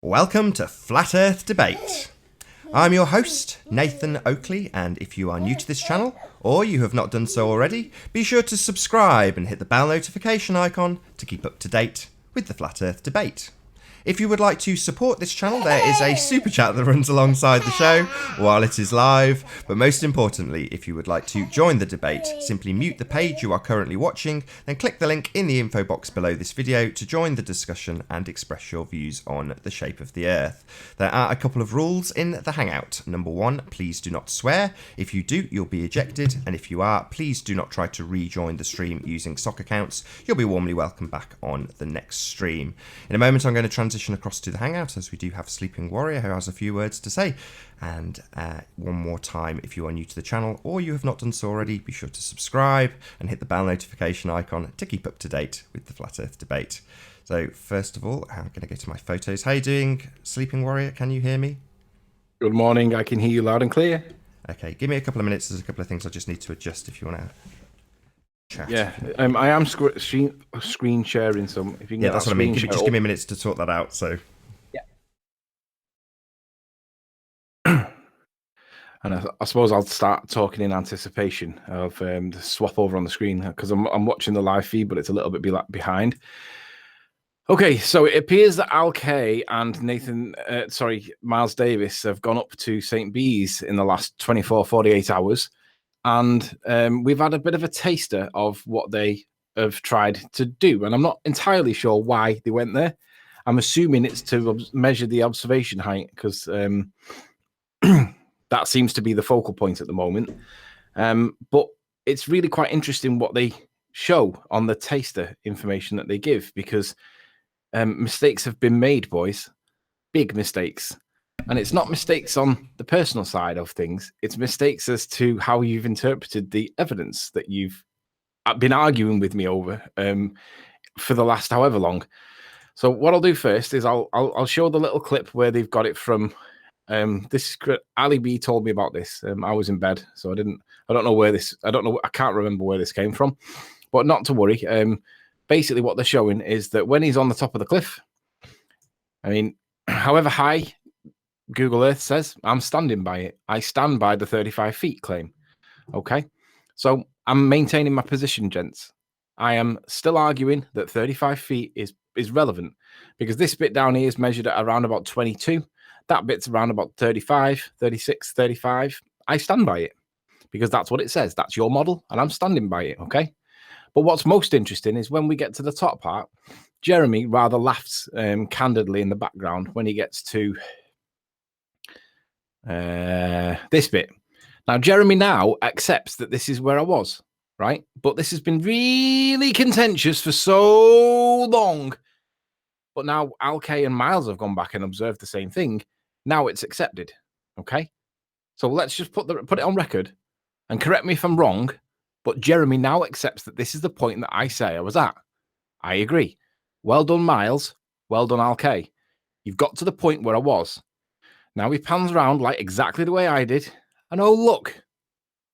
Welcome to Flat Earth Debate. I'm your host, Nathan Oakley, and if you are new to this channel, or you have not done so already, be sure to subscribe and hit the bell notification icon to keep up to date with the Flat Earth Debate. If you would like to support this channel, there is a super chat that runs alongside the show while it is live. But most importantly, if you would like to join the debate, simply mute the page you are currently watching, then click the link in the info box below this video to join the discussion and express your views on the shape of the Earth. There are a couple of rules in the Hangout. Number one, please do not swear. If you do, you'll be ejected. And if you are, please do not try to rejoin the stream using sock accounts. You'll be warmly welcome back on the next stream. In a moment, I'm going to transition across to the Hangout as we do have Sleeping Warrior who has a few words to say. And one more time, if you are new to the channel or you have not done so already, be sure to subscribe and hit the bell notification icon to keep up to date with the Flat Earth Debate. So first of all, I'm going to go to my photos. How are you doing, Sleeping Warrior? Can you hear me? Good morning. I can hear you loud and clear. Okay, give me a couple of minutes. There's a couple of things I just need to adjust if you want to chat. Yeah, I am screen sharing some. If you can Yeah, get that's that what I mean. screen Give me a minute to sort that out. So yeah. And I suppose I'll start talking in anticipation of the swap over on the screen because I'm watching the live feed, but it's a little bit behind. Okay, so it appears that Al Kay and Miles Davis have gone up to St. Bees in the last 48 hours. And we've had a bit of a taster of what they have tried to do. And I'm not entirely sure why they went there. I'm assuming it's to measure the observation height because that seems to be the focal point at the moment. But it's really quite interesting what they show on the taster information that they give because mistakes have been made, boys. Big mistakes. And it's not mistakes on the personal side of things. It's mistakes as to how you've interpreted the evidence that you've been arguing with me over for the last however long. So what I'll do first is I'll show the little clip where they've got it from. Ali B told me about this. I was in bed, so I don't know where this. I can't remember where this came from, but not to worry. Basically, what they're showing is that when he's on the top of the cliff, I mean, however high Google Earth says, I'm standing by it. I stand by the 35 feet claim. Okay. So I'm maintaining my position, gents. I am still arguing that 35 feet is relevant because this bit down here is measured at around about 22. That bit's around about 35, 36, 35. I stand by it because that's what it says. That's your model and I'm standing by it. Okay. But what's most interesting is when we get to the top part, Jeremy rather laughs candidly in the background when he gets to this bit. Now, Jeremy now accepts that this is where I was, right? But this has been really contentious for so long. But now Al Kay and Miles have gone back and observed the same thing. Now it's accepted, okay? So let's just put it on record and correct me if I'm wrong, but Jeremy now accepts that this is the point that I say I was at. I agree. Well done, Miles. Well done, Al Kay. You've got to the point where I was. Now he pans around like exactly the way I did. And oh, look,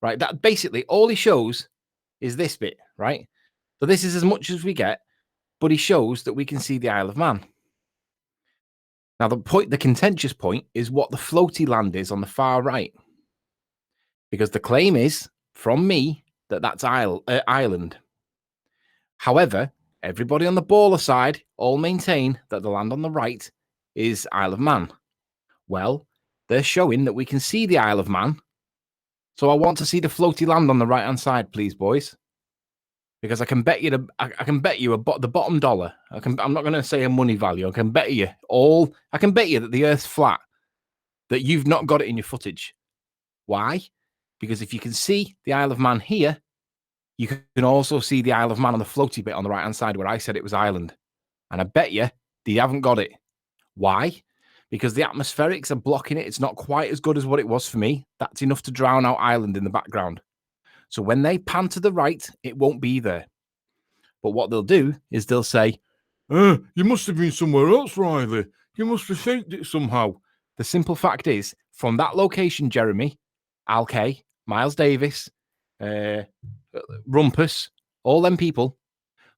right? That basically all he shows is this bit, right? So this is as much as we get, but he shows that we can see the Isle of Man. Now, the contentious point is what the floaty land is on the far right. Because the claim is, from me, that that's island. However, everybody on the baller side all maintain that the land on the right is Isle of Man. Well, they're showing that we can see the Isle of Man. So I want to see the floaty land on the right-hand side, please, boys. Because I can bet you the bottom dollar. I'm not going to say a money value. I can bet you that the Earth's flat. That you've not got it in your footage. Why? Because if you can see the Isle of Man here, you can also see the Isle of Man on the floaty bit on the right-hand side where I said it was island. And I bet you they haven't got it. Why? Because the atmospherics are blocking it. It's not quite as good as what it was for me. That's enough to drown out island in the background. So when they pan to the right, it won't be there. But what they'll do is they'll say, you must have been somewhere else, Riley. You must have faked it somehow. The simple fact is, from that location, Jeremy, Al Kay, Miles Davis, Rumpus, all them people,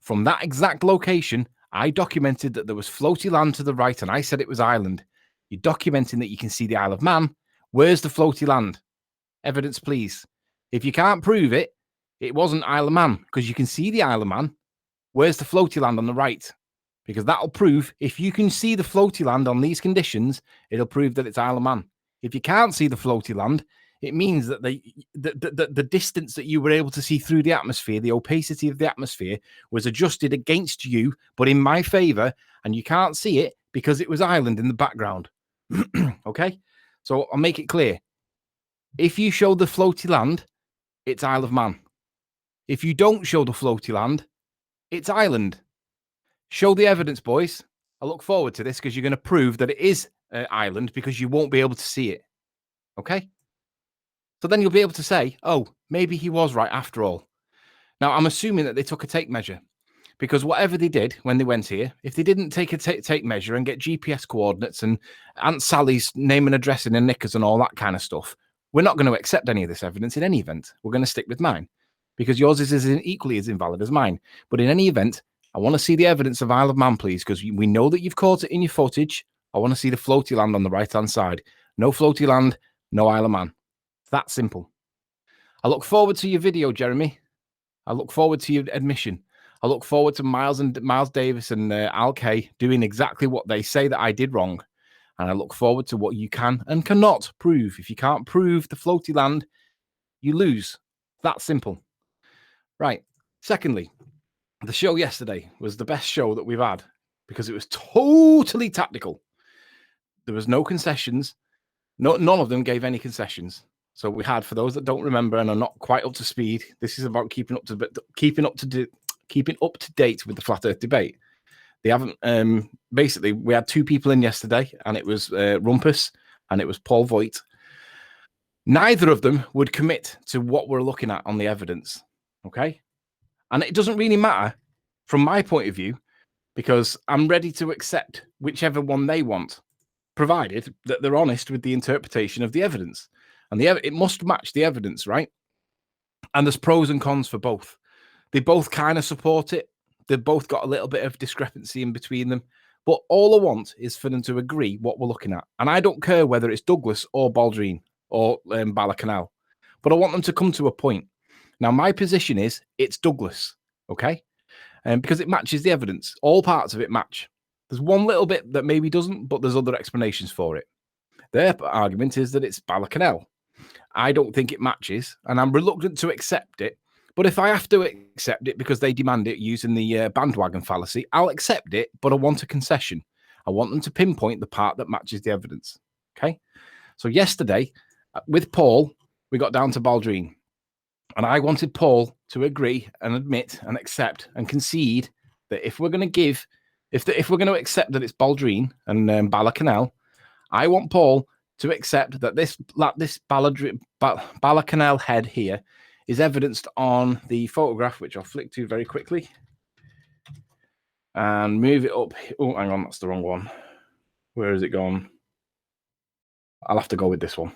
from that exact location, I documented that there was floaty land to the right, and I said it was island. You're documenting that you can see the Isle of Man. Where's the floaty land? Evidence, please. If you can't prove it, it wasn't Isle of Man, because you can see the Isle of Man. Where's the floaty land on the right? Because that'll prove, if you can see the floaty land on these conditions, it'll prove that it's Isle of Man. If you can't see the floaty land, it means that the distance that you were able to see through the atmosphere, the opacity of the atmosphere, was adjusted against you, but in my favor, and you can't see it because it was island in the background. Okay? So I'll make it clear. If you show the floaty land, it's Isle of Man. If you don't show the floaty land, it's island. Show the evidence, boys. I look forward to this because you're going to prove that it is island because you won't be able to see it. Okay? So then you'll be able to say, oh, maybe he was right after all. Now, I'm assuming that they took a tape measure because whatever they did when they went here, if they didn't take a tape measure and get GPS coordinates and Aunt Sally's name and address in her knickers and all that kind of stuff, we're not going to accept any of this evidence in any event. We're going to stick with mine because yours is equally as invalid as mine. But in any event, I want to see the evidence of Isle of Man, please, because we know that you've caught it in your footage. I want to see the floaty land on the right-hand side. No floaty land, no Isle of Man. That simple. I look forward to your video, Jeremy. I look forward to your admission. I look forward to Miles Davis and Al Kay doing exactly what they say that I did wrong. And I look forward to what you can and cannot prove. If you can't prove the floaty land, you lose. That simple. Right. Secondly, the show yesterday was the best show that we've had because it was totally tactical. There was no concessions. None of them gave any concessions. So we had, for those that don't remember and are not quite up to speed, this is about keeping up to date with the flat Earth debate. They haven't. Basically, we had two people in yesterday, and it was Rumpus and it was Paul Voigt. Neither of them would commit to what we're looking at on the evidence. Okay, and it doesn't really matter from my point of view because I'm ready to accept whichever one they want, provided that they're honest with the interpretation of the evidence. And it must match the evidence, right? And there's pros and cons for both. They both kind of support it. They've both got a little bit of discrepancy in between them. But all I want is for them to agree what we're looking at. And I don't care whether it's Douglas or Baldrine or Bala-Canal. But I want them to come to a point. Now, my position is it's Douglas, okay? Because it matches the evidence. All parts of it match. There's one little bit that maybe doesn't, but there's other explanations for it. Their argument is that it's Bala-Canal. I don't think it matches, and I'm reluctant to accept it. But if I have to accept it because they demand it using the bandwagon fallacy, I'll accept it, but I want a concession. I want them to pinpoint the part that matches the evidence. Okay? So yesterday, with Paul, we got down to Baldrine. And I wanted Paul to agree and admit and accept and concede that if we're going to if we're going to accept that it's Baldrine and Bala-Canal, I want Paul to accept that this Bala-Canal head here is evidenced on the photograph, which I'll flick to very quickly and move it up. Oh, hang on, that's the wrong one. Where has it gone? I'll have to go with this one.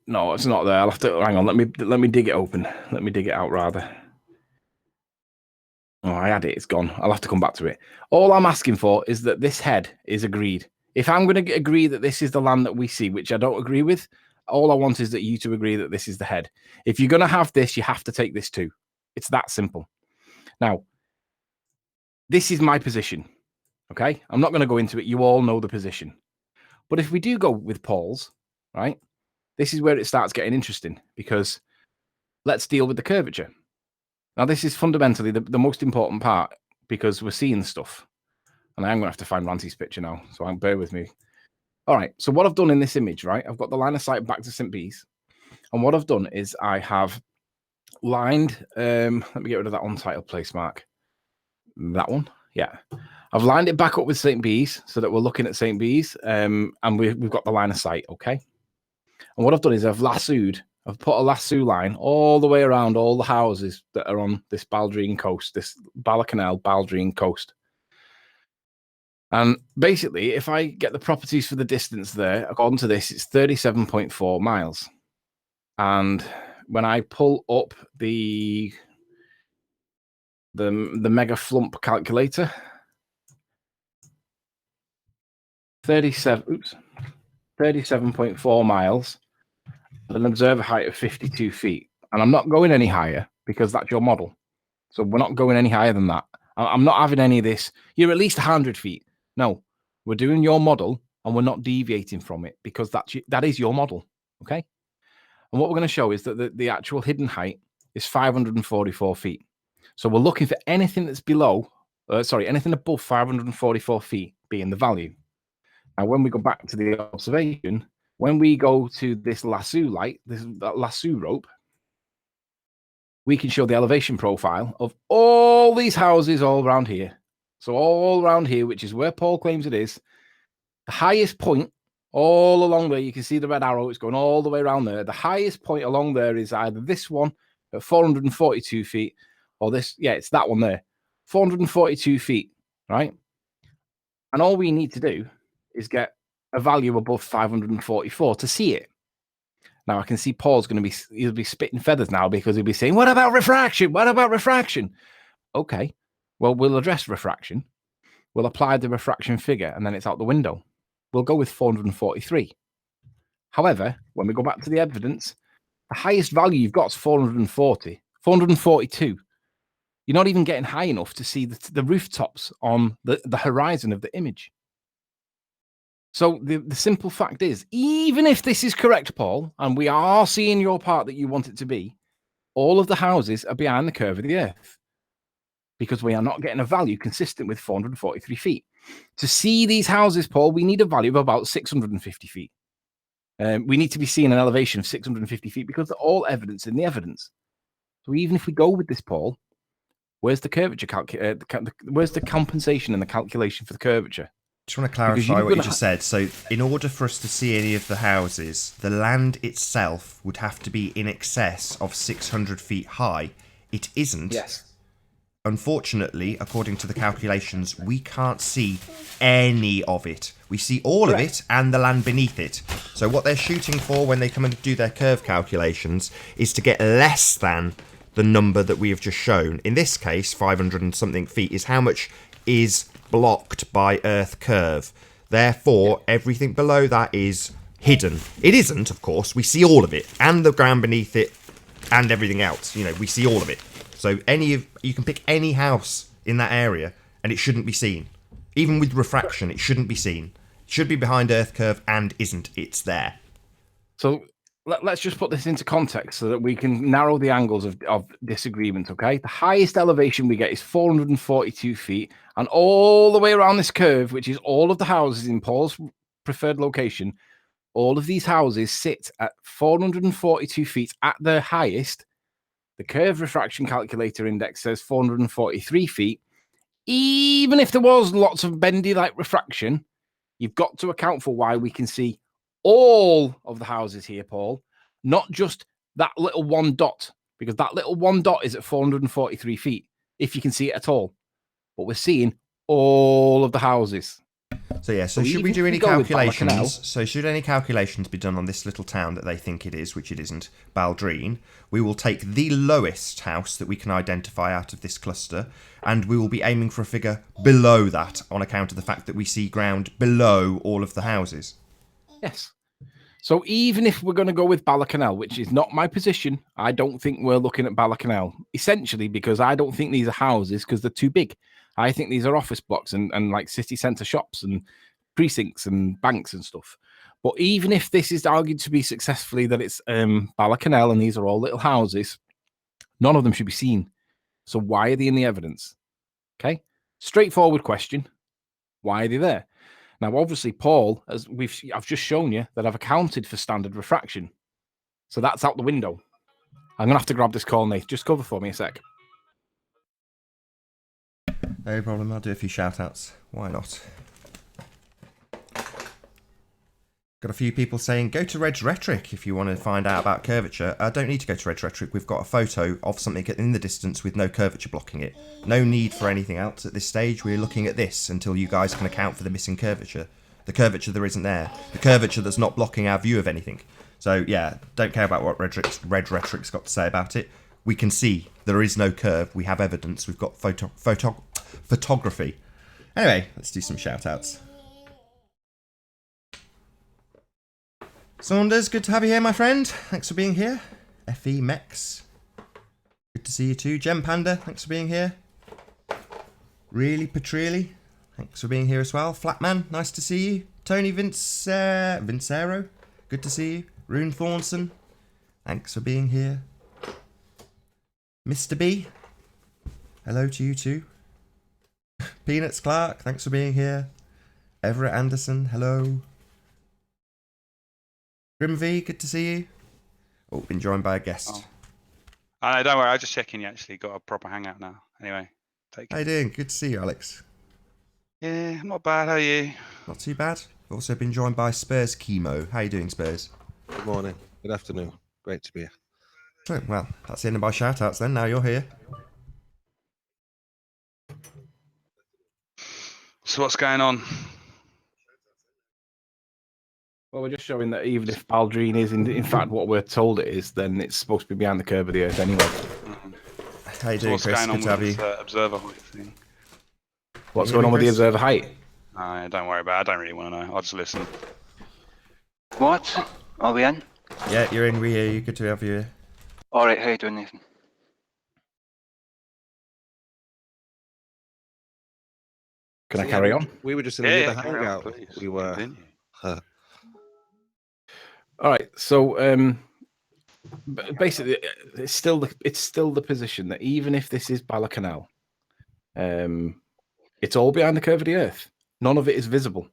No, it's not there. I'll have to hang on. Let me dig it open. Let me dig it out rather. Oh, I had it. It's gone. I'll have to come back to it. All I'm asking for is that this head is agreed. If I'm going to agree that this is the land that we see, which I don't agree with, all I want is that you to agree that this is the head. If you're going to have this, you have to take this too. It's that simple. Now, this is my position. Okay? I'm not going to go into it. You all know the position. But if we do go with Paul's, right, this is where it starts getting interesting because let's deal with the curvature. Now, this is fundamentally the most important part because we're seeing stuff. And I am going to have to find Ranty's picture now, so bear with me. All right, so what I've done in this image, right, I've got the line of sight back to St. Bees. And what I've done is I have lined, let me get rid of that untitled place mark. That one, yeah. I've lined it back up with St. Bees so that we're looking at St. Bees and we've got the line of sight, okay? And what I've done is I've put a lasso line all the way around all the houses that are on this Baldrine coast, this Bala-Canal Baldrine coast. And basically, if I get the properties for the distance there, according to this, it's 37.4 miles. And when I pull up the the mega flump calculator. 37.4 miles with an observer height of 52 feet. And I'm not going any higher because that's your model. So we're not going any higher than that. I'm not having any of this. You're at least 100 feet. No, we're doing your model and we're not deviating from it because that is your model. Okay. And what we're going to show is that the actual hidden height is 544 feet. So we're looking for anything that's anything above 544 feet being the value. Now, when we go back to the observation, when we go to this lasso light, that lasso rope, we can show the elevation profile of all these houses all around here. So all around here, which is where Paul claims it is, the highest point all along there, you can see the red arrow, it's going all the way around there. The highest point along there is either this one at 442 feet or this, it's that one there, 442 feet, right? And all we need to do is get a value above 544 to see it. Now I can see Paul's he'll be spitting feathers now because he'll be saying, what about refraction? What about refraction? Okay, well, we'll address refraction. We'll apply the refraction figure and then it's out the window. We'll go with 443. However, when we go back to the evidence, the highest value you've got is 442. You're not even getting high enough to see the rooftops on the horizon of the image. So the simple fact is, even if this is correct, Paul, and we are seeing your part that you want it to be, all of the houses are behind the curve of the earth because we are not getting a value consistent with 443 feet. To see these houses, Paul, we need a value of about 650 feet. We need to be seeing an elevation of 650 feet because they're all evidence in the evidence. So even if we go with this, Paul, where's the curvature where's the compensation and the calculation for the curvature? Just want to clarify what you just said. So in order for us to see any of the houses, the land itself would have to be in excess of 600 feet high. It isn't. Yes. Unfortunately, according to the calculations, we can't see any of it. We see all of it and the land beneath it. So what they're shooting for when they come and do their curve calculations is to get less than the number that we have just shown. In this case, 500 and something feet is how much is blocked by Earth curve. Therefore, everything below that is hidden. It isn't, of course. We see all of it and the ground beneath it and everything else. You know, we see all of it. So you can pick any house in that area and it shouldn't be seen. Even with refraction, it shouldn't be seen. It should be behind Earth curve and isn't. It's there. So let's just put this into context so that we can narrow the angles of disagreement, okay? The highest elevation we get is 442 feet, and all the way around this curve, which is all of the houses in Paul's preferred location, all of these houses sit at 442 feet at their highest. The curve refraction calculator index says 443 feet. Even if there was lots of bendy like refraction, you've got to account for why we can see all of the houses here, Paul, not just that little one dot, because that little one dot is at 443 feet, if you can see it at all. But we're seeing all of the houses. So yeah, so should we do any calculations? So should any calculations be done on this little town that they think it is, which it isn't, Baldrine, we will take the lowest house that we can identify out of this cluster, and we will be aiming for a figure below that on account of the fact that we see ground below all of the houses. Yes. So even if we're going to go with Ballacanal, which is not my position, I don't think we're looking at Ballacanal, essentially because I don't think these are houses because they're too big. I think these are office blocks and like city centre shops and precincts and banks and stuff. But even if this is argued to be successfully that it's Ballacanal and these are all little houses, none of them should be seen. So why are they in the evidence? Okay, straightforward question. Why are they there? Now, obviously, Paul, I've just shown you that I've accounted for standard refraction. So that's out the window. I'm going to have to grab this call, Nate. Just cover for me a sec. No problem. I'll do a few shout-outs. Why not? Got a few people saying, go to Red's Rhetoric if you want to find out about curvature. I don't need to go to Red's Rhetoric. We've got a photo of something in the distance with no curvature blocking it. No need for anything else at this stage. We're looking at this until you guys can account for the missing curvature. The curvature that isn't there. The curvature that's not blocking our view of anything. So, yeah, don't care about what Red Rhetoric's got to say about it. We can see there is no curve. We have evidence. We've got photography. Anyway, let's do some shout-outs. Saunders, good to have you here, my friend. Thanks for being here. FE Mex, good to see you too. Gem Panda, thanks for being here. Really Petrelli, thanks for being here as well. Flatman, nice to see you. Tony Vincero, good to see you. Rune Thornson, thanks for being here. Mr. B, hello to you too. Peanuts Clark, thanks for being here. Everett Anderson, hello. Grim V, good to see you. Oh, been joined by a guest. Oh, don't worry, I was just checking you actually got a proper hangout now. Anyway, take care. How you doing? Good to see you, Alex. Yeah, not bad. How are you? Not too bad. Also been joined by Spurs Chemo. How you doing, Spurs? Good morning. Good afternoon. Great to be here. So, well, that's the end of my shout-outs then. Now you're here. So what's going on? Well, we're just showing that even if Baldrine is in fact what we're told it is, then it's supposed to be behind the curve of the Earth anyway. How you doing, What's Chris? going on Good to have with you. this observer height thing? What's going on with the observer height? Don't worry about it. I don't really want to know. I'll just listen. What? Are we in? Yeah, you're in. We hear you. Good to have you here. Alright, how you doing, Nathan? Can I carry on? We were just in the other hangout. We were. All right. So basically, it's still the position that even if this is Bala-Canal, it's all behind the curve of the Earth. None of it is visible.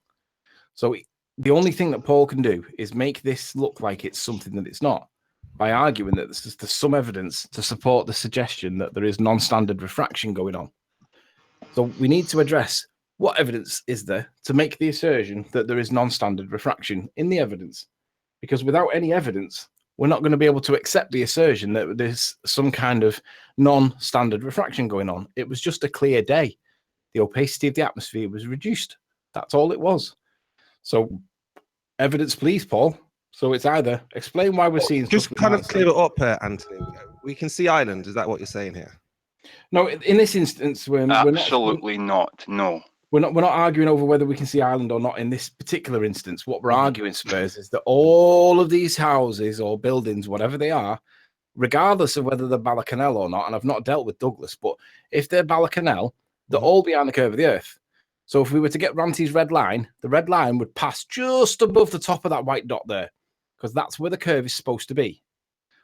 So the only thing that Paul can do is make this look like it's something that it's not by arguing that there's some evidence to support the suggestion that there is non-standard refraction going on. So we need to address what evidence is there to make the assertion that there is non-standard refraction in the evidence. Because without any evidence, we're not going to be able to accept the assertion that there's some kind of non-standard refraction going on. It was just a clear day. The opacity of the atmosphere was reduced. That's all it was. So, evidence, please, Paul. So it's either explain why we're seeing... Just kind of clear it up, Anthony. We can see island. Is that what you're saying here? No, in this instance, we're Absolutely not. No. We're not arguing over whether we can see island or not in this particular instance. What we're arguing, Spurs, is that all of these houses or buildings, whatever they are, regardless of whether they're Bala-Canal or not, and I've not dealt with Douglas, but if they're Bala-Canal, they're all behind the curve of the Earth. So if we were to get Ranty's red line, the red line would pass just above the top of that white dot there, because that's where the curve is supposed to be.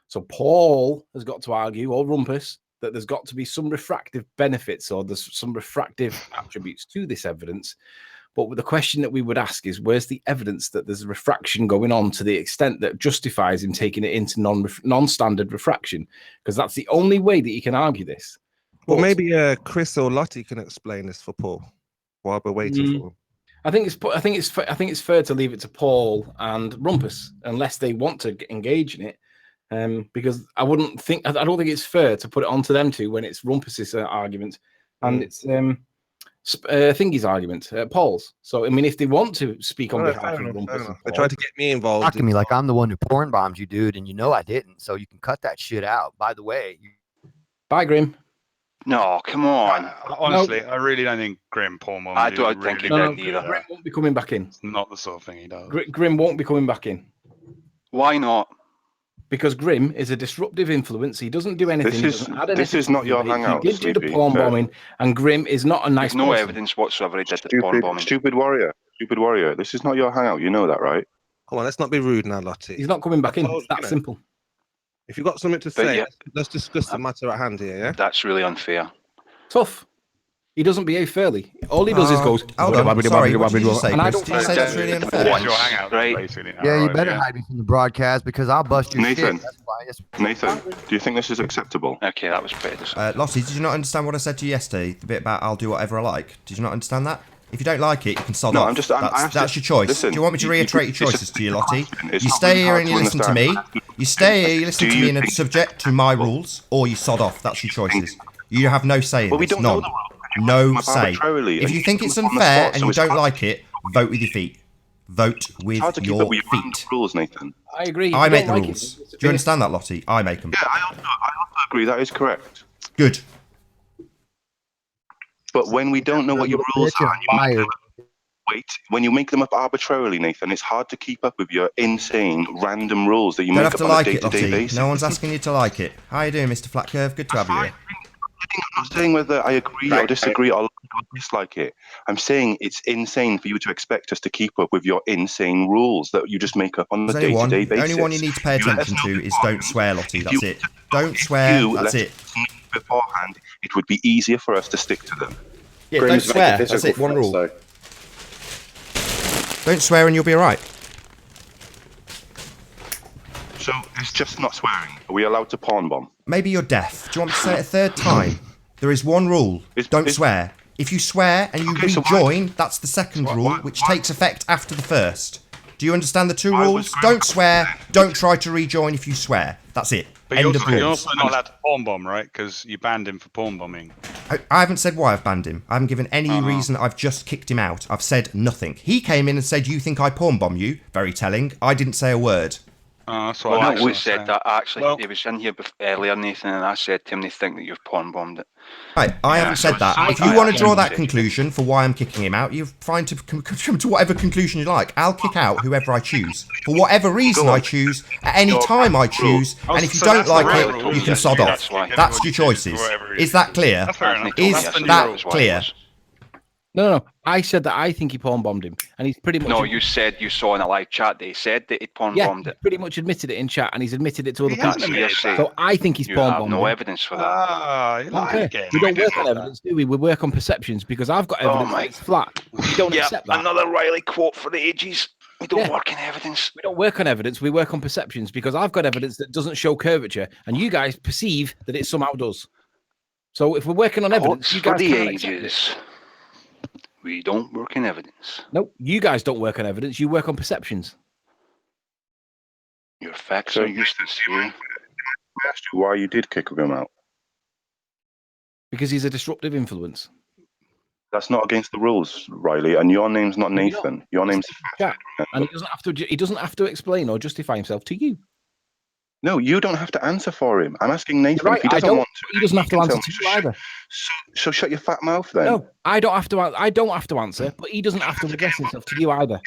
So Paul has got to argue, or Rumpus, that there's got to be some refractive benefits or there's some refractive attributes to this evidence. But the question that we would ask is, where's the evidence that there's refraction going on to the extent that justifies him taking it into non-standard refraction? Because that's the only way that he can argue this. Well, maybe Chris or Lottie can explain this for Paul while we're waiting for him. I think it's fair to leave it to Paul and Rumpus unless they want to engage in it. Because I don't think it's fair to put it onto them two when it's Rumpus's argument and it's Thingy's argument, Paul's. So I mean, if they want to speak on behalf of Rumpus, they tried to get me involved. Talking to me like I'm the one who porn bombed you, dude, and you know I didn't. So you can cut that shit out. By the way, bye, Grim. No, come on. Honestly, I really don't think Grim porn mom. I don't think he did either. Grim won't be coming back in. It's not the sort of thing he does. Grim won't be coming back in. Why not? Because Grim is a disruptive influence. He doesn't do anything. This is not your hangout. He did do the porn bombing, and Grim is not a nice There's no person. evidence whatsoever he did the porn bombing. Stupid warrior. This is not your hangout. You know that, right? Come on, let's not be rude now, Lottie. He's not coming back in. It's that simple. If you've got something to say, let's discuss the matter at hand here, yeah? That's really unfair. Tough. He doesn't behave fairly. All he does is goes. Hold on. Sorry, what did you say, and I Chris? don't Did you say that's really unfair? It's your hangout, right? Basically, now, yeah, you right? better hide me from the broadcast because I'll bust your Nathan. shit. That's why it's... Nathan, do you think this is acceptable? Okay, that was pretty disappointing. Lottie, did you not understand what I said to you yesterday? The bit about I'll do whatever I like. Did you not understand that? If you don't like it, you can sod off. That's your choice. Listen, do you want me to reiterate your choices to you, Lottie? You stay here and you listen to me. You stay here, you listen to me and subject to my rules, or you sod off. That's your choices. You have no say in Well, we this. don't know None. the rules. No say. Arbitrarily, If you think it's unfair and you don't like it, vote with your feet. Vote with your feet. Rules, Nathan. I agree. I make the rules. Do you understand that, Lottie? I make them. Yeah, I also agree. That is correct. Good. But when we don't know what your rules Bitch, are, liar. when you make them up arbitrarily, Nathan, it's hard to keep up with your insane, random rules that you Don't make have up to on a like it, day-to-day Lottie. basis. No one's asking you to like it. How you doing, Mr. Flat Curve? Good to have you here. I'm not saying whether I agree or disagree or dislike it. I'm saying it's insane for you to expect us to keep up with your insane rules that you just make up on a There's only one. day-to-day The basis. only one you need to pay You let us attention know to is don't swear, Lottie. If That's you- it. Don't swear. you That's let it. us know beforehand, it would be easier for us to stick to them. Yeah, don't swear. That's it. One rule. Don't swear and you'll be alright. So it's just not swearing. Are we allowed to pawn bomb? Maybe you're deaf. Do you want me to say it a third time? There is one rule. Don't swear. If you swear and you Okay, so rejoin, that's the second rule, which takes effect after the first. Do you understand the two rules? Don't swear. Don't try to rejoin if you swear. That's it. But End you're of also, you're rules. also not allowed to pawn bomb, right? Because you banned him for pawn bombing. I haven't said why I've banned him. I haven't given any reason. I've just kicked him out. I've said nothing. He came in and said, "You think I pawn bomb you?" Very telling. I didn't say a word. That's what Well, I I actually said that actually. Well- He was in here earlier, Nathan, and I said to him, they think that you've pawn bombed it. Right, I haven't said that. If you want to draw that conclusion for why I'm kicking him out, you're fine to come to whatever conclusion you like. I'll kick out whoever I choose. For whatever reason I choose, at any time I choose, and if you so don't that's the like right it, rule. you can sod off. That's why. That's your choices. Is that clear? That's fair enough. Is That's the that rules, why it clear? was. No. I said that I think he pawn bombed him, and he's pretty much. No, you said you saw in a live chat that he said that he'd pawn yeah, bombed he it. pretty much admitted it in chat, and he's admitted it to other That's people. what you're saying. So I think he's You pawn have bombed no him. evidence for that. You Don't lied care. again. We don't work on evidence, do we? We work on perceptions because I've got evidence that it's flat. You don't accept that. Another Riley quote for the ages. We don't work in evidence. We don't work on evidence. We work on perceptions because I've got evidence that doesn't show curvature, and you guys perceive that it somehow does. So if we're working on evidence, Quotes you for guys the can't accept it. ages. We don't work in evidence. No, you guys don't work on evidence. You work on perceptions. Your facts So are useless here. I asked you why you did kick him out. Because he's a disruptive influence. That's not against the rules, Riley. And your name's not Maybe Nathan. Your name's Chat. And he doesn't have to explain or justify himself to you. No, you don't have to answer for him. I'm asking Nathan Right, if he I doesn't don't. want to. He doesn't have to can answer tell to me. you either. So shut your fat mouth then. No, I don't have to. I don't have to answer, but he doesn't have to address himself to you either.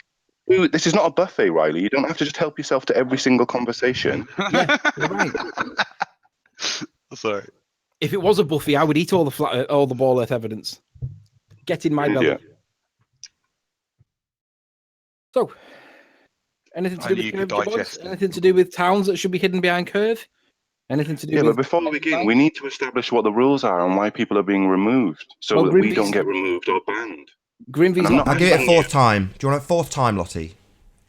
Dude, this is not a buffet, Riley. You don't have to just help yourself to every single conversation. Yeah, you're right. Sorry. If it was a buffet, I would eat all the ball earth evidence. Get in my belly. Yeah. So, anything to And do you with could curve, boys? digest it. Anything to do with towns that should be hidden behind curve? Anything to do Yeah, with? but before we begin, we need to establish what the rules are and why people are being removed, so Well, that we Grimby's- don't get removed or banned. Grimby's And I'm not. not- I'll give it a fourth time. Do you want a fourth time, Lottie?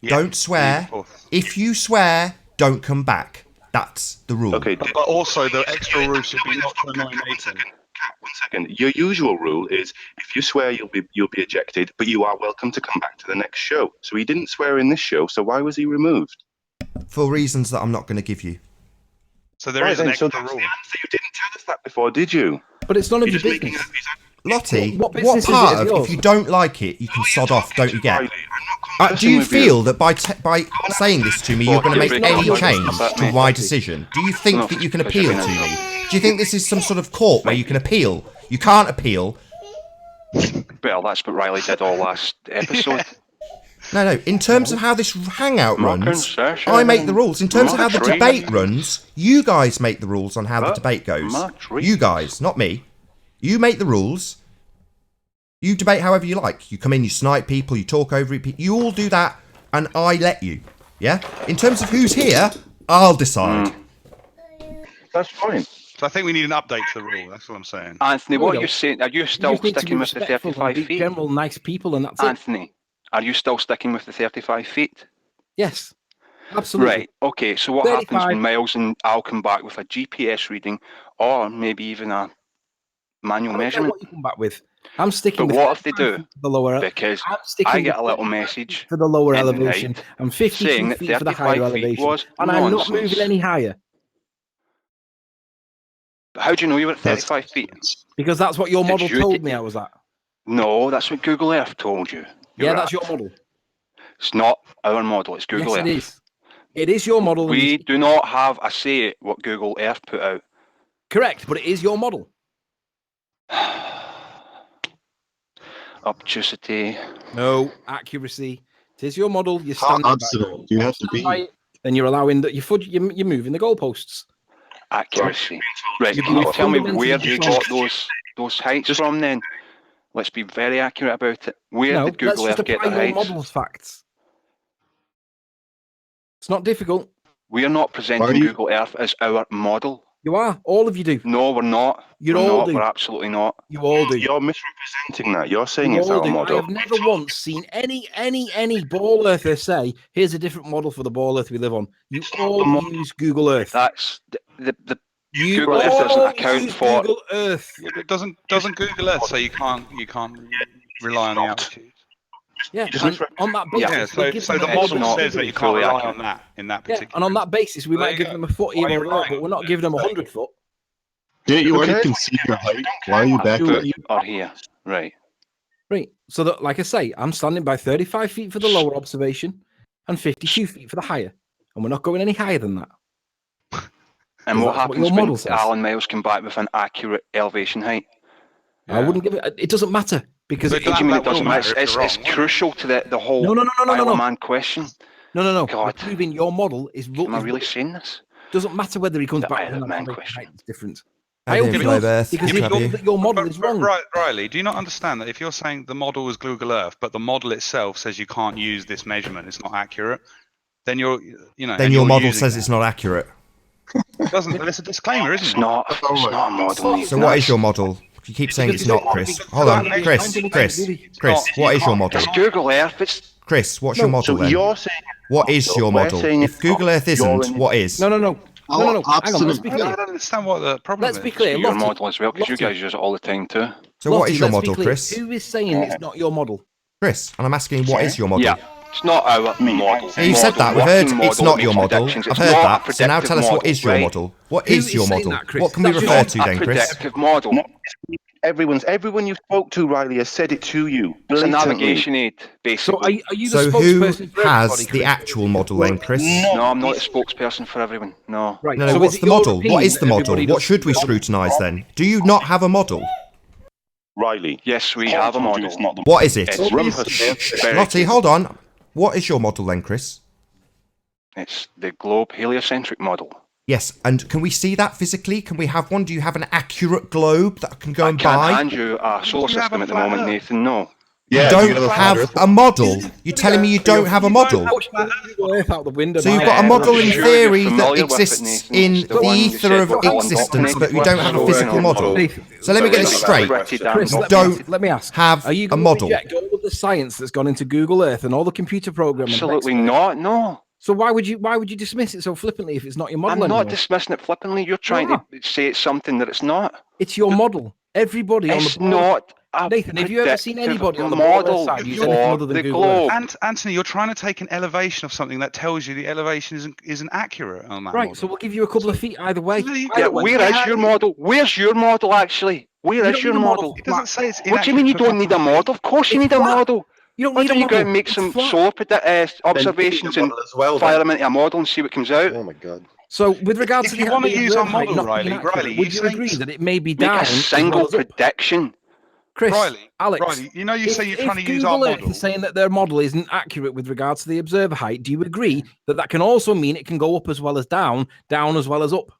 Yeah. Don't swear. If you swear, don't come back. That's the rule. Okay, But also, the extra rule should be not to annoy Nathan. Cat, 1 second. Your usual rule is if you swear, you'll be ejected, but you are welcome to come back to the next show. So he didn't swear in this show, so why was he removed? For reasons that I'm not going to give you. So there Right is an then, so extra that's rule. the answer. You didn't tell us that before, did you? But it's none of your You're just making business. up these Lottie, What what business is it part of of yours? if you don't like it, you can sod off, don't you get? Riley, I'm not Do conversing you with feel that by saying this to me, you're going to make It's not any your change business. to my decision? Do you think that you can appeal to me? Do you think this is some sort of court where you can appeal? You can't appeal. Well, that's what Riley did all last episode. No. In terms of how this hangout Mark runs, concession. I make the rules. In terms of how the Mark debate treat. runs, you guys make the rules on how the Mark- debate goes. Mark treat. You guys, not me. You make the rules. You debate however you like. You come in, you snipe people, you talk over it. You all do that, and I let you. Yeah? In terms of who's here, I'll decide. That's fine. So I think we need an update to the rule. That's what I'm saying. Anthony, No, we what are don't. you saying? Are you You still just need to be sticking with the respectful and 35 be feet? general nice people, and that's it. Anthony, are you still sticking with the 35 feet? Yes, absolutely. Right. Okay. So what happens 35. when Miles and Al come back with a GPS reading, or maybe even a manual I don't care measurement? what you come back with. I'm sticking But with what if they 35 do? feet for the lower. Because I'm sticking I get a with little 35 message for the lower in the elevation night and 52 saying that feet for the higher 35 feet elevation, was and I'm not nonsense. moving any higher How do you know you were at 35 feet? because that's what your Did model you told d- me I was at. No, that's what Google Earth told you. Yeah, You're that's at. your model. It's not our model. It's Google Yes, Earth. it is. It is your model. and We you- do not have a say at what Google Earth put out. Correct, but it is your model. Obtusity. No accuracy. It is your model. You're How standing by obstinate do you have to stand by be? it, and you're allowing that you're moving the goalposts. Accuracy. Right, You'd can be you tell me fundamentally where they dishonest. got those heights from then? Let's be very accurate about it. Where No, did let's Google just Earth get apply their your heights? model's facts. It's not difficult. We are not Why presenting are you- Google Earth as our model. You are. All of you do. No, we're not. You we're all not. do. We're absolutely not. You all do. You're misrepresenting that. You're saying You it's all our do. I model. have never once seen any ball earther say, "Here's a different model for the ball Earth we live on." You all use Google Earth. That's the You Google Earth doesn't all account use for. Google Earth. Yeah, but doesn't Google Earth say you can't rely on the altitude? Yeah, just and on that basis, Yeah, we so give so them the a It's model not says that you can't fully rely accurate. on that in that Yeah, particular. and on that basis, we There might you give go. them a foot Why are here you or there, relying but on we're not it? giving them 100 foot. Didn't you already Okay. concede your height? Why are you A back foot there? or here, right? Right. So that, like I say, I'm standing by 35 feet for the lower observation and 52 feet for the higher, and we're not going any higher than that. And Because what that's what your happens model when says. Alan Miles come back with an accurate elevation height? I wouldn't give it. It doesn't matter because But it, What do you mean that it doesn't will matter? matter if It's you're wrong, crucial to the whole No. Isle of Man question. No. We're God. proving your model is. Am I really saying this? Doesn't matter whether he comes The back Isle with of an Man observation question. height. It's different. How I do hope you it fly does, Earth? because Good if club, you. your model is wrong. Riley, do you not understand that if you're saying the model is Google Earth, but the model itself says you can't use this measurement, it's not accurate, then you're, Then and your you're model using says that. it's not accurate. It doesn't. It's a disclaimer, isn't It's it? not. It's not a model. Nathan. So what is your model? You keep saying Because it's you not, don't- Chris. because Hold on, you don't Chris. have to Chris. do it. Chris. What is your model? It's Google Earth. It's Chris, what's your No. model So then? you're saying What is your we're model? saying If it's Google not. Earth You're isn't, in- No. what is? Hang on. Let's be I clear. don't understand what the problem Let's is. be clear. your Lottie, model as well, because you Lottie. guys use it all the time too. So what Lottie, is your let's be model, clear. Chris? Who is saying it's not your model? Chris, and I'm asking, what is your model? Yeah, it's not our model. Yeah, you said that. We've Working heard it's model not your makes model. predictions. I've It's heard not a that. So now predictive tell us what is your right? model. What Who is is your saying model? that, Chris? What can we That's refer not to A then, Chris? predictive model. Everyone you spoke to, Riley, has said it to you. It's a blatantly. navigation aid, So basically. are you the So who spokesperson for has everybody, the Chris? actual model then, Chris? No, I'm not a spokesperson for everyone. No. Right. No, so no, is what's it the your model? opinion What is that the model? everybody What does- should we scrutinise then? Do you not have a model? Riley. Yes, we have a model. It's not the What is it? It's Rum has very Lottie, hold on. What is your model then, Chris? It's the globe heliocentric model. Yes, and can we see that physically? Can we have one? Do you have an accurate globe that I can go I and can't buy? hand you a solar You have system a at the flat moment, Earth. Nathan. No. You Yeah, don't you have a flat have Earth. a model. You're telling me you don't have a model. Google Earth out the window. So you've now. got a I'm model sure in you're theory that familiar with it, exists Nathan. in It's the the one you ether said of got existence, indoctrinated but you with. don't have a So, physical model. Nathan, So let me get this It's straight. pretty damn Chris, not- let me ask. Have Are you a going to model. reject all of the science that's gone into Google Earth and all the computer programming? Absolutely not. No. So why would you dismiss it so flippantly if it's not your model I'm anymore? not dismissing it flippantly. You're trying are. to say it's something that it's not. It's your model. Everybody on It's the board. not a Nathan, have you ever seen predictive anybody on the board model side use for anything other than the Google Earth? globe? Anthony, you're trying to take an elevation of something that tells you the elevation isn't accurate on that Right, model. so we'll give you a couple of feet either way. So you- Yeah, Either way, where is your model? Where's your model actually? Where You is don't your need a model. model? It doesn't say it's What do you mean you inaccurate for don't need a something. model? Of course you It's need a flat. model. You don't Why need don't a you go model. and make It's some flat. solar Then observations you need a and model as well, fire then. them into a model and see what comes out? Oh my god. So with regards If to you the wanna the use our observer height model, not being Riley, accurate, would you you agree say- that it may be Make down a as well single as up? prediction. Chris, Riley, Alex, Riley, you know you say you're if trying to use our Google Earth model. is saying that their model isn't accurate with regards to the observer height, do you agree that that can also mean it can go up as well as down as well as up?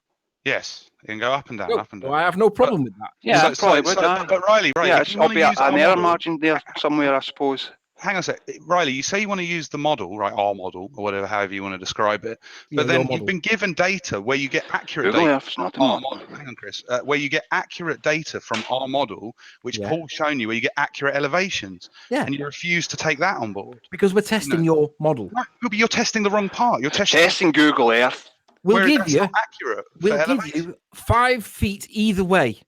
Yes, it can go up and down, No, up and so down. I have no problem with that. Yeah, So- probably so- would. aye. But Riley, Yeah, if it's you want to probably use an our error model, margin there somewhere, I suppose. hang on a sec, Riley, you say you want to use the model, right? Our model, or whatever, however you want to describe it. Yeah, But your then model. you've been given data where you get accurate Google data. Earth's not a Our model. model. Hang on, Chris. Where you get accurate data from our model, which Yeah. Paul's shown you, where you get accurate elevations, Yeah, and you refuse to take that on board. because we're testing your model. No, but you're testing the wrong part. You're testing Testing Google Earth. We'll where give that's you not accurate. for we'll give elevation. you 5 feet either way.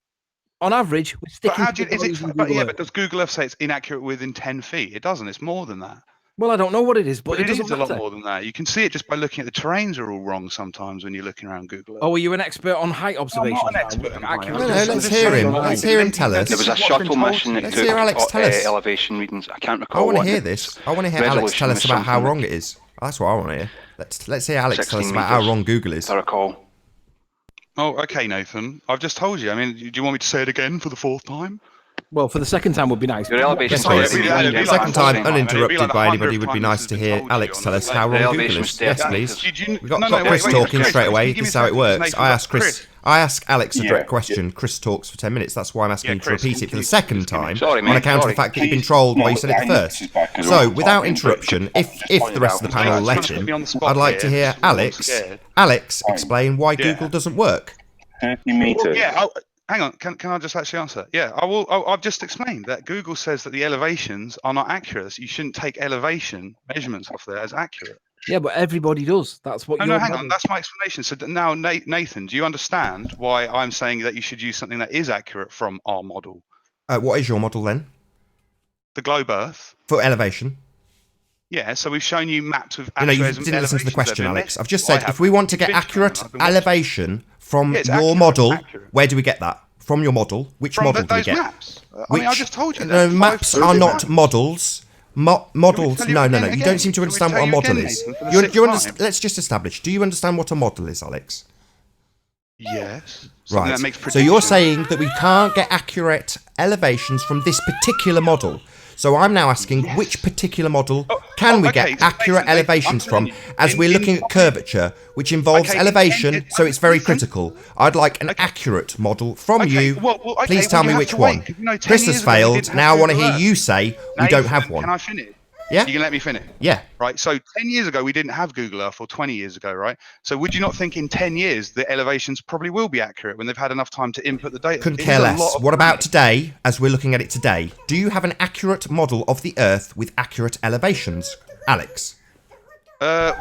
On average, we're But sticking how to do you, the is values it? in But Google yeah, Earth. but does Google Earth say it's inaccurate within 10 feet? It doesn't. It's more than that. Well, I don't know what it is, but But it it doesn't is a lot matter. more than that. You can see it just by looking at the terrains are all wrong sometimes when you're looking around Google Earth. Oh, are you an expert on height observations? an now? expert on height Accurate No, no, observations. let's Just hear saying, him. right? Let's hear him tell us. There was a This is what's been shuttle told mission to that you. Let's took hear Alex tell us. elevation readings. I can't I recall want to what hear it this. was. I want to hear Alex tell us Resolution about was how something wrong like it is. That's what I want to hear. Let's hear Alex tell us 16 about how meters, wrong Google If is. I recall. Oh, okay, Nathan. I've just told you. I mean, do you want me to say it again for the 4th time? Well, for the second time would be nice. Your elevation Yes, stay please. at the Yeah, beginning. Second time, It'd be like uninterrupted 100 by anybody, would be times nice it's to been hear told Alex you tell on us the how The wrong elevation Google is. stay Yes, at the please. beginning. We've got Chris talking straight away. This is how it works. I ask Chris. I ask Alex a direct question. Chris talks for 10 minutes. That's why I'm asking you to Chris, repeat it for the continue. second time Sorry, on mate, account of sorry. the fact that you've been trolled while you said it first. So, without interruption, if the rest of the panel will let him, I'd like to hear Alex explain why Google doesn't work. 30 meters. Yeah, hang on. Can I just actually answer? Yeah, I will. I've just explained that Google says that the elevations are not accurate. So you shouldn't take elevation measurements off there as accurate. Yeah, but everybody does. That's what No, hang on. That's my explanation. So now, Nathan, do you understand why I'm saying that you should use something that is accurate from our model, What is your model then the globe Earth? for elevation? Yeah, so we've shown you maps with You actual didn't listen to the elevations question, that have been Alex. measured. I've just I said if haven't. we want to You've get been accurate shown, I've been watching. elevation from Yeah, it's your accurate, model, accurate. where do we get that? From your model? Which From model do we those get? maps. I mean, I just told you that. No, Five maps are photos. not models. Models. tell you No. again, You don't seem to Can we understand tell what a you model again, is. Nathan, for the You sixth time? Let's just establish. Do you understand what a model is, Alex? Yes. Something Right. that makes So you're predictions. saying that we can't get accurate elevations from this particular model. So I'm now asking which particular model can we okay, get so accurate Nathan, elevations I'm from, telling you, as in- we're in- looking at curvature, which involves Okay, elevation, so it's very listen. critical. I'd like an accurate model from Okay, you. okay, Please tell you me have which to wait, one. 'cause, 10 Chris has years ago we failed. didn't have Now I want to Google hear Earth. you say we don't have Nathan, one. Can I finish? Yeah? You can let me finish. Yeah. Right. So 10 years ago, we didn't have Google Earth, or 20 years ago, right? So would you not think in 10 years the elevations probably will be accurate when they've had enough time to input the data? Couldn't It care is a less. lot of What about money. today, as we're looking at it today? Do you have an accurate model of the Earth with accurate elevations, Alex?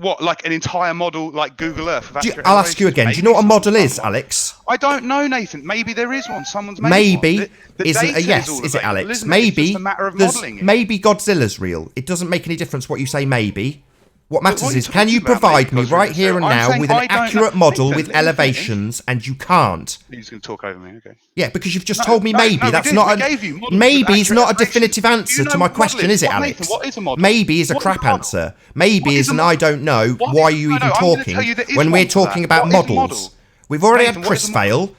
What, like an entire model like Google Earth? With accurate I'll ask you elevations? again. Do you Maybe know what a model someone's is, done one. Alex? I don't know, Nathan. Maybe there is one. Someone's made Maybe one. The isn't a data yes, all is it, available, Alex? isn't it? Maybe It's just a matter of there's modelling it. maybe Godzilla's real. It doesn't make any difference what you say. Maybe. What matters what are you is, can you talking about, provide me mate? right here and I'm now saying with I an don't know. accurate model Nathan, with let me finish. elevations, and you can't. He's going to talk over me. Okay. Yeah, because you've just No, told me no, maybe. no, we That's did. not We a gave you models with maybe is accurate not a elevations. definitive Do you answer know to my what a model question, is it, What, Alex? Nathan, what is a model? Maybe is a What crap model? answer. Maybe What is is a an model? I don't know. What Why are is- you no, even no, I'm gonna talking tell you there is when one we're for talking that. about What is a models? model? We've already Nathan, had what is Chris a model? fail.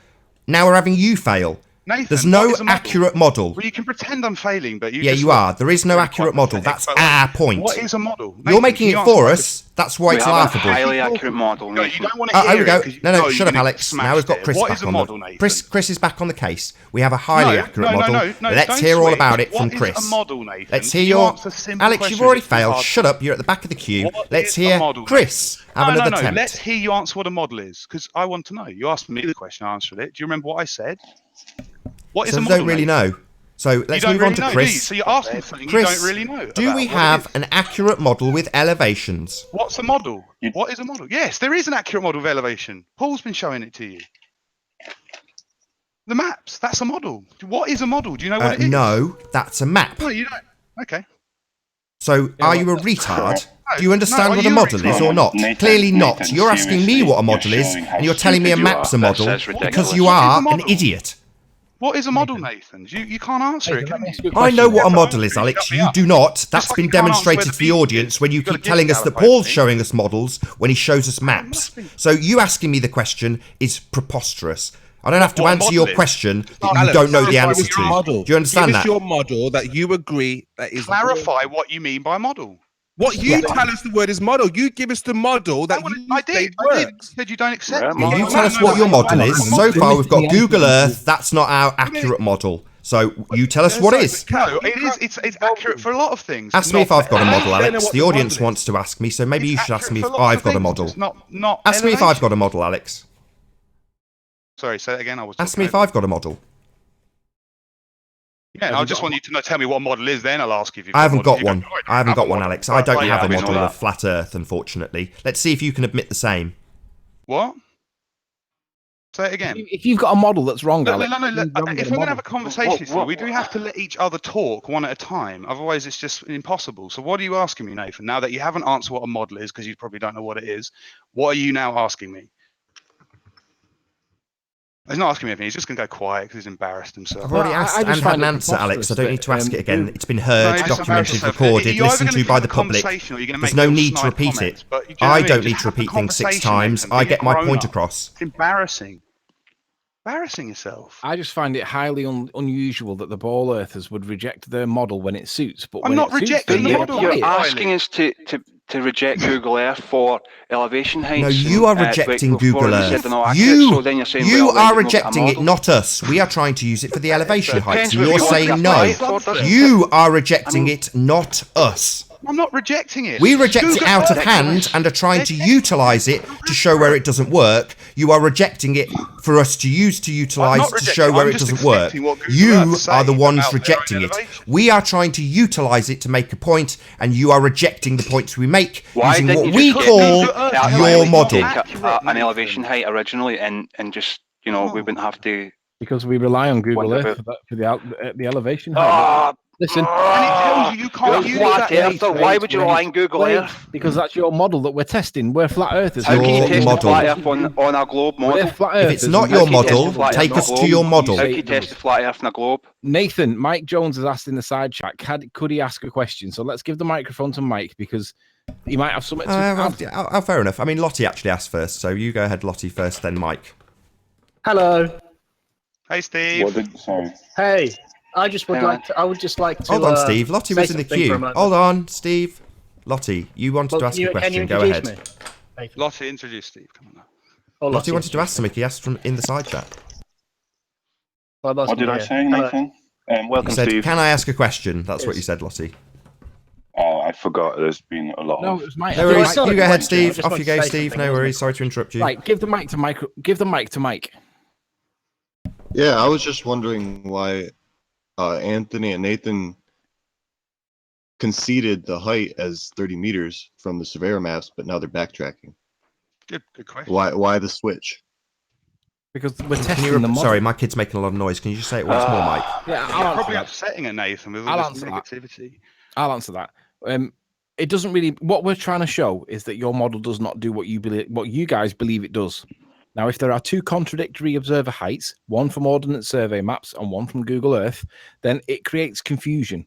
Now we're having you fail. Nathan, There's what no is a model? accurate model. Well, you can pretend I'm failing, but Yeah, just you look are. There is no really accurate quite model. pathetic. That's But, like, our point. What is a model? You're Nathan, making can it you answer for my us. That's why We it's have a laughable. highly accurate model, No, you Nathan. don't want to hear Oh, here we go. it 'cause you No, know shut you're up, gonna Alex. get Now we've got smashed Chris there. What back is a on model, the Nathan? Chris is back on the case. We have a highly accurate model. Let's don't hear all switch. about it from What is Chris. a model, Nathan? Let's hear You your answer simple Alex. You've questions. already It's too failed. hard. Shut up. You're at the back of the queue. What Let's is a hear model, Chris have another attempt. Let's hear you answer what a model is, because I want to know. You asked me the question, I answered it. Do you remember what I said? What is So a I model? don't really Nathan? know. So You let's don't move really on to know, do you? Chris. So you're asking something Chris, you don't really know. do about we what it have is. an accurate model with elevations? What's a model? What is a model? Yes, there is an accurate model of elevation. Paul's been showing it to you. The maps. That's a model. What is a model? Do you know what it is? No, that's a map. No, you don't. Okay. So are you a retard? No, Do you understand no, what are a you model is or not? Nathan, Clearly not. Nathan, You're asking me what a model is, seriously, you're and you're telling me a showing how map's a stupid you are. model That's because ridiculous. you What is a are an model? idiot. What is a model, Nathan? You can't answer it, can you? I know what a Yeah, model but is, you Alex. shut me You up. do not. That's like been you can't answer where demonstrated the to the beef audience is. when you You've got keep to telling give us that Gallifrey Paul's me. showing us models when he shows us maps. So you asking me the question is preposterous. I don't have to What a answer model your is? question that you Alex, don't know the clarify answer with to. your model. Do you understand Give us that? your model that you agree that is Clarify what you mean by model. what you tell us the word is model. You give us the model that you I say did. You works. said you don't accept Yeah, it. Yeah, you No, tell us what your model is. So far, we've got Google Earth. That's not our accurate model. So you tell us what is. No, it is. It's accurate for a lot of things. Ask me if I've got a model, I don't know Alex. what The the audience model is. wants to ask me, so maybe you It's should ask accurate me for if a lot I've of got a things, model. just not Ask me if I've elevation. got a model, Alex. Sorry, say that again. I was. Ask talking me if over I've got a model. Yeah, I just want you to know. Tell me what a model is. Then I'll ask you if you've I haven't a model. got You go, one. "Oh, I haven't have got a one, model." Alex. I don't Right, have a we know model that. of flat Earth, unfortunately. Let's see if you can admit the same. What? Say it again. If you've got a model that's wrong, No, Alex, no, you haven't got if a we're going to model. have a conversation, we do have to let each other talk one at a time. Otherwise, it's just impossible. So, what are you asking me, Nathan? Now that you haven't answered what a model is, because you probably don't know what it is, what are you now asking me? He's not asking me anything. He's just going to go quiet because he's embarrassed himself. I've already Well, I asked just and had find an it answer, Alex. I don't need to ask it preposterous again. that, It's been No, heard, you just embarrass documented, yourself. recorded, You're either listened gonna to be by having the a public. conversation or you're gonna There's make no little need to snide repeat comments, it. but do you know what I I mean? don't Just need to have a repeat things 6 conversation, times. Nathan. I Be get my grown point up. across. It's embarrassing. Embarrassing yourself. I just find it highly unusual that the ball earthers would reject their model when it suits. But I'm when not it suits rejecting them, the they model, apply mate. it. You're asking us to reject Google Earth for elevation heights. No, you are rejecting Google Earth. You are rejecting it, not us. We are trying to use it for the elevation heights, and you're saying no. You are rejecting it, not us. I'm not rejecting it. We reject it Google out of Earth. hand and are trying to utilise it to show where it doesn't work. You are rejecting it for us to use to utilise to show where it doesn't work. You are the ones rejecting it. We are trying to utilise it to make a point, and you are rejecting the points we make using what we call your model. An elevation height originally, and just, you know, we wouldn't have to. Because we rely on Google Wonder Earth for the elevation height. Listen, And it tells you can't use that. Why would you rely on Google Earth? Because that's your model that we're testing. We're flat earthers. How can you Your test model. the flat Earth on a globe model? We're flat If earthers. it's not and your how can you test model, the flat take earth us on a to globe? your model. How can you test the flat Earth on a globe? Nathan, Mike Jones has asked in the side chat, could he ask a question? So let's give the microphone to Mike because he might have something to add. Fair enough. I mean, Lottie actually asked first, so you go ahead, Lottie, first, then Mike. Hello. Hey, Steve. Sorry. Hey. I would just like to. Hold on, Steve. Lottie say was in the something for a queue. moment. Hold on, Steve. Lottie, you wanted to ask a Can you question. Go introduce ahead. me? Lottie, introduce Steve. Come on now. Oh, Lottie wanted to ask something. He asked from in the side chat. What did I say, Hello. Nathan? You Welcome, said, Steve. "Can I ask a question?" That's what you said, Lottie. Oh, I forgot. There's been a lot No, of. it was Mike. No worries. not You a go ahead, question, I Steve. just Off wanted you to go, say Steve. something, No wasn't worries. it? Sorry to interrupt you. Right, give the mic to Mike. Give the mic to Mike. Yeah, I was just wondering why Anthony and Nathan conceded the height as 30 meters from the surveyor maps, but now they're backtracking. Good question. Why the switch? Because we're Can testing you the model. sorry, my kid's making a lot of noise. Can you just say it once more, Mike? Yeah, You're I'll answer probably that. upsetting at Nathan with I'll all this answer that. negativity. I'll answer that. It doesn't really. What we're trying to show is that your model does not do what you guys believe it does. Now, if there are two contradictory observer heights, one from Ordnance Survey maps and one from Google Earth, then it creates confusion.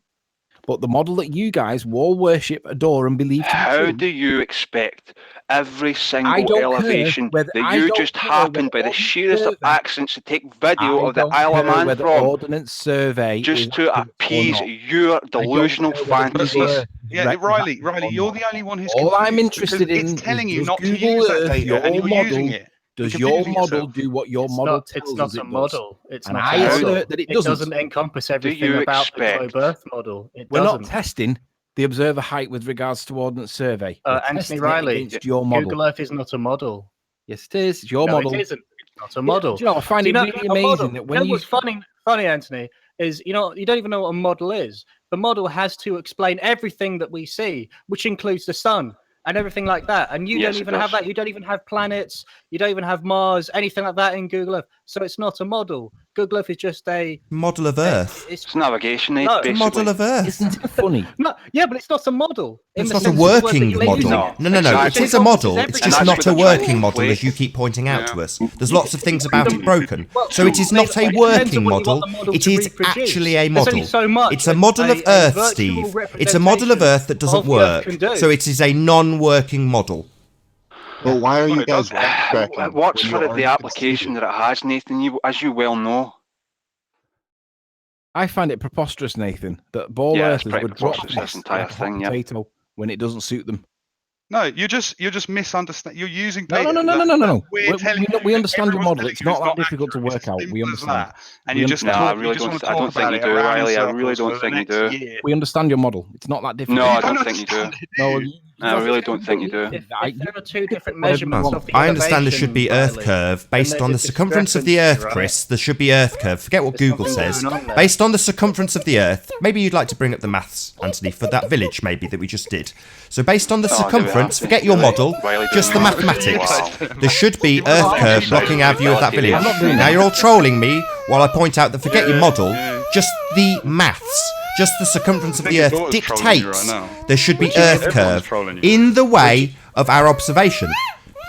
But the model that you guys all worship, adore, and believe to be How true, do you expect every I single don't care elevation whether- that I you don't just care happened by whether the sheerest of Ordnance Survey- accidents to take video I of the don't Isle of care Man whether from Ordnance Survey is just to accurate or appease not. your I don't delusional care whether Google fantasies. Earth is Yeah, correct Riley, or you're not. the only one who's All confused I'm interested because in it's telling is you does not to Google use that Earth, data, your and you're model, using it. Does You're your confusing model yourself. do what your model tells It's us not it a does? model. It's And not I a model. assert that it It doesn't. doesn't encompass everything you about the expect- globe Earth model. It We're doesn't. not testing the observer height with regards to Ordnance Survey. We're Anthony testing it Riley, against your model. Google Earth is not a model. Yes, it is. It's your No, model. it isn't. It's not a model. Do you know, I find Do it you know- really a model- amazing that when you know you what's funny, Anthony, is you don't even know what a model is. The model has to explain everything that we see, which includes the sun and everything like that. And you Yes, don't it even have does. that. You don't even have planets. You don't even have Mars, anything like that in Google Earth. So it's not a model. Google Earth is just a Model of Earth. It's navigation aids, No. It's a basically. model of Earth. isn't it funny? no, yeah, but it's not a model. in It's the not a sense of the word that working you're model. using. No, No. It exactly. is a model. It's And just that's not what a they're trying working to model, inflate. as you keep pointing out Yeah. to us. There's lots of things about it broken. Well, So it is not a depends working on what you model. want the model It to is reproduce. actually a There's only model. so much It's a model of a Earth, virtual Steve. It's a model of Earth that doesn't of the Earth work. can do. So it is a non-working model. But why are Well, you it does guys work. backtracking? What's when for you it, the already application conceded? that it has, Nathan? As you well know. I find it preposterous, Nathan, that ball Yeah, it's earthers pretty would drop preposterous, this this entire like a hot thing, yeah. potato when it doesn't suit them. No, you're just misunderstanding. You're using No, data. no. We're telling you We understand your everyone's model. telling It's you not that not difficult to accurate. work It's as out. simple We as understand. that. And We you just No, talk, I you really just want to don't. I don't talk think about you it do, around in Riley. I really circles don't for the think you next do. year. We understand your model. It's not that difficult. No, I You don't think you do. understand it, do No, you? I really don't think you do. If there are two different Whatever measurements you of the I understand there should be elevation, Earth Riley, curve then based there's on a the circumference of the Earth, discrepancy, Chris. There should be Earth curve. Forget what There's Google something says. going on there. Based on the circumference of the Earth, maybe you'd like to bring up the maths, Anthony, for that village maybe that we just did. So based on the Oh, do we have circumference, to? forget your Really? model, Riley just the doing that? mathematics. Wow. There should be Earth curve blocking our view of that village. I'm not doing Now that. you're all trolling me while I point out that forget your model, just the maths. Just the circumference of I think the your Earth daughter's trolling you dictates right now. there should be Which is Earth everyone's curve trolling you. in the way of our observation.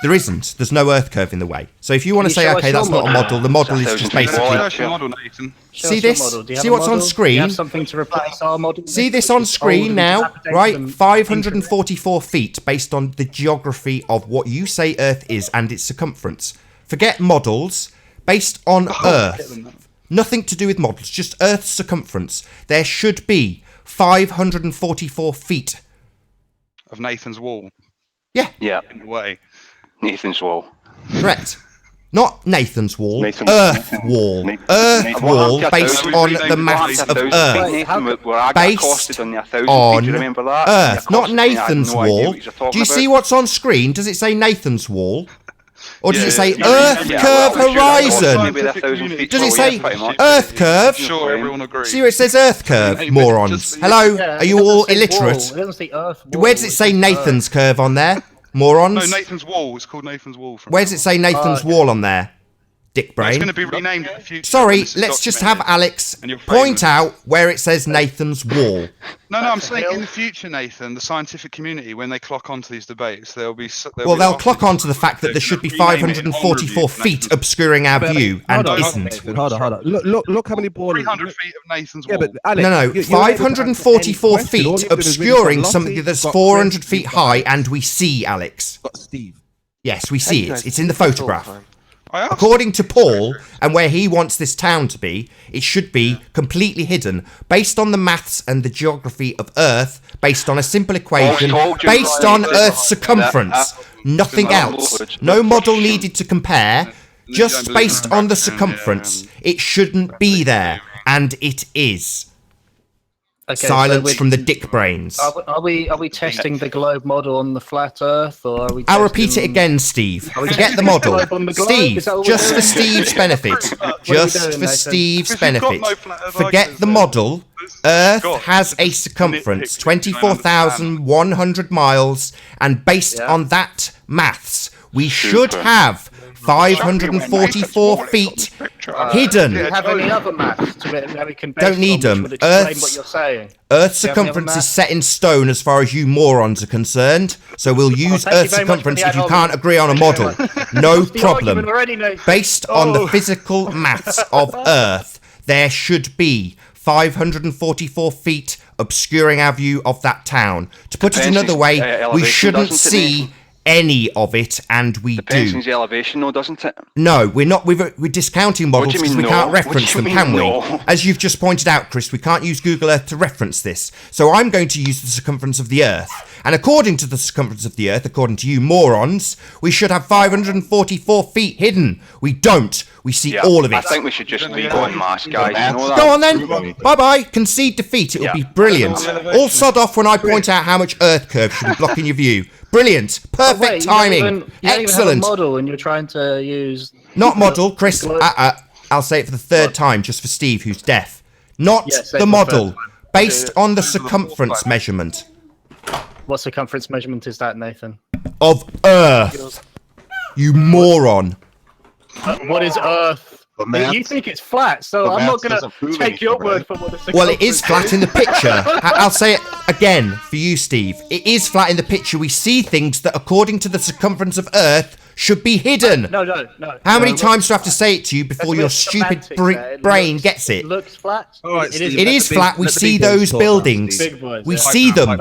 There isn't. There's no Earth curve in the way. So if you want to Can you say, show okay, us that's your not a model, the model is just basically... Show your model, Nathan. Show See us your this? model. Do you have See a what's on model? Do you screen? have something to replace our model? See this on screen now, right? 544 feet based on the geography of what you say Earth is and its circumference. Forget models. based on Earth, nothing to do with models, just Earth's circumference, there should be 544 feet. Of Nathan's wall. Yeah. Yeah. In a way. Nathan's wall. Correct. Not Nathan's wall, Nathan- Earth wall. Earth wall based on the mass of Earth. Nathan, where I got Based accosted on the 1,000 feet, on do you remember that? Earth, You not accosted me, I had Nathan's no idea wall. what you're talking Do you see about. what's on screen? Does it say Nathan's wall? Or does it say Yeah, Earth yeah, curve well, horizon? maybe they're 1,000 feet Does it away, say pretty much. Earth curve? Sure, everyone agrees. See where it says Earth curve, Hey, morons. just- Hello, Yeah, are you it doesn't all say illiterate? wall, It doesn't say Earth. Wall, Where does it say says Nathan's Earth. curve on there, morons? No, Nathan's wall. It's called Nathan's wall. From Where does it say Nathan's okay. wall on there? Dick It's brain. going to be renamed in the future. Sorry, when this is let's just have documented. Alex And you're famous. point out where it says Nathan's wall. No, I'm That's a saying hill. in the future, Nathan, the scientific community, when they clock onto these debates, they'll be. Well, they'll clock on to the fact that there should be 544 feet obscuring our view, and Hold on, isn't. Nathan, hold on. Look how many borders. 300 feet of Nathan's Yeah, wall. but Alex, No, you're able to 544 answer any question. All feet you've done is really obscuring got something Lottie, that's got 400 Chris, feet you've got- high, and we see, Alex. got Steve. Yes, we see it. It's in the photograph. I asked According to Paul, and where he wants this town to be, it should be completely hidden, based on the maths and the geography of Earth, based on a simple equation, told you, based Brian. on Earth's circumference. Nothing else. No model needed to compare, just based on the circumference. It shouldn't be there, and it is. Okay, Silence so from the dick brains. Are we testing the globe model on the flat Earth, or are we? I'll repeat it testing- again, Steve. Are we Forget the testing model. globe on the globe? Steve, Is that what we're just for doing? Steve's benefit. are we Just doing, for Nathan? Steve's Because you've got benefit. no flat earth Forget arguments the there. model. Earth Scott, has a just circumference, nitpick, 24,100 miles, and based Yeah. on that maths, we should Super. have 544 feet Do you hidden. have any other maths to it that we can base Don't need on which them. would explain Earth's- what you're saying? Earth's Do you have any other circumference is maths? set in stone as far as you morons are concerned, so we'll use thank you Earth's very much for circumference the if you ad can't hominem. agree on a model. No The argument problem. already, Nathan. Based on the physical maths of Earth, there should be 544 feet obscuring our view of that town. To put it Depends another on, way, we elevation, shouldn't doesn't it, see Nathan? any of it, and we Depends do. on the elevation, though, doesn't it? No, we're not. We're discounting models do you because mean we can't no? reference What them, do you can we? mean no? As you've just pointed out, Chris, we can't use Google Earth to reference this. So I'm going to use the circumference of the Earth. And according to the circumference of the Earth, according to you morons, we should have 544 feet hidden. We don't. We see all of it. I think we should just leave it en masse, guys. You know that? Go on then. Bye bye. Concede defeat. It will Yeah. be brilliant. All sod off when I point out how much Earth curve should be blocking your view. Brilliant. Perfect Wait, timing. You don't even have a Excellent. model, and you're trying to use. Not model, Chris. Globe. I'll say it for the third time, just for Steve, who's deaf. Not Yes, say the it for the model, third time. based on the circumference measurement What circumference measurement is that, Nathan? of Earth. You moron. What is Earth? But maths- You think it's flat, so but I'm not maths going to doesn't prove take your anything, word right? for what the Well, it is circumference flat in the picture. I'll say it again for you, Steve. It is flat in the picture. We see things that, according to the circumference of Earth, should be hidden. No. How many No, times do I have to say it to you before That's your a bit stupid semantic there. It brain looks- gets it? It looks flat. All right, It Steve, is. It let is the big- flat. We let the see big boys those talk now, buildings. Steve. Big boys, We yeah. see them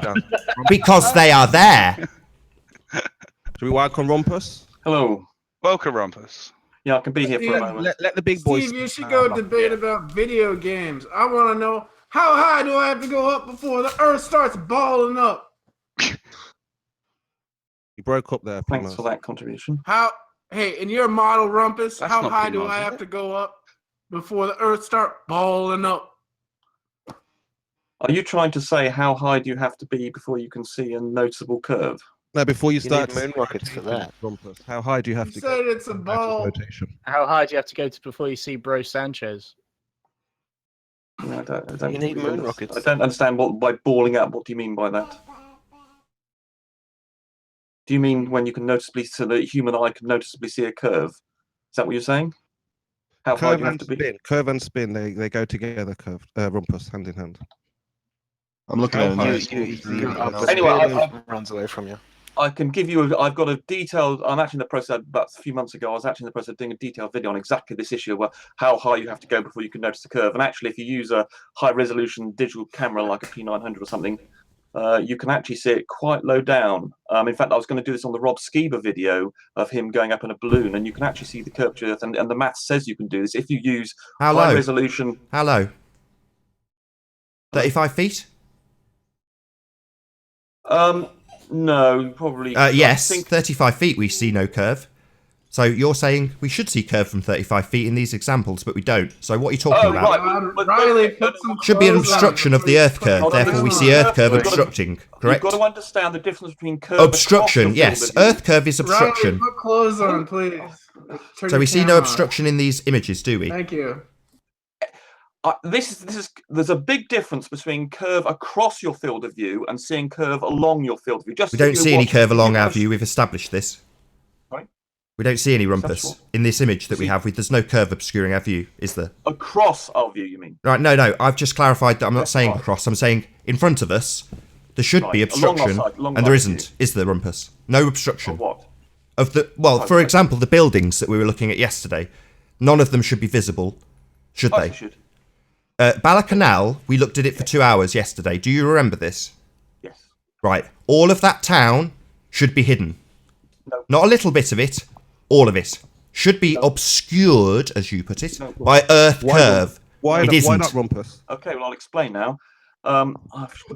because they are there. Should we welcome Rumpus? Hello. Welcome, Rumpus. Yeah, I can be here for a moment. Let the big boys. Steve, you should go debate about video games. I want to know, how high do I have to go up before the Earth starts balling up? You broke up there. Thanks Primo. for that contribution. Hey, in your model, Rumpus, That's how not high do Primo, I is have it? to go up before the Earth start balling up? Are you trying to say how high do you have to be before you can see a noticeable curve? No, before you You start. need moon rockets for that. Rumpus, how high do you have You to said go? it's a ball. Rotation. How high do you have to go to before you see Bro Sanchez? No, I don't You need moon rockets. I don't understand what by balling up. What do you mean by that? Do you mean when you can noticeably, so the human eye can noticeably see a curve? Is that what you're saying? How high Curve do you have and to be? spin. Curve and spin. They go together. Curve. Rumpus, hand in hand. I'm looking at a You, news. Anyway, runs away from you. I can give you. I've got a detailed. I'm actually in the process. About a few months ago, I was actually in the process of doing a detailed video on exactly this issue of how high you have to go before you can notice the curve. And actually, if you use a high-resolution digital camera like a P900 or something, you can actually see it quite low down. In fact, I was going to do this on the Rob Skiba video of him going up in a balloon, and you can actually see the curvature of the Earth, and the math says you can do this if you use high resolution. How low? 35 feet? No, probably. Yes, 35 feet we see no curve. So you're saying we should see curve from 35 feet in these examples, but we don't. So what are you talking about? Right. Riley, put some Should be an clothes on obstruction of the Earth curve. Hold on, Therefore, we listen. see Earth curve You've got to- obstructing. Correct? You've got to understand the difference between curve Obstruction, across the yes. field of view. Earth curve is obstruction. Riley, put clothes on, please. Turn So your we see no camera on. obstruction in these images, do we? Thank you. There's a big difference between curve across your field of view and seeing curve along your field of view. We don't see any curve along our view. We've established this. Sorry? We don't see any rumpus Sure. in this image that we have. There's no curve obscuring our view, is there? Across our view, you mean? Right, no. I've just clarified that I'm not saying right. across. I'm saying in front of us, there should be Right, along our obstruction, side, along and there our isn't. view. Is there rumpus? No obstruction. Of what? Of the for Okay. example, the buildings that we were looking at yesterday, none of them should be visible, should Oh, they? you should. Bala Canal, we looked at it for 2 hours yesterday. Do you remember this? Yes. Right. All of that town should be hidden. No. Not a little bit of it, all of it. Should be obscured, as you put it, by Earth curve. Why It not, isn't. why not Rumpus? Okay, well, I'll explain now. I'll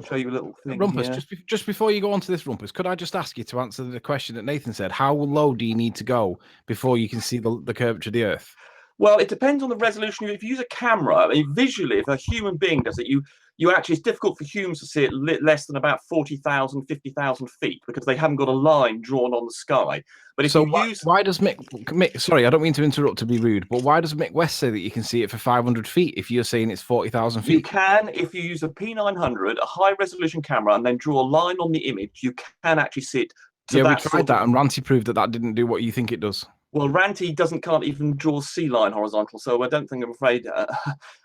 show you a little thing. Rumpus, here. just before you go on to this, Rumpus, could I just ask you to answer the question that Nathan said? How low do you need to go before you can see the curvature of the Earth? Well, it depends on the resolution. If you use a camera, I mean, visually, if a human being does it, you actually, it's difficult for humans to see it less than about 40,000, 50,000 feet because they haven't got a line drawn on the sky. But if So you use, why does Mick? Sorry, I don't mean to interrupt to be rude, but why does Mick West say that you can see it for 500 feet if you're saying it's 40,000 feet? you can, if you use a P900, a high resolution camera, and then draw a line on the image, you can actually see it. Yeah, we tried that, and Ranty proved that didn't do what you think it does. Well, Ranty can't even draw sea line horizontal, so I don't think, I'm afraid,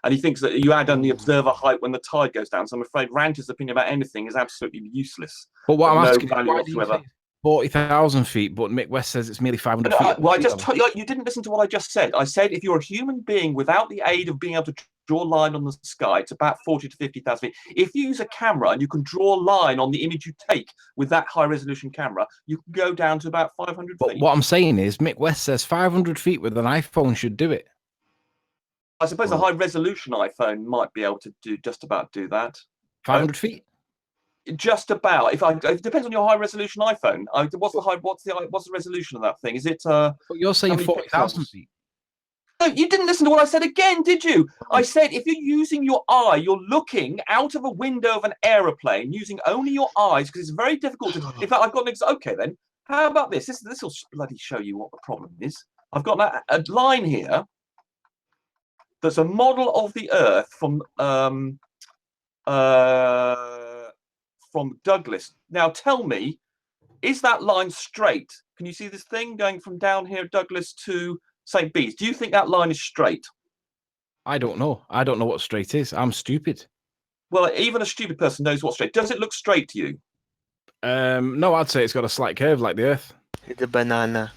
and he thinks that you add on the observer height when the tide goes down. So I'm afraid Ranty's opinion about anything is absolutely useless. But what I'm No asking is, value why do you whatsoever. say 40,000 feet, but Mick West says it's merely 500 feet? Well, I just told you, you didn't listen to what I just said. I said if you're a human being without the aid of being able to draw a line on the sky, it's about 40 to 50,000 feet. If you use a camera and you can draw a line on the image you take with that high resolution camera, you can go down to about 500 But feet. what I'm saying is, Mick West says 500 feet with an iPhone should do it. I suppose a high resolution iPhone might be able to just about do that. 500 feet? Just about. It depends on your high resolution iPhone. What's the resolution of that thing? Is it? But you're saying how many 40,000 pixels? feet. No, you didn't listen to what I said again, did you? I said if you're using your eye, you're looking out of a window of an aeroplane using only your eyes because it's very difficult to. In fact, I've got an okay then. How about this? This will bloody show you what the problem is. I've got a line here. That's a model of the Earth from Douglas. Now tell me, is that line straight? Can you see this thing going from down here, Douglas, to St. Bees? Do you think that line is straight? I don't know. I don't know what straight is. I'm stupid. Well, even a stupid person knows what's straight. Does it look straight to you? No, I'd say it's got a slight curve like the Earth. It's a banana.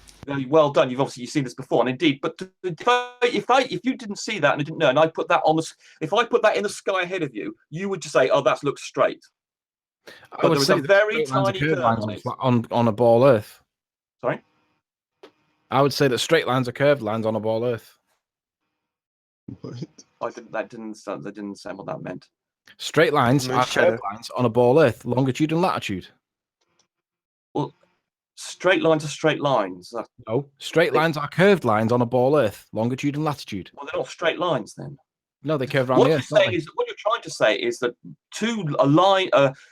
Well done. You've seen this before, and indeed. But if you didn't see that and I didn't know, and I put that if I put that in the sky ahead of you, you would just say, "Oh, that looks straight." I But would there is say a that very straight lines are tiny curved curve lines on it. on a ball Earth. Sorry. I would say that straight lines are curved lines on a ball Earth. That didn't understand what that meant. Straight lines are curved lines on a ball Earth, longitude and latitude. Well, straight lines are straight lines. No, straight lines are curved lines on a ball Earth, longitude and latitude. Well, they're not straight lines then. No, they curve around What the you're Earth. Don't saying they? is what you're trying to say is that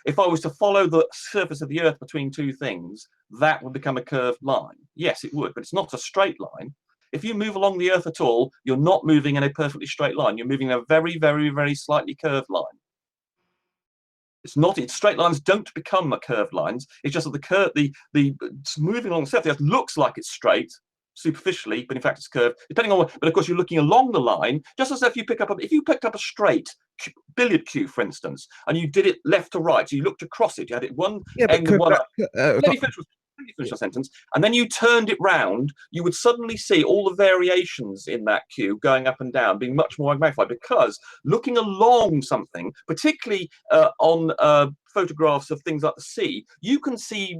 if I was to follow the surface of the Earth between two things, that would become a curved line. Yes, it would, but it's not a straight line. If you move along the Earth at all, you're not moving in a perfectly straight line. You're moving in a very, very, very slightly curved line. Straight lines don't become curved lines. It's just that the moving along the surface of the Earth looks like it's straight superficially, but in fact it's curved. Depending on but of course you're looking along the line, just as if you picked up a straight billiard cue, for instance, and you did it left to right, so you looked across it, you had it one end and one up. Let me finish the sentence, and then you turned it round, you would suddenly see all the variations in that cue going up and down, being much more magnified, because looking along something, particularly on photographs of things like the sea, you can see,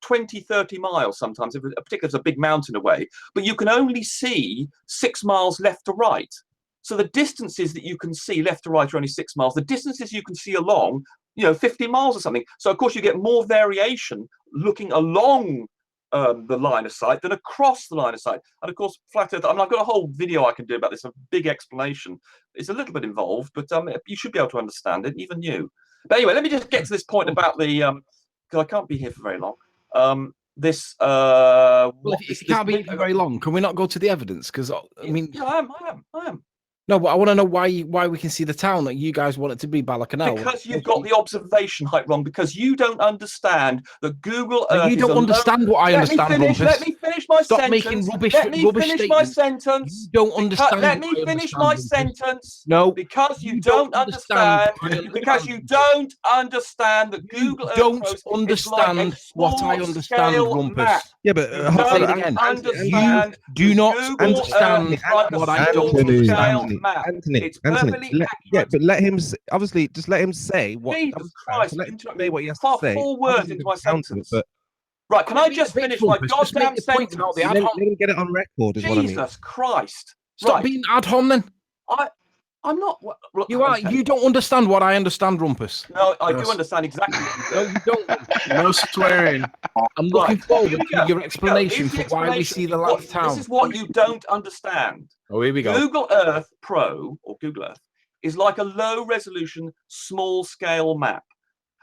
20, 30 miles sometimes, particularly if it's a big mountain away, but you can only see 6 miles left to right. So the distances that you can see left to right are only 6 miles. The distances you can see along, 50 miles or something. So, of course, you get more variation looking along the line of sight than across the line of sight. And, of course, flat Earth, I've got a whole video I can do about this, a big explanation. It's a little bit involved, but you should be able to understand it, even you. But anyway, let me just get to this point about the, because I can't be here for very long. Well, if you can't be here for very long, can we not go to the evidence? Because, I mean... Yeah, I am. No, but I want to know why we can see the town that you guys want it to be, Balakanal. Because you've got the observation height wrong. Because you don't understand that Google Earth. You don't understand what I understand, Rumpus. Let me finish my Stop sentence. making rubbish. Let me finish my sentence. You don't understand. Let me finish my sentence. No, because you don't understand. Because you don't understand that Google Earth don't understand what I understand, Rumpus. Yeah, but you do not understand what I don't understand. Anthony, but let him obviously just let him say what. Jesus Christ! Let him say what he has to Far say. 4 words into my sentence. But right, can I just finish my goddamn sentence? Let him get it on record. Is what I mean. Jesus Christ! Stop being ad hom then. I'm not. Look, you are. Okay. You don't understand what I understand, Rumpus. No, I do understand exactly. No, you don't. No swearing. I'm looking forward to your explanation for why we see the light town. This is what you don't understand. Oh, here we go. Google Earth Pro or Google Earth is like a low-resolution, small-scale map.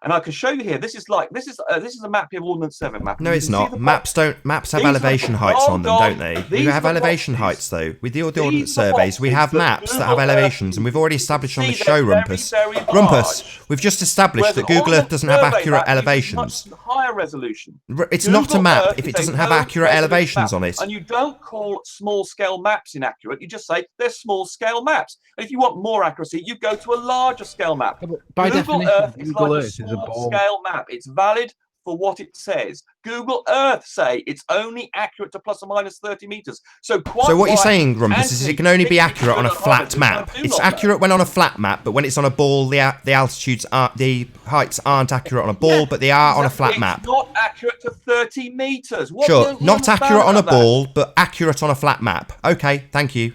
And I can show you here. This is a map here, Ordnance Survey map. No, it's not. Maps have elevation heights on them, don't they? We have elevation heights though. With the Ordnance surveys, we have maps that have elevations, and we've already established on the show, Rumpus. Rumpus, we've just established that Google Earth doesn't have accurate elevations. Higher resolution. It's not a map if it doesn't have accurate elevations on it. And you don't call small-scale maps inaccurate. You just say they're small-scale maps. And if you want more accuracy, you go to a larger-scale map. By Google definition, Earth is like a small-scale map. It's valid for what it says. Google Earth say it's only accurate to plus or minus 30 meters. So what you're saying, Rumpus, is it can only be accurate on a flat map. It's accurate when on a flat map, but when it's on a ball, the altitudes aren't, the heights aren't accurate on a ball, but they are on a flat map. It's not accurate to 30 meters. Sure, not accurate on a ball, but accurate on a flat map. Okay, thank you.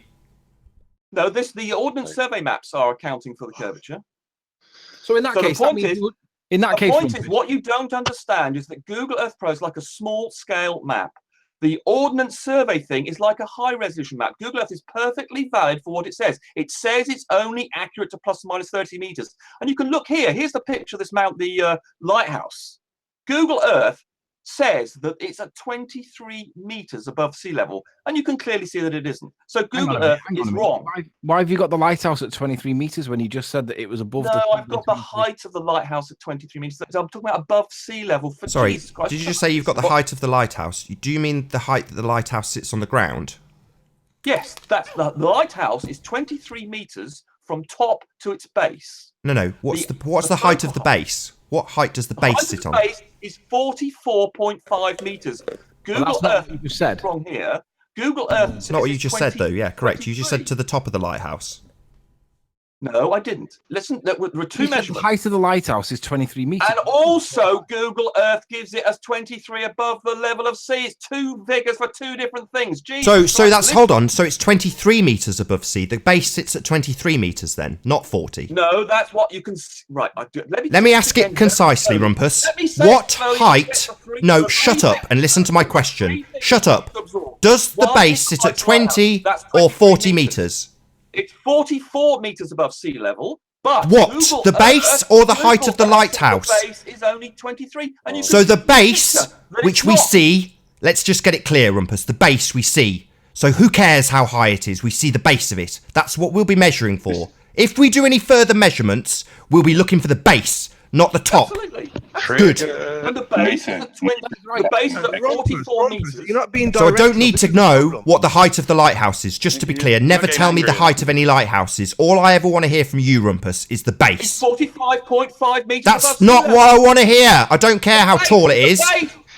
No, the Ordnance Survey maps are accounting for the curvature. So in that case, the point is, the point is, what you don't understand is that Google Earth Pro is like a small-scale map. The Ordnance Survey thing is like a high-resolution map. Google Earth is perfectly valid for what it says. It says it's only accurate to plus or minus 30 meters. And you can look here. Here's the picture of this the lighthouse. Google Earth says that it's at 23 meters above sea level, and you can clearly see that it isn't. So Google Earth is wrong. Why have you got the lighthouse at 23 meters when you just said that it was above? No, I've got the height of the lighthouse at 23 meters. I'm talking about above sea level. Sorry, did you just say you've got the height of the lighthouse? Do you mean the height that the lighthouse sits on the ground? Yes, that's the lighthouse is 23 meters from top to its base. No. What's the height of the base? What height does the base sit on? The base is 44.5 meters. Google Earth you said from here. Google Earth. It's not what you just said, though. Yeah, correct. You just said to the top of the lighthouse. No, I didn't. Listen, there were two measurements. The height of the lighthouse is 23 meters. And also, Google Earth gives it as 23 above the level of sea. It's two figures for two different things. So that's, hold on. So it's 23 meters above sea. The base sits at 23 meters then, not 40. No, that's what you can... Right. Let me ask it concisely, Rumpus. What height... No, shut up and listen to my question. Shut up. Does the base sit at 20 or 40 meters? It's 44 meters above sea level, but what? The base or the height of the lighthouse? The base is only 23. And so the base, which we see, let's just get it clear, Rumpus, the base we see. So who cares how high it is? We see the base of it. That's what we'll be measuring for. If we do any further measurements, we'll be looking for the base, not the top. Absolutely. Good. And the base is at 20. The base is at 44 meters. You're not being so I don't need to know what the height of the lighthouse is. Just to be clear, never tell me the height of any lighthouses. All I ever want to hear from you, Rumpus, is the base. It's 45.5 meters. That's not what I want to hear. I don't care how tall it is.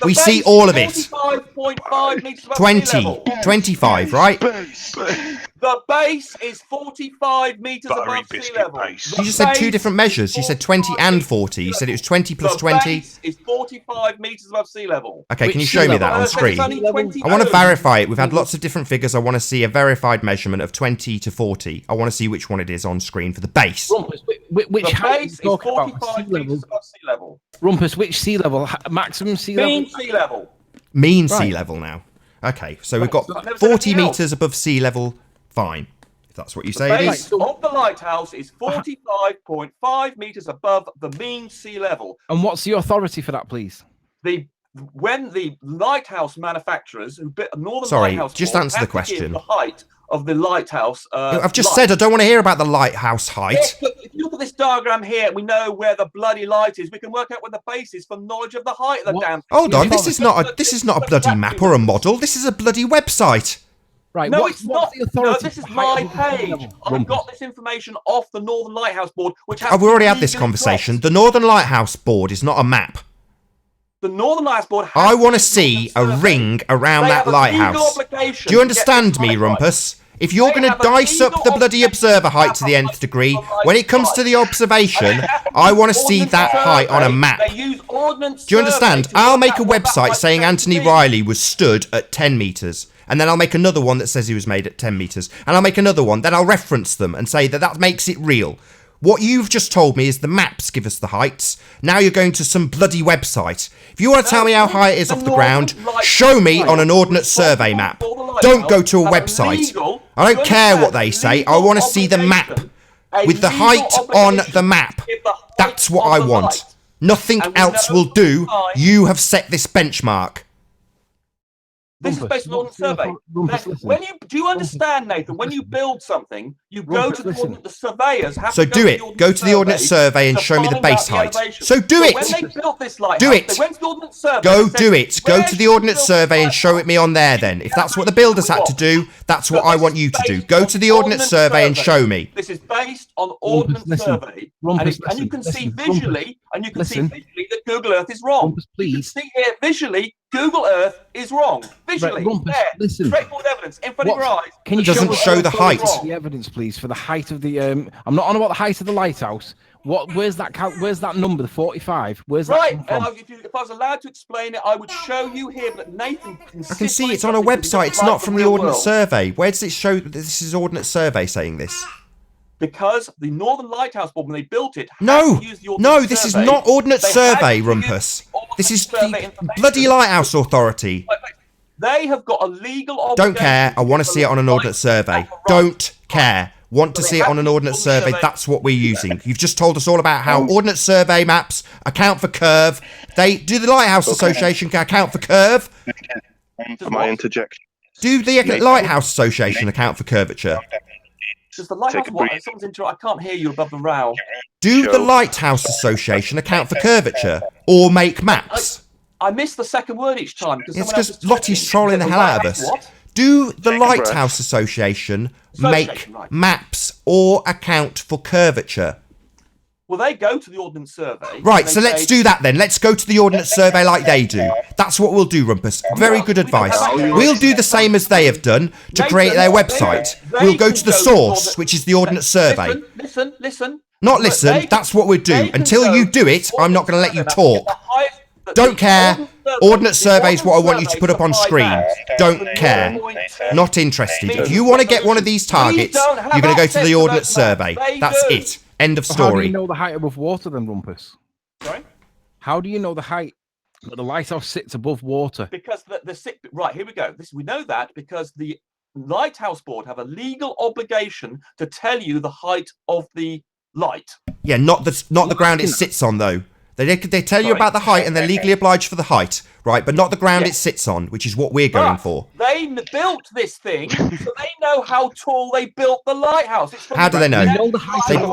We see all of it. 45.5 meters above 20, sea level. 25, right? The The base is 45 meters Buttery above sea biscuit level. base. The You just said two base different is measures. You said 20 and 40. You said it was 20 plus the 20. base is 45 meters above sea level. Okay, can Which you sea show me level? that on It's screen? only 22. I want to verify it. We've had lots of different figures. I want to see a verified measurement of 20 to 40. I want to see which one it is on screen for the base. Rumpus, which The height base is are you talking about? 45 meters above sea level. Rumpus, which sea level? Maximum sea level? Mean sea level. Mean sea Right. level now. Okay, so we've got So I've never said 40 anything else. meters above sea level. Fine. If that's what you The say it base is. of the lighthouse is 45.5 meters above the mean sea level. And what's the authority for that, please? When the lighthouse manufacturers, Northern Sorry, Lighthouse just Board, answer the have to give question. the height of the lighthouse. I've just light. said I don't want to hear about the lighthouse height. Yes, look, if you look at this diagram here, we know where the bloody light is. We can work out where the base is from knowledge of the height of the What? damn. Hold on, this is not a But bloody that- map or a model. This is a bloody website. Right. No, what's it's not. the authority No, this for is the my height of the sea page. level? I Rumpus. got this information off the Northern Lighthouse Board, which has. Oh, we already had this legally conversation. dropped. The Northern Lighthouse Board is not a map. The Northern Lighthouse Board. I has want to to see a survey. ring around They that have a legal lighthouse. obligation Do you to get understand this me, height right. Rumpus? If you're They going to have a dice up legal the bloody obligation observer to height have to the a nth height degree, of the when it comes to the observation, I want to see that height on a map. They use ordnance. Do you understand? survey to I'll work make out a what that website height's saying going to Anthony be. Riley was stood at 10 metres. And then I'll make another one that says he was made at 10 metres. And I'll make another one. Then I'll reference them and say that that makes it real. What you've just told me is the maps give us the heights. Now you're going to some bloody website. If you want to tell me how high it is off the ground, show me on an ordnance survey map. Don't go to a website. I don't care what they say. I want to see the map with the height on the map. That's what I want. Nothing else will do. You have set this benchmark. This is based on ordnance survey. When you do you understand, Nathan? When you build something, you go to the surveyors. Have So to do it. Go to the ordnance survey and to show me the find out base height. elevation. So do When it. they built this lighthouse, Do it. They went to the ordnance survey. Go and said, do it. Go "Where to the should we ordnance build survey and this show it me on there then. If that's what the builders had to do, that's what I want you to do. Go to the ordnance survey and show me. This is based on ordnance survey, and you can see visually, that Google Earth is wrong. Rumpus, please. You can see here visually, Google Earth is wrong. Visually, Rumpus, there, listen. straightforward evidence in front of your eyes. Can you Doesn't show the height. The evidence, please, for the height of the. I'm not on about the height of the lighthouse. Where's that? Where's that number? The 45. Where's that? Right, come from? if I was allowed to explain it, I would show you here, but Nathan I can see it's on a website. It's not from the ordnance survey. Where does it show that this is ordnance survey saying this? Because the Northern Lighthouse Board, when they built it, No, had to use the ordnance this is survey. not ordnance They had survey, to use Rumpus. ordnance This is survey the information. bloody lighthouse authority. They have got a legal obligation. Don't care. I want to see it on an ordnance survey. Don't care. Want to see it on an ordnance survey. That's what we're using. You've just told us all about how ordnance survey maps account for curve. They do the Lighthouse Association account for curve? For my interjection. Do the Lighthouse Association account for curvature? Does the lighthouse Take a what? breath. Someone's I can't hear you above the row. Do the Lighthouse Association account for curvature or make maps? I missed the second word each time. It's someone else because was Lottie's talking. trolling the hell out of us. What? Do the Take a breath. Lighthouse Association Association, make right. maps or account for curvature? Well, they go to the ordnance survey. Right, and so they let's say, do that then. Let's go to the ordnance survey like they do. That's what we'll do, Rumpus. Very good advice. We'll do the same as they have done to create their website. We'll go to the source, which is the ordnance survey. Listen. Not listen, that's what we'll do. Until you do it, I'm not going to let you talk. Don't care. Ordnance survey is what I want you to put up on screen. Don't care. Not interested. If you want to get one of these targets, you're going to go to the ordnance survey. That's it. End of How do you story. know the height above water then, Rumpus? Sorry? How do you know the height that the lighthouse sits above water? Because right, here we go. We know that because the Lighthouse Board have a legal obligation to tell you the height of the light. Yeah, not the ground it sits on though. They tell you about the height and they're legally obliged for the height, right? But not the ground it sits on, which is what we're going for. They built this thing, so they know how tall they built the lighthouse. It's from How do they know?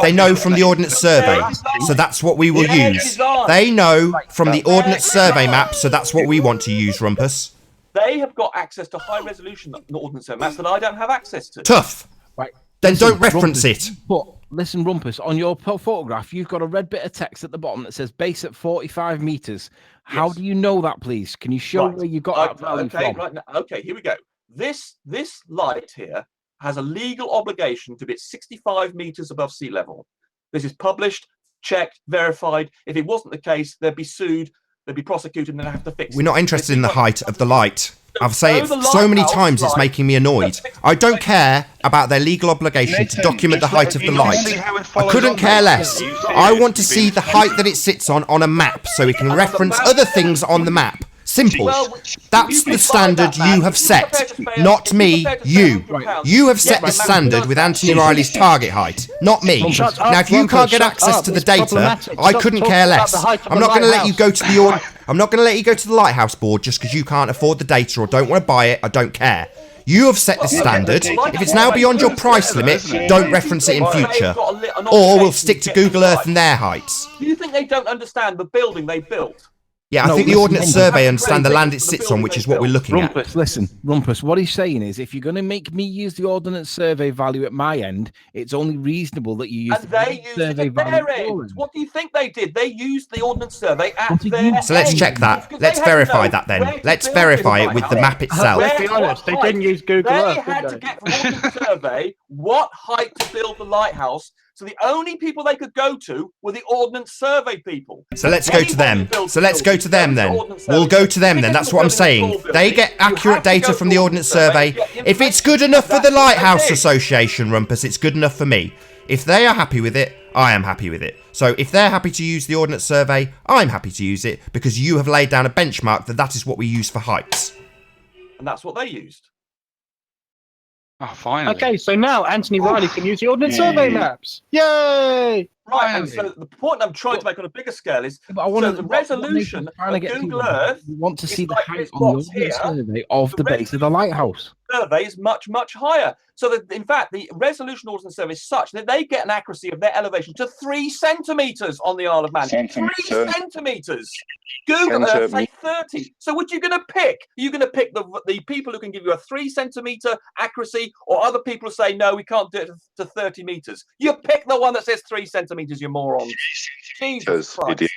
They know from the Ordnance Survey, so that's what we will use. They know from the Ordnance Survey map, so that's what we want to use, Rumpus. They have got access to high resolution ordnance maps that I don't have access to. Tough. Right. Then Listen, don't reference Rumpus, it. But listen, Rumpus, on your photograph, you've got a red bit of text at the bottom that says base at 45 meters. How do you know that, please? Can you show where you got that value from? Right now, okay, here we go. This light here has a legal obligation to be at 65 meters above sea level. This is published, checked, verified. If it wasn't the case, they'd be sued, they'd be prosecuted, and they'd have to fix it. We're not interested in the height of the light. I've said it the so many lighthouse times it's light- making me annoyed. I don't care about their legal obligation to document the height of the light. I couldn't care less. I want to see the height that it sits on a map so we can reference other things on the map. Simple. That's the standard you have set. Not me, you. You have set the standard with Anthony Riley's target height, not me. Now, if you can't get access to the data, I couldn't care less. I'm not going to let you go to the I'm not going to let you go to the Lighthouse Board just because you can't afford the data or don't want to buy it. I don't care. You have set the standard. If it's now beyond your price limit, don't reference it in future. Or we'll stick to Google Earth and their heights. Do you think they don't understand the building they built? Yeah, I think the Ordnance Survey understand the land it sits on, which is what we're looking at. Rumpus, listen, Rumpus, what he's saying is if you're going to make me use the Ordnance Survey value at my end, it's only reasonable that you use And they used it at their end. What do you think they did? They used the Ordnance Survey at their end. So let's check that. Let's verify that then. Let's verify it with the map itself. Let's be honest, they didn't use Google They Earth, had did to they? get from Ordnance Survey what height to build the lighthouse. So the only people they could go to were the Ordnance Survey people. So let's go to them. So let's go to them then. We'll go to them then. That's what I'm saying. They get accurate data from the Ordnance Survey. If it's good enough for the Lighthouse Association, Rumpus, it's good enough for me. If they are happy with it, I am happy with it. So if they're happy to use the Ordnance Survey, I'm happy to use it because you have laid down a benchmark that is what we use for heights. And that's what they used. Oh, finally. Okay, so now Anthony Riley can use the Ordnance Survey maps. Yay! Right, and so the point I'm trying to make on a bigger scale is But I want so to, the resolution of Google Earth we want to see is the like height this on the box Ordnance here. Survey of the base of the lighthouse. Survey is much, much higher. So that in fact, the resolution Ordnance Survey is such that they get an accuracy of their elevation to 3 centimeters on the Isle of Man. 3 centimeters. Google Earth say 30. So what are you going to pick? Are you going to pick the people who can give you a 3 centimeter accuracy, or other people who say no, we can't do it to 30 meters? You pick the one that says 3 centimeters, you morons. Jesus Christ.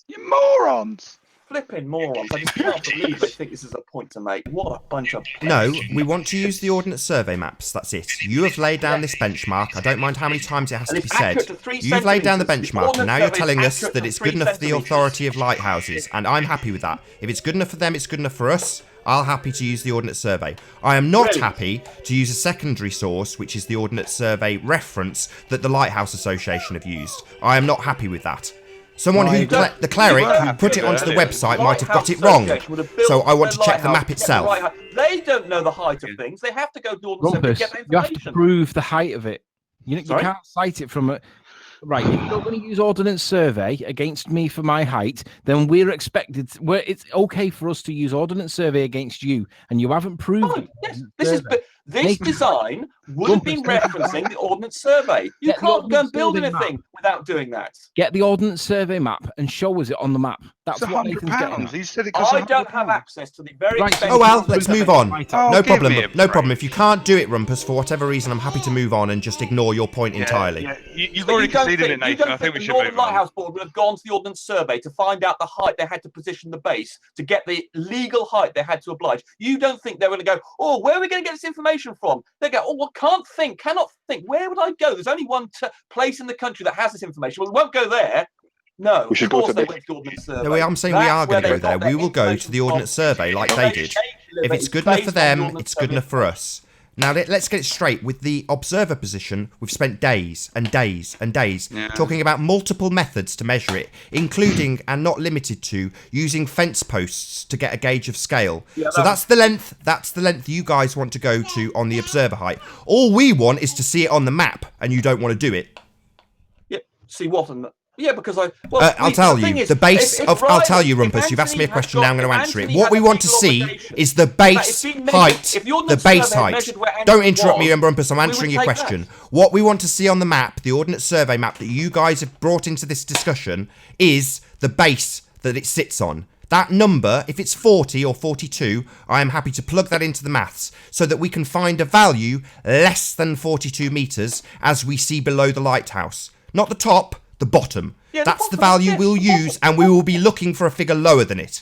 You morons. Flipping morons. I just can't believe they think this is a point to make. What a bunch of... No, we want to use the Ordnance Survey maps. That's it. You have laid down this benchmark. I don't mind how many times it has to be said. You've laid down the benchmark, and now you're telling us that it's good enough for the authority of lighthouses, and I'm happy with that. If it's good enough for them, it's good enough for us. I'm happy to use the Ordnance Survey. I am not happy to use a secondary source, which is the Ordnance Survey reference that the Lighthouse Association have used. I am not happy with that. Someone who, the cleric who put it onto the website might have got it wrong. So I want to check the map itself. They don't know the height of things. They have to go to Ordnance Survey to get the You have to information. prove the height of it. You can't cite it from a... Right, if you're going to use Ordnance Survey against me for my height, then we're expected... it's okay for us to use Ordnance Survey against you, and you haven't proved it. Yes, this design would have been referencing the Ordnance Survey. You can't go and build anything without doing that. Get the Ordnance Survey map and show us it on the map. That's what Nathan's getting at. He said it costs I don't have access to the very expensive... Oh well, let's move on. No problem. give me a No problem. If you can't do it, Rumpus, for whatever reason, I'm happy to move on and just ignore your point entirely. Yeah, you've already conceded it, Nathan. I think we should move the on. Lighthouse Board would have gone to the Ordnance Survey to find out the height they had to position the base to get the legal height they had to oblige. You don't think they were going to go, oh, where are we going to get this information from? They go, oh, well, cannot think. Where would I go? There's only one place in the country that has this information. Well, we won't go there. No, We should of go course to they the- went to the Ordnance Survey. No, I'm saying we That's are going to where go they there. got We their will go to information the Ordnance from. Survey like they did. If it's good enough for them, it's good enough for us. Now, let's get it straight. With the observer position, we've spent days and days and days talking about multiple methods to measure it, including and not limited to using fence posts to get a gauge of scale. So that's the length you guys want to go to on the observer height. All we want is to see it on the map, and you don't want to do it. Yeah, see what? Yeah, because I'll tell you, the base of... I'll tell you, Rumpus, you've asked me a question, now I'm going to answer it. What we want to see is the base height. The base height. Don't interrupt me, Rumpus, I'm answering your question. What we want to see on the map, the Ordnance Survey map that you guys have brought into this discussion, is the base that it sits on. That number, if it's 40 or 42, I am happy to plug that into the maths so that we can find a value less than 42 metres as we see below the lighthouse. Not the top, the bottom. That's the value we'll use, and we will be looking for a figure lower than it.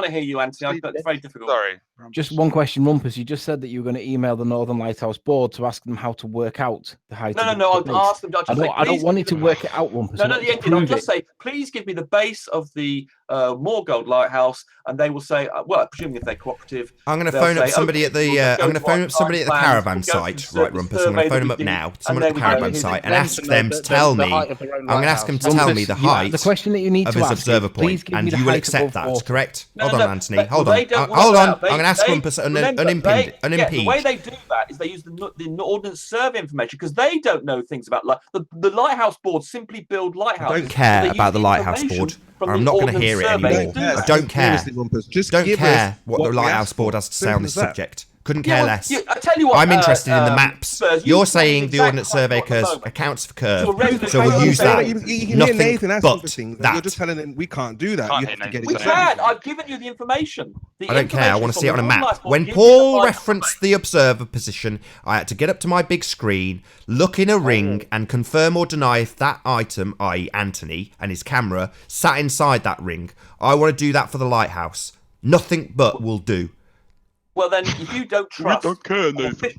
trying to hear you, Anthony. It's very difficult. Sorry. Just one question, Rumpus. You just said that you were going to email the Northern Lighthouse board to ask them how to work out the height. No. I'll ask them. I don't want it to work it out, Rumpus. No, the ending. I'll just say, please give me the base of the Moorgold Lighthouse, and they will say, well, presuming if they're cooperative, I'm going to phone up somebody at the. I'm going to phone up somebody at the caravan site, right, Rumpus? I'm going to phone them up now. Someone at the caravan site, and ask them to tell me. I'm going to ask them to tell me the height. The question that you need of to his ask observer is, please point, give me and the you will height accept above that, water. correct? No, Hold on, Anthony. Hold they on. don't Hold on. want I'm going to ask Rumpus unimpeded. The way they do that is they use the Ordnance Survey information because they don't know things about the Lighthouse Board simply build lighthouses. I don't care about the Lighthouse Board. I'm not going to hear it anymore. I don't care. Don't care what the Lighthouse Board has to say on this subject. Couldn't care less. I tell you what, I'm interested in the maps. Spurs, You're saying the Ordnance Survey accounts for curve, so we'll use that. Nothing but that. You're just telling them we can't do that. You have to get it. We can. I've given you the information. I don't care. I want to see it on a map. When Paul referenced the observer position, I had to get up to my big screen, look in a ring, and confirm or deny if that item, i.e. Anthony and his camera, sat inside that ring. I want to do that for the lighthouse. Nothing but will do. Well, then, if you don't trust... We don't care, Nathan.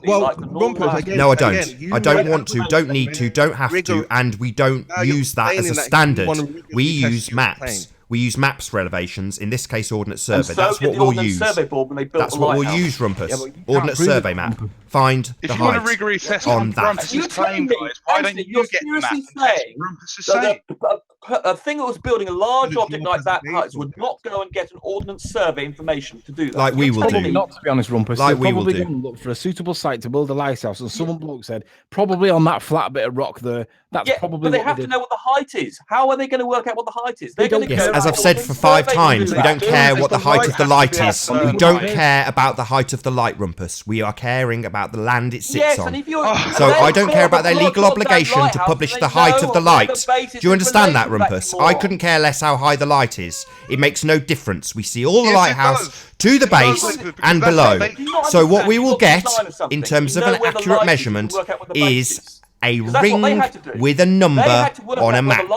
Well, no, I don't. I don't want to, don't need to, don't have to, and we don't use that as a standard. We use maps. We use maps for elevations, in this case, Ordnance Survey. That's what we'll use. That's what we'll use, Rumpus. Ordnance Survey map. Find the height on that. If you want to rigorously assess Rumpus's claim, guys, why don't you get the map and test Rumpus is saying? A thing that was building a large object like that would not go and get an Ordnance Survey information to do that. Like we will do. Not to be honest, Rumpus. Like we will do. Look for a suitable site to build a lighthouse, and someone bloke said probably on that flat bit of rock there. That's probably. But they have to know what the height is. How are they going to work out what the height is? They're going to go. As I've said for 5 times, we don't care what the height of the light is. We don't care about the height of the light, Rumpus. We are caring about the land it sits on. So I don't care about their legal obligation to publish the height of the light. Do you understand that, Rumpus? I couldn't care less how high the light is. It makes no difference. We see all the lighthouse to the base and below. So what we will get in terms of an accurate measurement is a ring with a number on a map,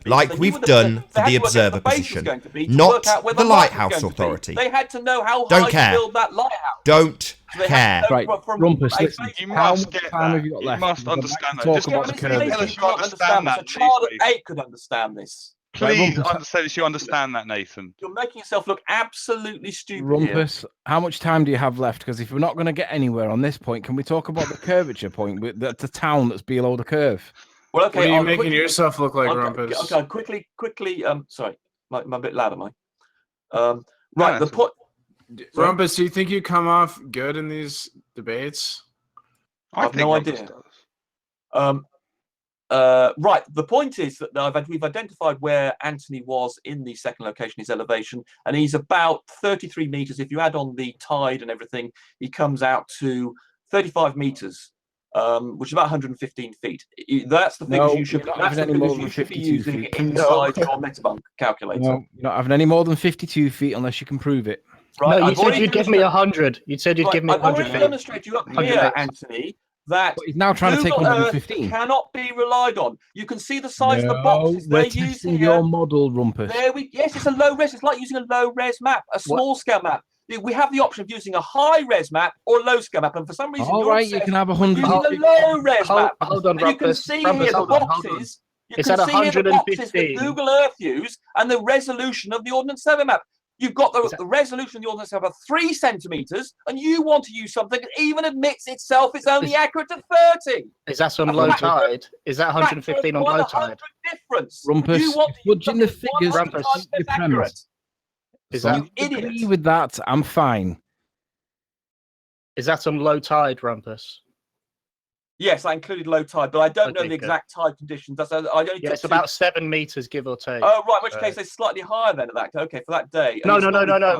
like we've done for the observer position, not the Lighthouse Authority. They had to know how high to build that lighthouse. Don't care. Right, Rumpus, listen. You must get that. You must understand that. Just about the curve. you understand that. A child of 8 could understand this. Please understand this. You understand that, Nathan. You're making yourself look absolutely stupid. Rumpus, how much time do you have left? Because if we're not going to get anywhere on this point, can we talk about the curvature point? The town that's below the curve. Well, okay. What are you making yourself look like, Rumpus? Okay, quickly. Sorry, I'm a bit loud, am I? Right, the point. Rumpus, do you think you come off good in these debates? I have no idea. Right, the point is that we've identified where Anthony was in the second location, his elevation, and he's about 33 meters. If you add on the tide and everything, he comes out to 35 meters, which is about 115 feet. That's the figures you should. That's the figures you should be using inside your Metabunk calculator. No, you're not having any more than 52 feet unless you can prove it. Right, no, you said you'd give me 100. You said you'd give me 100 feet. I've already demonstrated you up here, Anthony, that he's now trying to take 115. Cannot be relied on. You can see the size of the boxes they're using your model, Rumpus. Yes, it's a low res. It's like using a low res map, a small scale map. We have the option of using a high res map or a low scale map, and for some reason, you can have 100. Using a low res map. Hold on, you can see here the boxes. You can see here the boxes that Google Earth use and the resolution of the Ordnance Survey map. You've got the resolution of the Ordnance Survey of 3 centimeters, and you want to use something that even admits itself it's only accurate to 30. Is that on low tide? Is that 115 on low tide? Difference. Rumpus, you want to use in the figures. Rumpus, Your premise. Is that agree with that? I'm fine. Is that on low tide, Rumpus? Yes, I included low tide, but I don't know the exact tide conditions. It's about 7 meters, give or take. Oh, right. In which case, they're slightly higher than that. Okay, for that day. No.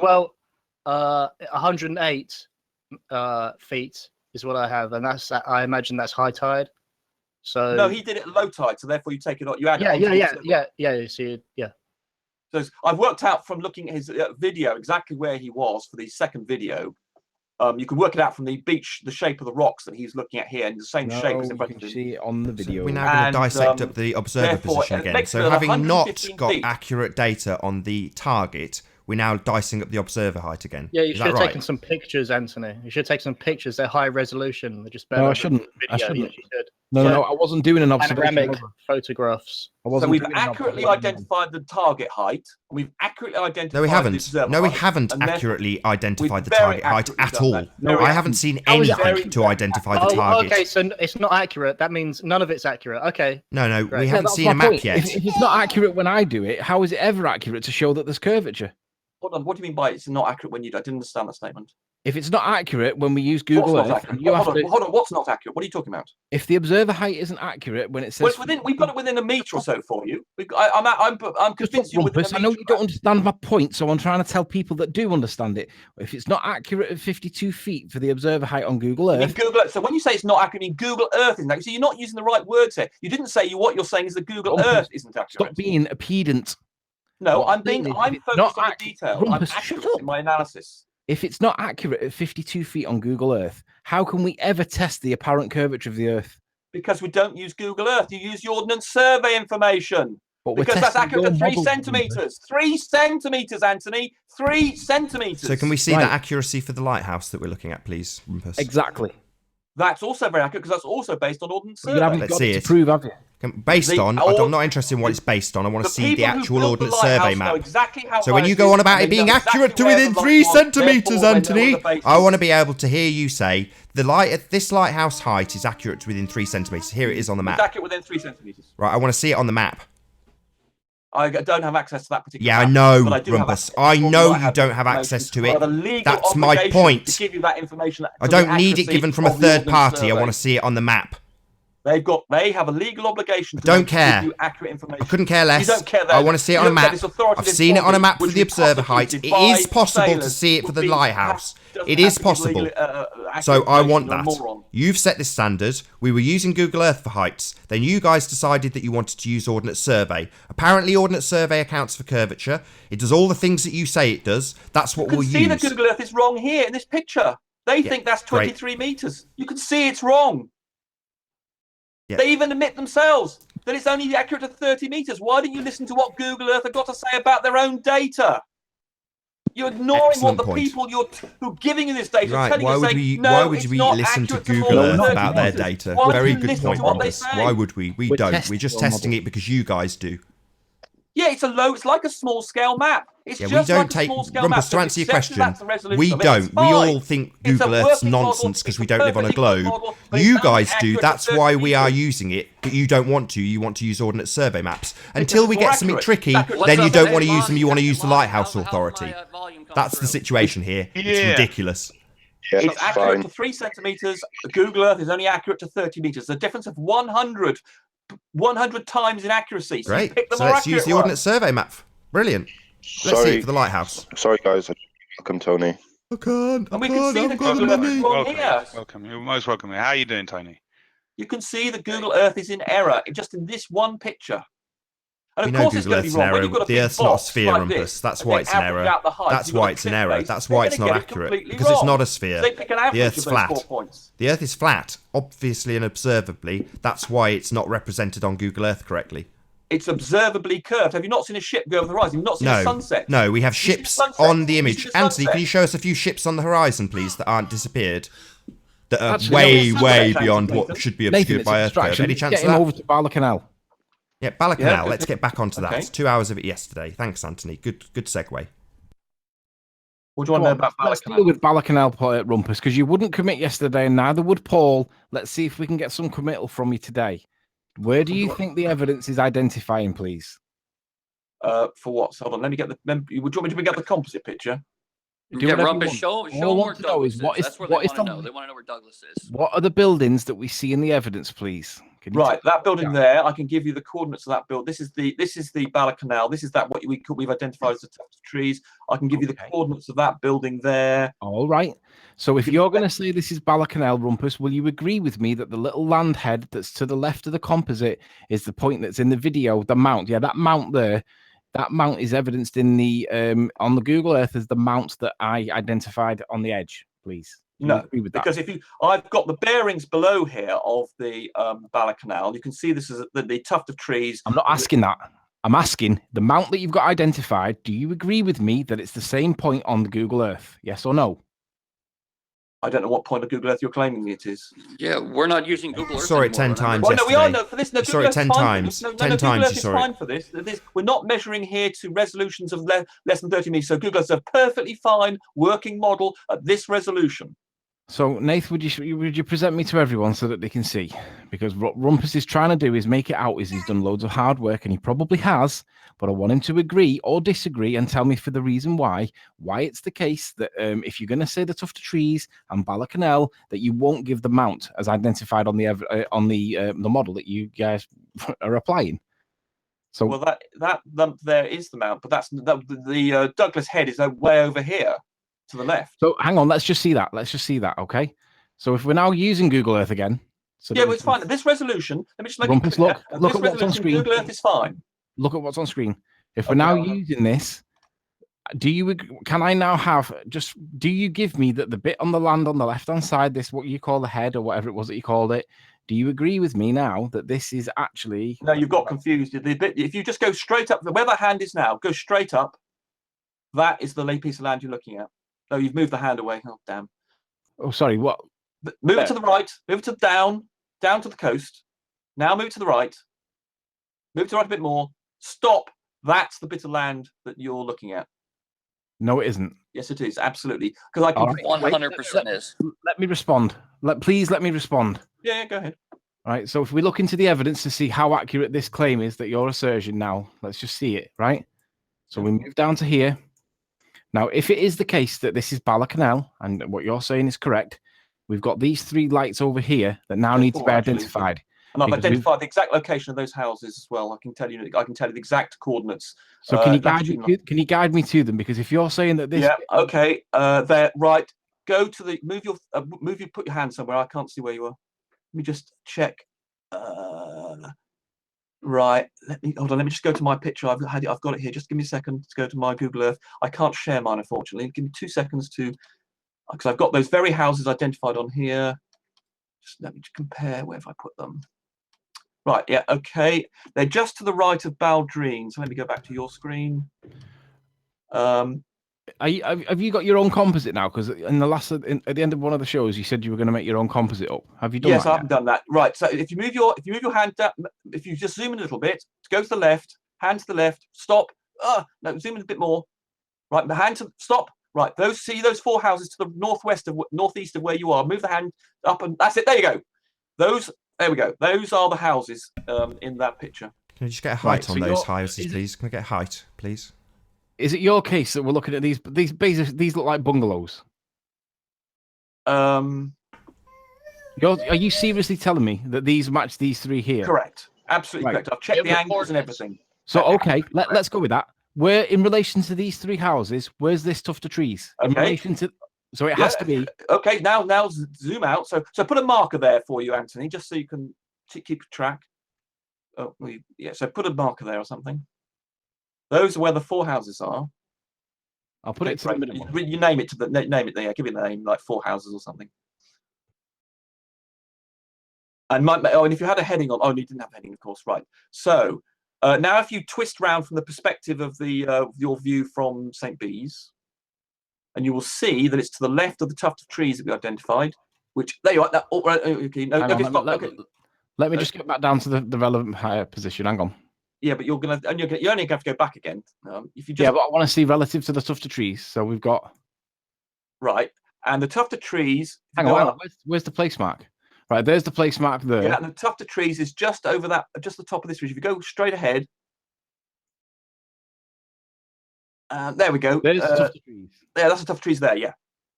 Well, 108 feet is what I have, and I imagine that's high tide. So no, he did it at low tide, so therefore you take it on. You add yeah. So I've worked out from looking at his video exactly where he was for the second video. You can work it out from the beach, the shape of the rocks that he's looking at here, and the same shape as in front of him. See it on the video. So we're now going to dissect up the observer position again. So having not got accurate data on the target, we're now dicing up the observer height again. Yeah, you should have taken some pictures, Anthony. You should take some pictures. They're high resolution. They're just better. No, I shouldn't. No, I wasn't doing an observation. Panoramic photographs. So we've accurately identified the target height. We've accurately identified. No, we haven't. No, we haven't accurately identified the target height at all. No, I haven't seen anything to identify the target. Okay, so it's not accurate. That means none of it's accurate. Okay. No, we haven't seen a map yet. If it's not accurate when I do it, how is it ever accurate to show that there's curvature? Hold on. What do you mean by it's not accurate when you? I didn't understand that statement. If it's not accurate when we use Google What's not Earth, accurate? you have Hold to. on. Hold on. What's not accurate? What are you talking about? If the observer height isn't accurate when it says, Well, it's within. We've got it within a meter or so for you. I'm convinced you're within a Rumpus, meter. I know you don't understand my point, so I'm trying to tell people that do understand it. If it's not accurate at 52 feet for the observer height on Google I mean, Earth, Google. So when you say it's not accurate, I mean Google Earth isn't accurate. So you're not using the right words here. You didn't say what you're saying is that Google Rumpus, Earth isn't accurate. stop being a pedant. No, What I'm I'm saying being. is, I'm if it's focused not on the accurate- detail. Rumpus, I'm shut accurate up. in my analysis. If it's not accurate at 52 feet on Google Earth, how can we ever test the apparent curvature of the Earth? Because we don't use Google Earth. You use the Ordnance Survey information. But we're Because that's testing accurate your to 3 model, centimeters. 3 centimeters, Anthony. 3 centimeters. So can we see Right. that accuracy for the lighthouse that we're looking at, please, Rumpus? Exactly. That's also very accurate because that's also based on Ordnance You Survey. haven't Let's got see it it. to prove, have you? Based on, all- I'm not interested in what it's based on. I want to see the people who actual built the Ordnance lighthouse Survey know map. exactly how So when high you it go is, on about and it they being know accurate to exactly where within the 3 light was, centimeters, therefore they know Anthony, where the base I is. want to be able to hear you say this lighthouse height is accurate to within 3 centimeters. Here it is on the It's map. accurate within 3 centimeters. Right, I want to see it on the map. I don't have access to that particular Yeah, I map, know, but I do have Rumpus. access. I Well, know I you have don't the have information. access to I have a it. legal That's my obligation point. to give you that information. I to the don't need it accuracy given from a of the third Ordnance party. I Survey. want to see it on the map. They have a legal obligation to don't care. give you accurate information. I couldn't care less. You don't care I want to see it on a You don't care map. this authoritative I've seen it on a body, map for which the we observer height. It prosecuted is by possible to sailors see it for would the be- lighthouse. doesn't It have is to give possible. legally, accurate So I information. want You're a that. moron. You've set this standard. We were using Google Earth for heights. Then you guys decided that you wanted to use Ordnance Survey. Apparently, Ordnance Survey accounts for curvature. It does all the things that you say it does. That's what You we'll can see use. that Google Earth is wrong here in this picture. They think that's great. 23 meters. You can see it's wrong. Yeah. They even admit themselves that it's only accurate at 30 meters. Why didn't you listen to what Google Earth have got to say about their own data? You're ignoring Excellent what the point. people who are giving you this data are Right, telling why you. would Saying, we? no, why would it's we not listen to accurate to Google more Earth than 30 about their meters. data? Why Very do you good listen point, to what they Rumpus. say? Why would we? We We're don't. testing We're just your testing model. it because you guys do. Yeah, it's like a small scale map. It's Yeah, we just don't like a take small scale Rumpus map. to So answer your accept question. that's the resolution We of it. don't. It's We all fine. think It's a Google Earth's working model. nonsense because It's we a don't live on a perfectly globe. good model, but it's You only guys do. accurate That's at why 30 we are meters. using it, but you don't want to. You want to use Ordnance Survey maps. Until we it's more get something accurate. tricky, It's accurate. then you What's don't up, want to hey, use them. You want to use the Lighthouse How's Authority. my, volume coming That's the through? situation here. It's Yeah. ridiculous. Yeah, It's that's accurate fine. to 3 centimeters. Google Earth is only accurate to 30 meters. The difference of 100 times in accuracy. So you Great. pick the So more let's use accurate the one. Ordnance Survey map. Brilliant. Let's see Sorry, it for the Lighthouse. sorry guys. Welcome, Tony. I can't. And we can see the Google Earth is wrong Welcome. here. Welcome. You're most welcome. How are you doing, Tony? You can see that Google Earth is in error just in this one picture. And We of know course it's Google going to Earth's be an wrong. When error. you've got a The big Earth's not a box sphere, like Rumpus. this, That's and why then it's an average error. out the height, That's you've got why a it's an cliff error. face, That's they're why gonna it's not get it accurate. completely Because it's wrong. not a sphere. So they pick an The average Earth's of those flat. 4 points. The Earth is flat, obviously and observably. That's why it's not represented on Google Earth correctly. It's observably curved. Have you not seen a ship go over the horizon? You've not seen a No, sunset? no, we have You see the ships sunset? on the You image. see the Anthony, sunset? can you show us a few ships on the horizon, please, that aren't disappeared? That are Actually, way, no, it's way sunset, beyond Nathan. what should be Nathan, obscured it's a by Earth curve. distraction. Any chance Get of him that? over to Bala-Canal. Yeah, Bala-Canal. Yeah, Let's get back onto okay. that. 2 hours of it yesterday. Thanks, Anthony. Good segue. What do you want to know about Let's Bala-Canal? deal with Bala-Canal, Rumpus, because you wouldn't commit yesterday, and neither would Paul. Let's see if we can get some committal from you today. Where do you think the evidence is identifying, please? For what? So hold on, let me get the. Would you want me to bring up the composite picture? Do Yeah, whatever you Rumpus, want. show All I them where want to know Douglas is is. what is That's where what they is want to the- know. They want to know where Douglas is. What are the buildings that we see in the evidence, please? Can you Right, tell- that building there. I can give you the coordinates of that build. This is the Bala-Canal. This is that what we've identified as the tuft of trees. I can give you the Okay. coordinates of that building there. All right. So if you're going to say this is Bala-Canal, Rumpus, will you agree with me that the little land head that's to the left of the composite is the point that's in the video, the mount? Yeah, that mount there. That mount is evidenced in the on the Google Earth as the mount that I identified on the edge, please. Do you No, agree with that? because I've got the bearings below here of the Bala-Canal. You can see this is the tuft of trees. I'm not asking that. I'm asking the mount that you've got identified. Do you agree with me that it's the same point on the Google Earth? Yes or no? I don't know what point of Google Earth you're claiming it is. Yeah, we're not using Google Earth. Saw it 10 anymore, times remember? Well, no, we are yesterday. no for this. No, You Google saw it Earth's 10 fine for times. this. No, 10 Google times Earth you is saw it. fine for this. We're not measuring here to resolutions of less than 30 meters. So Google Earth's a perfectly fine working model at this resolution. So, Nath, would you present me to everyone so that they can see? Because what Rumpus is trying to do is make it out as he's done loads of hard work, and he probably has, but I want him to agree or disagree and tell me for the reason why it's the case that if you're going to say the Tufted Trees and Bala that you won't give the mount as identified on the model that you guys are applying. So, well, that there is the mount, but the Douglas head is way over here to the left. So hang on, let's just see that. Okay. So if we're now using Google Earth again, so yeah, well, it's fine. This resolution. Let me just make Rumpus, it clear. look at what's on screen. Google Earth is fine. Look at what's on screen. If we're now using this, can I now have do you give me that the bit on the land on the left hand side, this what you call the head or whatever it was that you called it? Do you agree with me now that this is actually? No, you've got confused. The bit, if you just go straight up, where that hand is now, go straight up. That is the piece of land you're looking at. No, you've moved the hand away. Oh, damn. Oh, sorry. What? Move it to the right. Move it to down to the coast. Now move it to the right. Move to the right a bit more. Stop. That's the bit of land that you're looking at. No, it isn't. Yes, it is. Absolutely. Because I can. 100% is. Let me respond. Please let me respond. Yeah, go ahead. All right. So if we look into the evidence to see how accurate this claim is that your assertion now, let's just see it, right? So we move down to here. Now, if it is the case that this is Bala Canal and what you're saying is correct, we've got these 3 lights over here that now need to be identified. And I've identified the exact location of those houses as well. I can tell you the exact coordinates. So can you guide me to them? Because if you're saying that this, yeah, okay, they're right. Go to the put your hand somewhere. I can't see where you are. Let me just check. Right, hold on. Let me just go to my picture. I've got it here. Just give me a second to go to my Google Earth. I can't share mine, unfortunately. Give me 2 seconds because I've got those very houses identified on here. Just let me just compare. Where have I put them? Right, yeah, okay. They're just to the right of Baldrine. So let me go back to your screen. Have you got your own composite now? Because in the at the end of one of the shows, you said you were going to make your own composite up. Have you done that? Yes, I haven't done that. Right. So if you move your hand down, if you just zoom in a little bit, go to the left, hand to the left, stop. No, zoom in a bit more. Right, the hand to stop. Right, those 4 houses to the northeast of where you are. Move the hand up, and that's it. There you go. There we go. Those are the houses in that picture. Can you just get a height on those houses, please? Can I get a height, please? Is it your case that we're looking at these look like bungalows? Are you seriously telling me that these match these 3 here? Correct. Absolutely correct. I've checked the angles and everything. So okay, let's go with that. Where in relation to these 3 houses, where's this tuft of trees? In relation to, so it has to be. Okay, now zoom out. So put a marker there for you, Anthony, just so you can keep track. Oh, yeah. So put a marker there or something. Those are where the 4 houses are. I'll put it to the middle. You name it name it there. Give it a name like 4 houses or something. And if you had a heading on, you didn't have a heading, of course, right? So now, if you twist round from the perspective of your view from St. Bees, and you will see that it's to the left of the tuft of trees that we identified. Which there you are. Okay, let me just get back down to the relevant higher position. Hang on. Yeah, but you're only have to go back again. If you just... Yeah, but I want to see relative to the tuft of trees. So we've got right, and the tuft of trees. Hang on. Where's the place mark? Right, there's the place mark there. Yeah, and the tuft of trees is just over that, just the top of this ridge. If you go straight ahead, there we go. There's the tuft of trees. Yeah, that's the tuft of trees there. Yeah.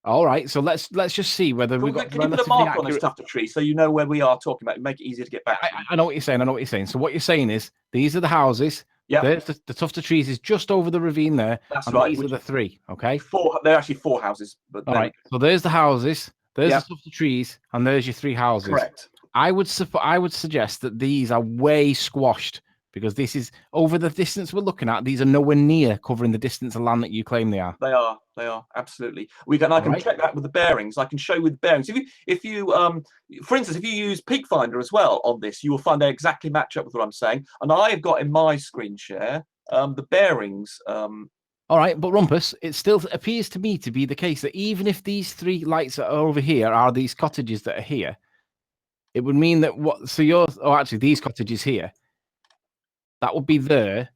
All right, so let's just see whether we've got. Can you put a mark on this tuft of trees so you know where we are talking about? Make it easier to get back. I know what you're saying. So what you're saying is these are the houses. Yeah. There's the tuft of trees is just over the ravine there. That's right. These are the 3. Okay. 4. They're actually 4 houses. But all right. So there's the houses. There's the tuft of trees, and there's your 3 houses. Correct. I would suggest that these are way squashed because this is over the distance we're looking at. These are nowhere near covering the distance of land that you claim they are. They are absolutely. I can check that with the bearings. I can show you with the bearings. If you for instance, if you use Peak Finder as well on this, you will find they exactly match up with what I'm saying. And I have got in my screen share the bearings. All right, but Rumpus, it still appears to me to be the case that even if these 3 lights are over here are these cottages that are here, it would mean that actually these cottages here, that would be there.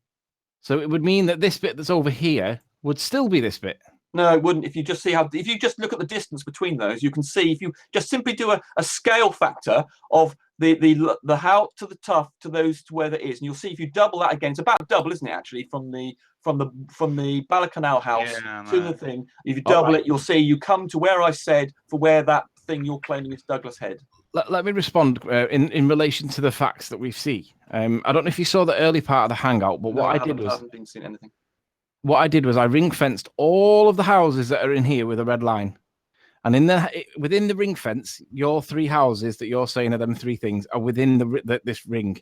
So it would mean that this bit that's over here would still be this bit. No, it wouldn't. If you just see if you just look at the distance between those, you can see if you just simply do a scale factor of the how to the tough to those to where there is, and you'll see if you double that again, it's about double, isn't it? Actually, from the Balakanal house to the thing. If you double it, you'll see you come to where I said for where that thing you're claiming is Douglas Head. Let me respond in relation to the facts that we see. I don't know if you saw the early part of the hangout, but what I did was haven't been seen anything. What I did was I ring fenced all of the houses that are in here with a red line, and within the ring fence, your 3 houses that you're saying are them 3 things are within this ring.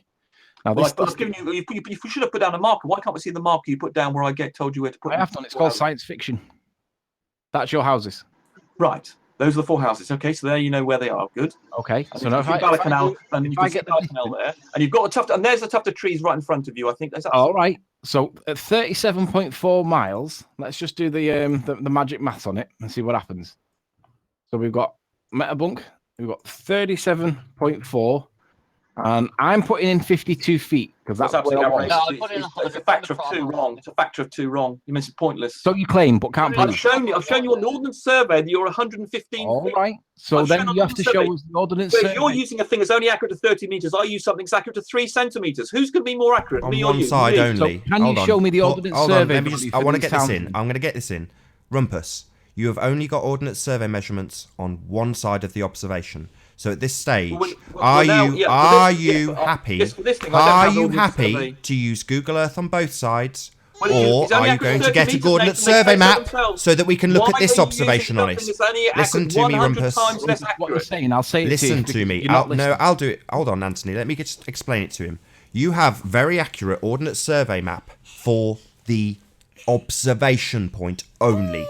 Now, I've given you. You should have put down a marker. Why can't we see the marker you put down where I told you where to put? I have done. It's called science fiction. That's your houses. Right. Those are the 4 houses. Okay, so there you know where they are. Good. Okay. So now if I get Balakanal there, and you've got a tuft, and there's a tuft of trees right in front of you. I think that's all right. So at 37.4 miles, let's just do the magic maths on it and see what happens. So we've got Metabunk, we've got 37.4, and I'm putting in 52 feet because that's absolutely outrageous. It's a factor of 2 wrong. It's a factor of 2 wrong. You mean it's pointless. So you claim, but can't prove. I've shown you on the ordnance survey that you're 115 all feet. Right. So then you have to show us the ordnance survey. If you're using a thing that's only accurate to 30 meters, I use something that's accurate to 3 centimeters. Who's going to be more accurate? On me or one you? side me. only. So can you show me the ordnance survey? I want to get this in. I'm going to get this in. Rumpus, you have only got ordnance survey measurements on one side of the observation. So at this stage, are you happy to use Google Earth on both sides? Or are you going to get a coordinate survey map so that we can look at this observation on it? Listen to me, Rumpus. What you're saying, I'll say it Listen to me. I'll do it. Hold on, Anthony. Let me just explain it to him. You have very accurate ordnance survey map for the observation point only.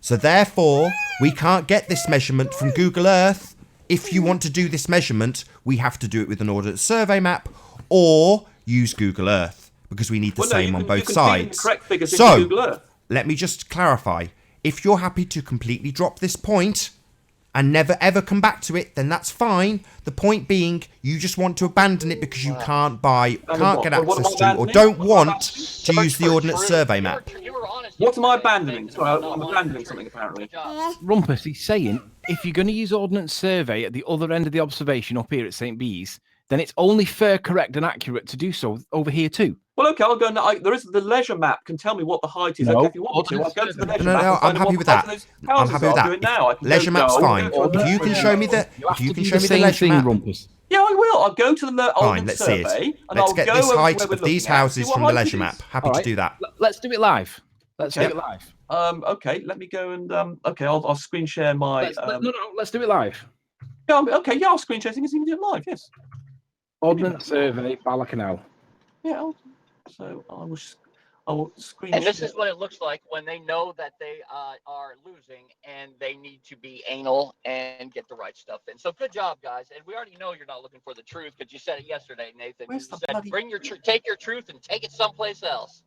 So therefore, we can't get this measurement from Google Earth. If you want to do this measurement, we have to do it with an ordnance survey map or use Google Earth because we need the same on both sides. So, let me just clarify. If you're happy to completely drop this point and never ever come back to it, then that's fine. The point being, you just want to abandon it because you can't get access to, or don't want to use the ordnance survey map. What am I abandoning? Sorry, I'm abandoning something apparently. Rumpus, he's saying if you're going to use ordnance survey at the other end of the observation up here at St. Bees, then it's only fair, correct, and accurate to do so over here too. Well, okay, I'll go. There is the leisure map can tell me what the height is. Okay, if you want me to, I'll go to the leisure map. I'm happy with that. I'm happy with that. Leisure map's fine. If you can show me the leisure map. Rumpus. Yeah, I will. I'll go to the fine. Let's see it. Let's get this height of these houses from the leisure map. Happy to do that. Let's do it live. Let's do it live. Okay, let me go and okay, I'll screen share my. Let's do it live. Yeah, okay, yeah, I'll screen share things. You can do it live. Yes. Ordnance survey, Balakanal. Yeah. So I will screen. And this is what it looks like when they know that they are losing and they need to be anal and get the right stuff in. So good job, guys. And we already know you're not looking for the truth because you said it yesterday, Nathan. You said take your truth and take it someplace else.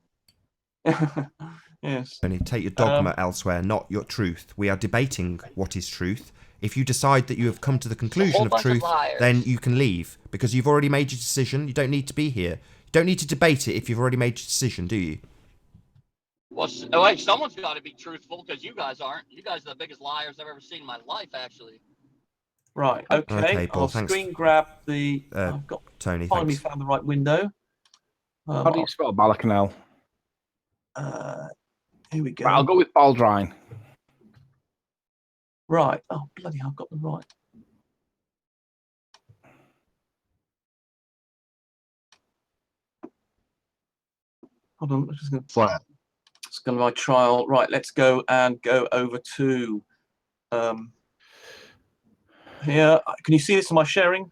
Yes. Only take your dogma elsewhere, not your truth. We are debating what is truth. If you decide that you have come to the conclusion of truth, then you can leave because you've already made your decision. You don't need to be here. You don't need to debate it if you've already made your decision, do you? Well, wait, someone's got to be truthful because you guys aren't. You guys are the biggest liars I've ever seen in my life, actually. Right. Okay. Paul, I'll thanks. screen grab the. I've got. Tony, finally thanks. found the right window. How do you spell Balakanal? Here we go. Right, I'll go with Baldrine. Right. Oh, bloody hell, I've got them right. Hold on, I'm just going to flat. It's going to my trial. Right, let's go over to here. Can you see this in my sharing?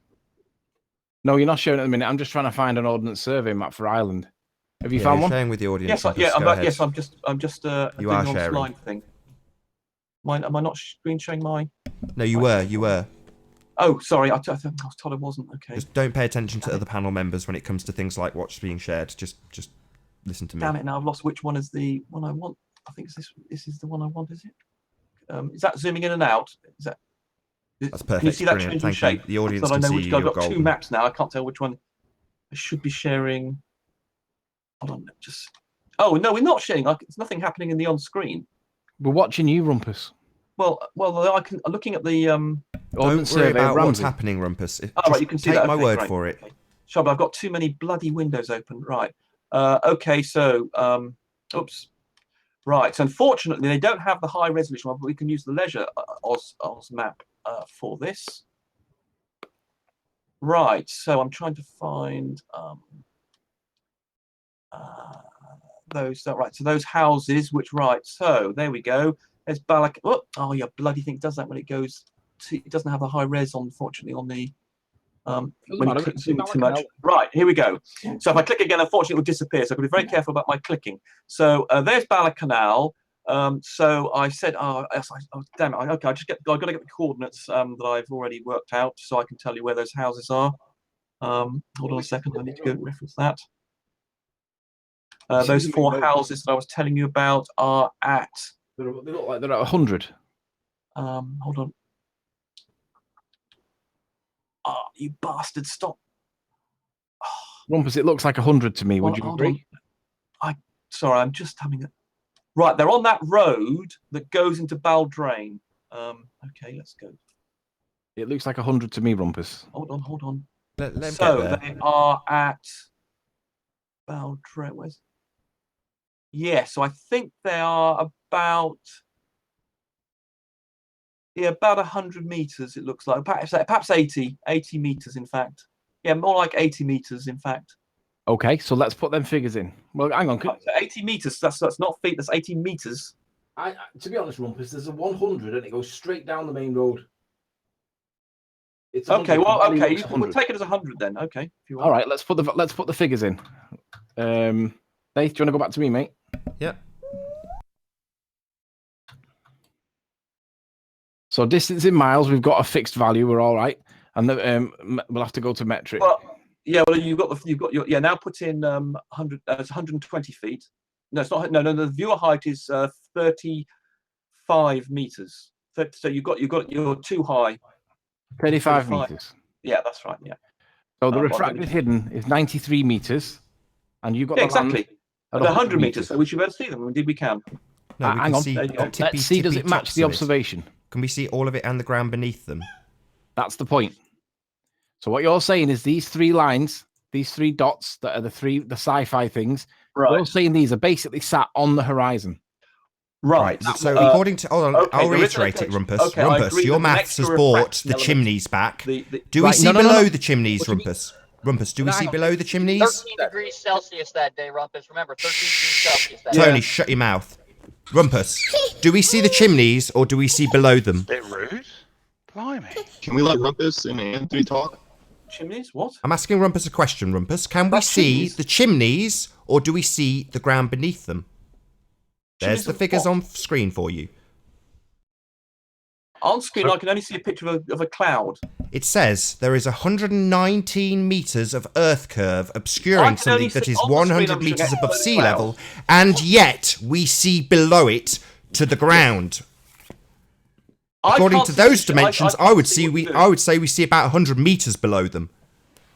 No, you're not showing it at the minute. I'm just trying to find an ordnance survey map for Ireland. Have you found one? Sharing with the audience. Yes, I'm just you are sharing. Slide thing. Am I not screen sharing mine? No, you were. Oh, sorry. I was told I wasn't. Okay. Just don't pay attention to other panel members when it comes to things like what's being shared. Just listen to me. Damn it! Now I've lost which one is the one I want. I think it's this. This is the one I want. Is it? Is that zooming in and out? Is that? That's perfect. Can you see that Brilliant. changing shape? The audience so can I know see which you. I've got Golden. two maps now. I can't tell which one. I should be sharing. Hold on, just. Oh no, we're not sharing. There's nothing happening in the on screen. We're watching you, Rumpus. Well, I can. Looking at the Don't Ordnance worry survey of about what's Ramsey. happening, Rumpus. Oh, right, Just you can see take that. my Okay, word great. for it. Okay. Sorry, but I've got too many bloody windows open. Right. Okay, so oops. Right. So unfortunately, they don't have the high resolution one, but we can use the Leisure Oz map for this. Right. So I'm trying to find those. Right. So those houses, which right. So there we go. There's Balak. Oh, your bloody thing does that when it goes. It doesn't have a high res, unfortunately, on the. When you click zoom too much. Right, here we go. So if I click again, unfortunately, it will disappear. So I've got to be very careful about my clicking. So there's Bala Canal. So I said, damn it. I've got to get the coordinates that I've already worked out so I can tell you where those houses are. Hold on a second. I need to go reference that. Those 4 houses that I was telling you about are at. They look like they're at 100. Hold on. Oh, you bastard! Stop. Rumpus, it looks like 100 to me. Would you agree? Sorry, I'm just having a. Right, they're on that road that goes into Baldrain. Okay, let's go. It looks like 100 to me, Rumpus. Hold on. Let him So get there. they are at Baldrain. Where's? Yeah, so I think they are about. Yeah, about 100 meters. It looks like perhaps 80 meters. In fact, yeah, more like 80 meters. In fact. Okay, so let's put them figures in. Well, hang on. 80 meters. That's not feet. That's 80 meters. To be honest, Rumpus, there's a 100 and it goes straight down the main road. It's okay. Well, okay. We'll take it as 100 then. Okay. If you want. All right. Let's put the figures in. Nath, do you want to go back to me, mate? Yeah. So distance in miles, we've got a fixed value. We're all right, and we'll have to go to metric. Well, yeah. Well, you've got your now put in 100. It's 120 feet. No, it's not. No. The viewer height is 35 meters. So you've got your too high. 35 meters. Yeah, that's right. Yeah. So the refracted hidden is 93 meters, and you've got exactly at 100 meters. So we should be able to see them. Indeed, we can. No, we hang can on. see Let's see. Does it match the observation? Can we see all of it and the ground beneath them? That's the point. So what you're saying is these 3 lines, these 3 dots that are the sci-fi things. Right. You're saying these are basically sat on the horizon. Right. So according to, hold on, I'll reiterate it, Rumpus. Okay, Rumpus, your maths has brought the chimneys back. Do we see below the chimneys, Rumpus? Rumpus, do we see below the chimneys? 13 degrees Celsius that day, Rumpus. Remember, 13 degrees Celsius that day. Tony, shut your mouth. Rumpus, do we see the chimneys or do we see below them? Bit rude. Blimey. Can we let Rumpus and Anthony talk? Chimneys? What? I'm asking Rumpus a question, Rumpus. Can we see the chimneys or do we see the ground beneath them? There's the figures on screen for you. On screen, I can only see a picture of a cloud. It says there is 119 meters of earth curve obscuring something that is 100 meters above sea level, and yet we see below it to the ground. According to those dimensions, I would say we see about 100 meters below them.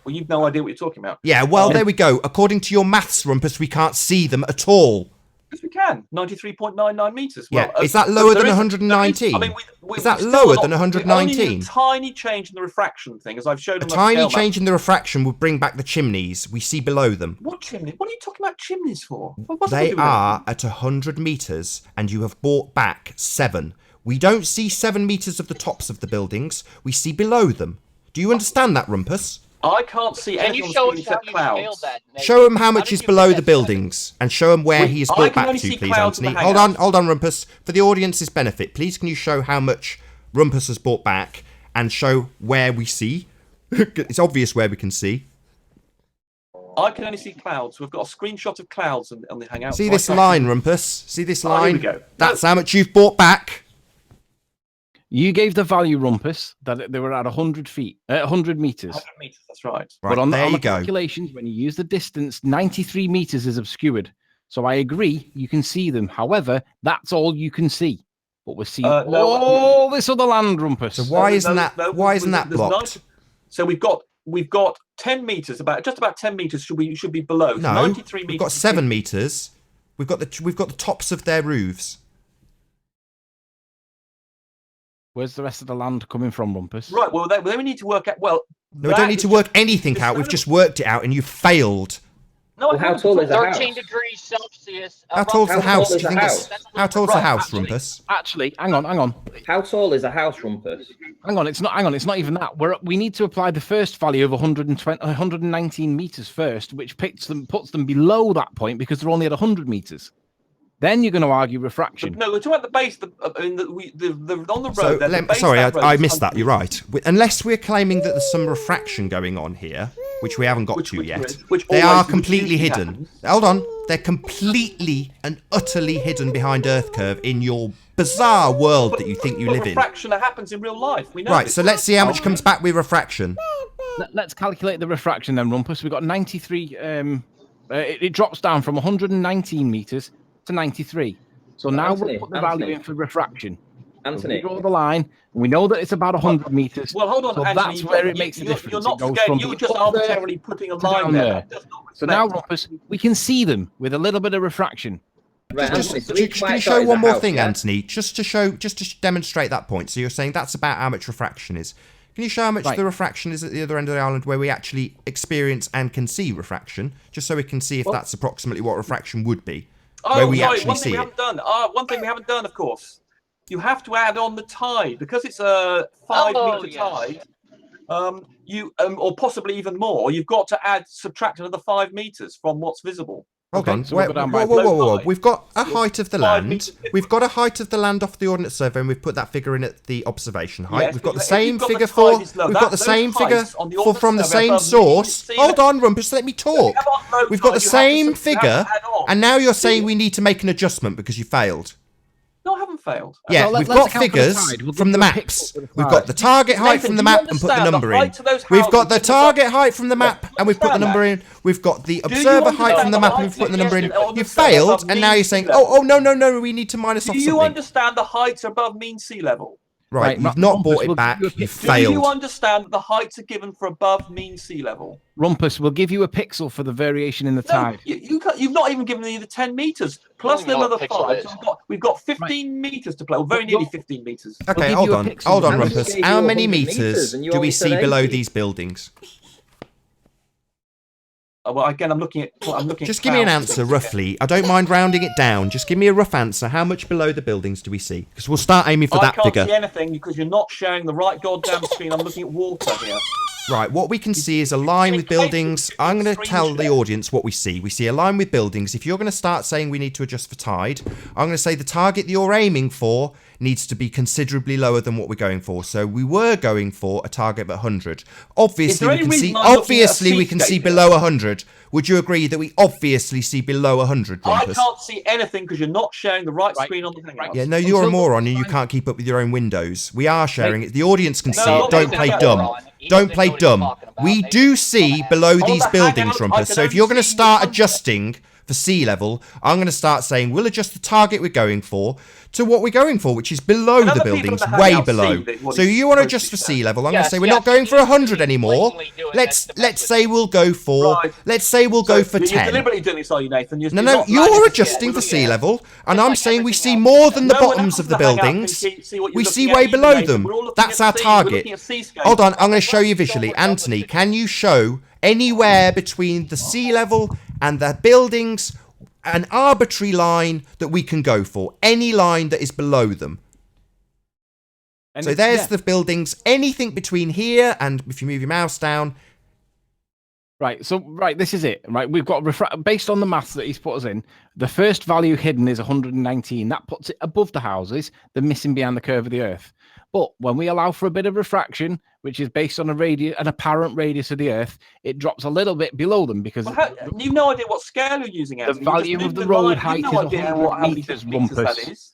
Well, you've no idea what you're talking about. Yeah, well, there we go. According to your maths, Rumpus, we can't see them at all. Yes, we can. 93.99 meters. Yeah, Well, is that lower than 119? Is that lower than 119? Only a tiny change in the refraction thing, as I've shown. A tiny change in the refraction would bring back the chimneys. We see below them. What chimney? What are you talking about chimneys for? They are at 100 meters, and you have brought back 7. We don't see 7 meters of the tops of the buildings. We see below them. Do you understand that, Rumpus? I can't see anything on the screen except clouds. Show him how much is below the buildings, and show him where he is brought back to, please, Anthony. Hold on, Rumpus. For the audience's benefit, please can you show how much Rumpus has brought back, and show where we see? It's obvious where we can see. I can only see clouds. We've got a screenshot of clouds on the Hangout. See this line, Rumpus? See this line? Here we go. That's how much you've brought back. You gave the value, Rumpus, that they were at 100 feet, 100 meters. 100 meters, that's right. But on there the you go. calculations, when you use the distance, 93 meters is obscured. So I agree, you can see them. However, that's all you can see. But we're seeing all this other land, Rumpus. So why isn't that blocked? So we've got 10 meters, just about 10 meters should be below. No, 93 meters. we've got 7 meters. We've got the tops of their roofs. Where's the rest of the land coming from, Rumpus? Right. Well, then we need to work out. Well, No, we don't need to work anything out. We've just worked it out, and you failed. No, Well, how tall is a 13 degrees Celsius. How tall's the house? Do you think house? it's how tall's the house, Rumpus? Actually, hang on. How tall is a house, Rumpus? Hang on, it's not even that. We need to apply the first value of 119 meters first, which puts them below that point because they're only at 100 meters. Then you're going to argue refraction. No, we're talking about the base. On the road. So, the base sorry, of that road I is missed that. 100 You're right. Unless we're claiming that there's some refraction going on here, which we haven't got to yet, they are completely hidden. Hold on. They're completely and utterly hidden behind Earth curve in your bizarre world that you think you live in. Refraction that happens in real life. We know Right, this. so let's see how much comes back with refraction. Let's calculate the refraction then, Rumpus. We've got 93. It drops down from 119 meters to 93. So now we'll put the value in for refraction. Anthony, we draw the line, and we know that it's about 100 meters. Well, hold on, so Anthony, that's where it makes a difference. You're not It goes forgetting, from you're just up there arbitrarily putting a to line down there. So now, Rumpus, we can see them with a little bit of refraction. Right, Anthony, so each Can you white show dot is one a more house, thing, yeah? Anthony, just to demonstrate that point? So you're saying that's about how much refraction is. Can you show how much the refraction is at the other end of the island where we actually experience and can see refraction, just so we can see if that's approximately what refraction would be, where we actually see it? One thing we haven't done, of course. You have to add on the tide because it's a 5-meter tide. Or possibly even more. You've got to subtract another 5 meters from what's visible. Hold on. Whoa. We've got a height of the land. We've got a height of the land off the Ordnance Survey, and we've put that figure in at the observation height. Yes, we've got but the same if you've figure got the for. tide is low, We've got the those same figure heights on the from the Ordnance Survey same above source. sea Hold level. on, Rumpus. Let me talk. We've got the same figure, and now you're saying we need to make an adjustment because you failed. No, I haven't failed. Yeah, we've got figures from the maps. We've got the target height from the map and put the number in. We've got the target height from the map and we've put the number in. We've got the observer height from the map and we've put the number in. You failed, and now you're saying, oh, no, we need to minus off Do you something. understand the heights are above mean sea level? Right, you've not brought it back. You Do you failed. understand that the heights are given for above mean sea level? Rumpus, we'll give you a pixel for the variation in the tide. You've not even given me the 10 meters plus the other 5. So we've got 15 meters to play. Well, very nearly 15 meters. Okay, hold on, Rumpus. How many meters do we see below these buildings? Well, again, I'm looking at. Just give me an answer, roughly. I don't mind rounding it down. Just give me a rough answer. How much below the buildings do we see? Because we'll start aiming for that figure. I can't see anything because you're not sharing the right goddamn screen. I'm looking at water here. Right, what we can see is a line with buildings. I'm going to tell the audience what we see. We see a line with buildings. If you're going to start saying we need to adjust for tide, I'm going to say the target that you're aiming for needs to be considerably lower than what we're going for. So we were going for a target of 100. Obviously, we can see below 100. Would you agree that we obviously see below 100, Rumpus? I can't see anything because you're not sharing the right screen on the thing. Yeah, no, you're a moron and you can't keep up with your own windows. We are sharing it. The audience can see it. Don't play dumb. Don't play dumb. We do see below these buildings, Rumpus. So if you're going to start adjusting for sea level, I'm going to start saying we'll adjust the target we're going for to what we're going for, which is below the buildings, way below. So you want to adjust for sea level? I'm going to say we're not going for 100 anymore. Let's say we'll go for 10. You're deliberately doing this, are you, Nathan? No, you're adjusting for sea level, and I'm saying we see more than the bottoms of the buildings. We see way below them. That's our target. Hold on, I'm going to show you visually. Anthony, can you show anywhere between the sea level and the buildings an arbitrary line that we can go for? Any line that is below them. And so there's the buildings. Anything between here and if you move your mouse down. Right, so this is it. Right, we've got based on the maths that he's put us in. The first value hidden is 119. That puts it above the houses. They're missing behind the curve of the Earth. But when we allow for a bit of refraction, which is based on an apparent radius of the Earth, it drops a little bit below them because you've no idea what scale you're using. The value of the road height is 100 meters, Rumpus.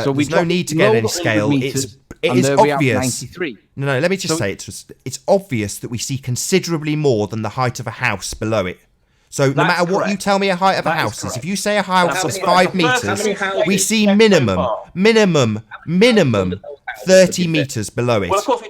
So there's no need to get any scale. It is obvious. No, let me just say it's obvious that we see considerably more than the height of a house below it. So no matter what you tell me a height of a house is, if you say a house is 5 meters, we see minimum 30 meters below it. Well, of course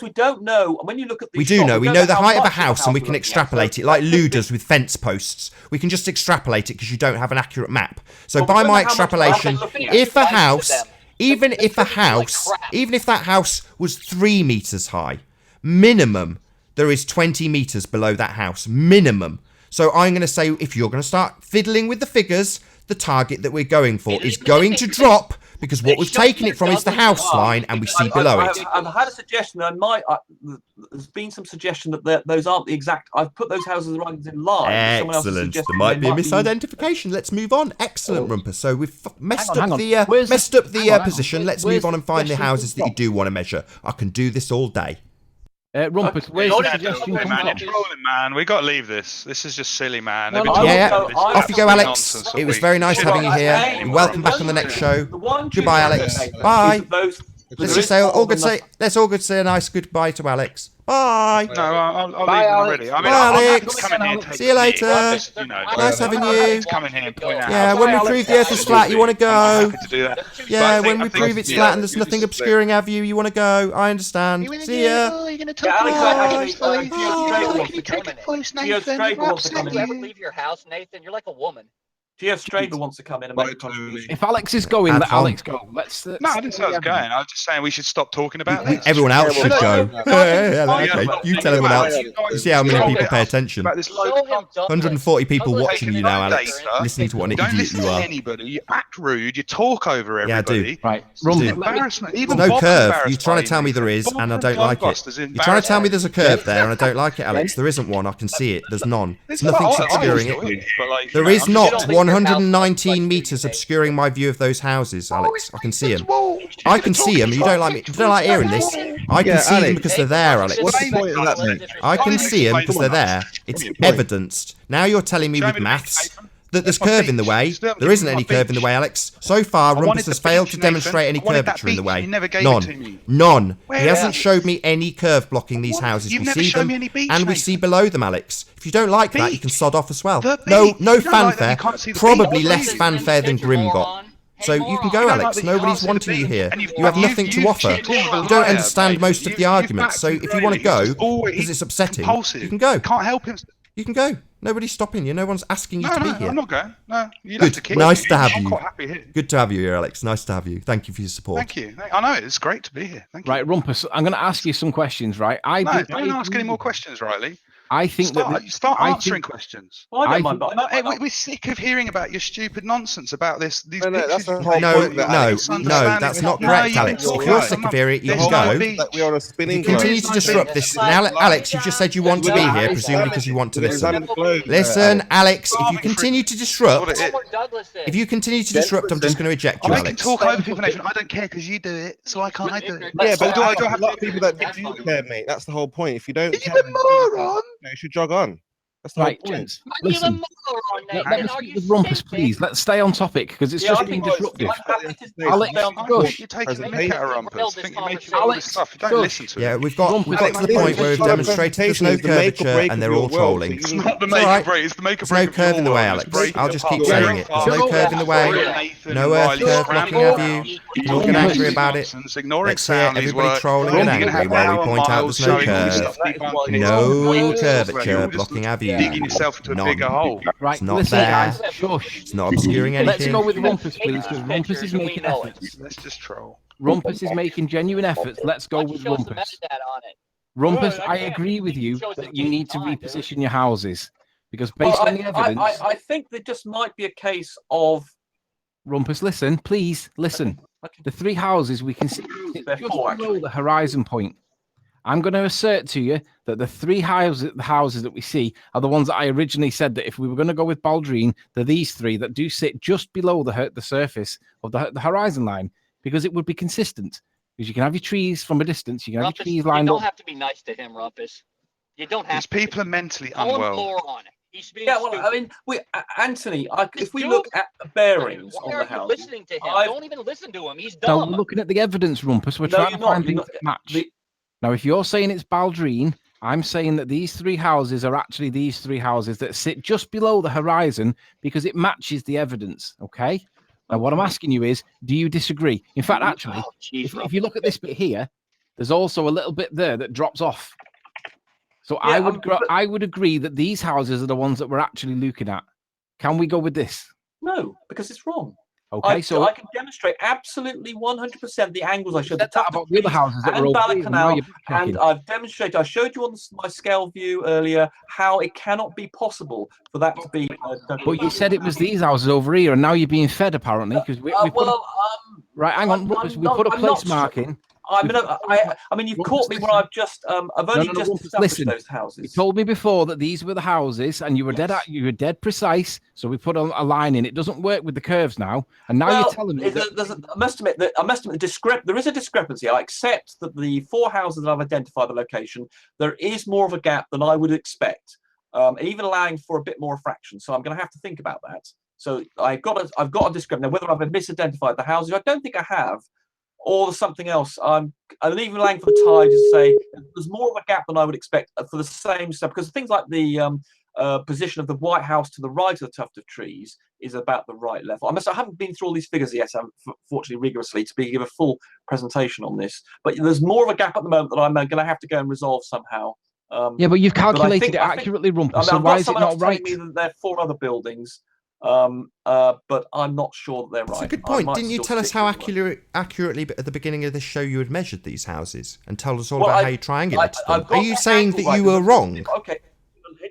we don't know. When you look at we do know. We know the height of a house, and we can extrapolate it like Lou does with fence posts. We can just extrapolate it because you don't have an accurate map. So by my extrapolation, if a house even if a house, even if that house was 3 meters high, minimum, there is 20 meters below that house, minimum. So I'm going to say, if you're going to start fiddling with the figures, the target that we're going for is going to drop, because what we've taken it from is the house line, and we see below it. I've had a suggestion. There's been some suggestion that those aren't the exact. I've put those houses right in line. Excellent. There might be a misidentification. Let's move on. Excellent, Rumpus. So we've messed up the position. Let's move on and find the houses that you do want to measure. I can do this all day. Rumpus, where's the suggestion man, come you're from? trolling, man. We got to leave this. This is just silly, man. Off you go, Alex. It was very nice having you here. You're welcome back on the next show. Goodbye, Alex. Bye. Let's just say all good. Let's all good say a nice goodbye to Alex. Bye. No, I'll leave Bye, already. I mean, Bye, Alex. come in here and take See you later. Nice having you. Come in here and point out. Yeah, when we prove the Earth is flat, you want to go. I'm happy to do that. Yeah, when we prove it's flat and there's nothing obscuring our view, you want to go. I understand. See ya. You're gonna talk leave your house, Nathan. You're like a woman. Geo Straber wants to come in and make a contribution. If Alex is going, let Alex go. No, I didn't say I was going. I was just saying we should stop talking about this. Everyone else should go. Okay, you tell everyone else. You see how many people pay attention. 140 people watching you now, Alex. Listening to what an Don't idiot listen you to are. anybody. You act rude. You talk over Yeah, I everybody. do. Right, It's embarrassment. There's Even no Bob's curve. embarrassed You're trying by to tell me you. there is, Bob and I from don't like Podcast it. is You're trying to tell me embarrassing. there's a curve there, and I don't like it, Alex. There isn't one. I can see it. There's none. It's Nothing's not- I obscuring enjoy it. but, like, There you know, is I'm not just- 119 meters obscuring my view of those houses, Alex. I can see them. I can see them. You don't like me. You don't like hearing this. I can see them because they're there, Alex. What's the point of that, mate? I can see them because they're there. It's evidenced. Now you're telling me with maths that there's curve in the way. There isn't any curve in the way, Alex. So far, Rumpus has failed to demonstrate any curvature in the way. None. None. He hasn't showed me any curve blocking these houses. We see them, and we see below them, Alex. If you don't like that, you can sod off as well. No fanfare. Probably less fanfare than Grim got. So you can go, Alex. Nobody's wanting you here. You have nothing to offer. You don't understand most of the arguments. So if you want to go, because it's upsetting, you can go. Can't help him. You can go. Nobody's stopping you. No one's asking you to be here. I'm not going. No, you have to Good. kick Nice me. to have I'm you. quite happy here. Good to have you here, Alex. Nice to have you. Thank you for your support. Thank you. I know it's great to be here. Thank you. Right, Rumpus, I'm going to ask you some questions, right? Don't ask any more questions, Riley. I think start answering questions. I don't mind, Hey, we're sick of hearing about your stupid nonsense about this. These No, pictures that's the you whole take. point No, that's not correct, Alex. If you're sick of hearing it, you can go. That we are a spinning Continue to disrupt this. Now, Alex, you've just said you want to be here, presumably because you want to listen. Listen, Alex, if you continue to disrupt, I'm just going to eject you, I can Alex. talk over people, Nathan. I don't care because you do it, so I can't do it. Yeah, but do I a have lot of people that do care, mate. That's the whole point. If you don't care, moron? you should jog on. That's the whole Right, point. gents, listen. Let me speak with Rumpus, please. Let's stay on topic because it's just been disruptive. Alex, You're taking the mick out of Rumpus. You think you're making all this stuff. You don't listen to it. Yeah, we've got to the point where we've demonstrated there's no curvature and they're all trolling. It's not the It's make all or right. break. It's the make or There's no break of curve in the your way, world. Alex. It's I'll just keep breaking saying it. apart. There's no curve in the way. No earth curve blocking our view. You're getting angry about it. Ignore Let's it, hear sound these everybody words. trolling You're and gonna angry have while we hour point out miles there's no showing all this curve. stuff debunking it. No It's curvature you're just blocking our view. digging yourself into a None. bigger hole. Right, It's not listen, there. guys. Shush. It's not obscuring Let's anything. go with Rumpus, please, because Rumpus is making efforts. Let's just troll. Rumpus is making genuine efforts. Let's go with Rumpus. Rumpus, I agree with you that you need to reposition your houses because based on the evidence, I think there just might be a case of Rumpus, listen, please listen. The three houses we can see just below the horizon point. I'm going to assert to you that the three houses that we see are the ones that I originally said that if we were going to go with Baldrine, they're these three that do sit just below the surface of the horizon line because it would be consistent. Because you can have your trees from a distance, you can have your trees lined You up. don't have to be nice to him, Rumpus. You don't have These people are mentally Call him unwell. moron. He's being yeah. Well, stupid. I mean, Anthony, if we look at the bearings Why on are the you house, listening to him? Don't even listen to him. He's No, dumb. we're looking at the evidence, Rumpus. We're No, trying you're to not. find You're things not. that match. Now, if you're saying it's Baldrine, I'm saying that these three houses are actually these three houses that sit just below the horizon because it matches the evidence, okay? Now, what I'm asking you is, do you disagree? In fact, actually, if you look at this bit here, there's also a little bit there that drops off. So Yeah, I would agree that these houses are the ones that we're actually looking at. Can we go with this? No, because it's wrong. Okay, so I can demonstrate absolutely 100% the angles I showed. Said that about the other houses that were and over Bala here, and now Canal, you're backtracking. and I've demonstrated. I showed you on my scale view earlier how it cannot be possible for that to be. But you said it was these houses over here, and now you're being fed apparently because we put right. Hang on, Rumpus, we put a place marking. I mean, you've caught me when I've just. I've only just Rumpus, established listen. those houses. You told me before that these were the houses, and you were dead precise. So we put a line in. It doesn't work with the curves now, and now you're telling me that I must admit that there is a discrepancy. I accept that the 4 houses that I've identified the location, there is more of a gap than I would expect, even allowing for a bit more fraction. So I'm going to have to think about that. So I've got a discrepancy. Now, whether I've misidentified the houses, I don't think I have. Or there's something else. I'm even allowing for the tide to say there's more of a gap than I would expect for the same stuff, because things like the position of the White House to the right of the tuft of trees is about the right level. I haven't been through all these figures yet, fortunately, rigorously to give a full presentation on this. But there's more of a gap at the moment that I'm going to have to go and resolve somehow. Yeah, but you've calculated it accurately, Rumpus. So why is it not right? Me that there are 4 other buildings. But I'm not sure that they're right. That's a good point. Didn't you tell us how accurately at the beginning of the show you had measured these houses and told us all about how you triangulated them? Are you saying that you were wrong? Okay.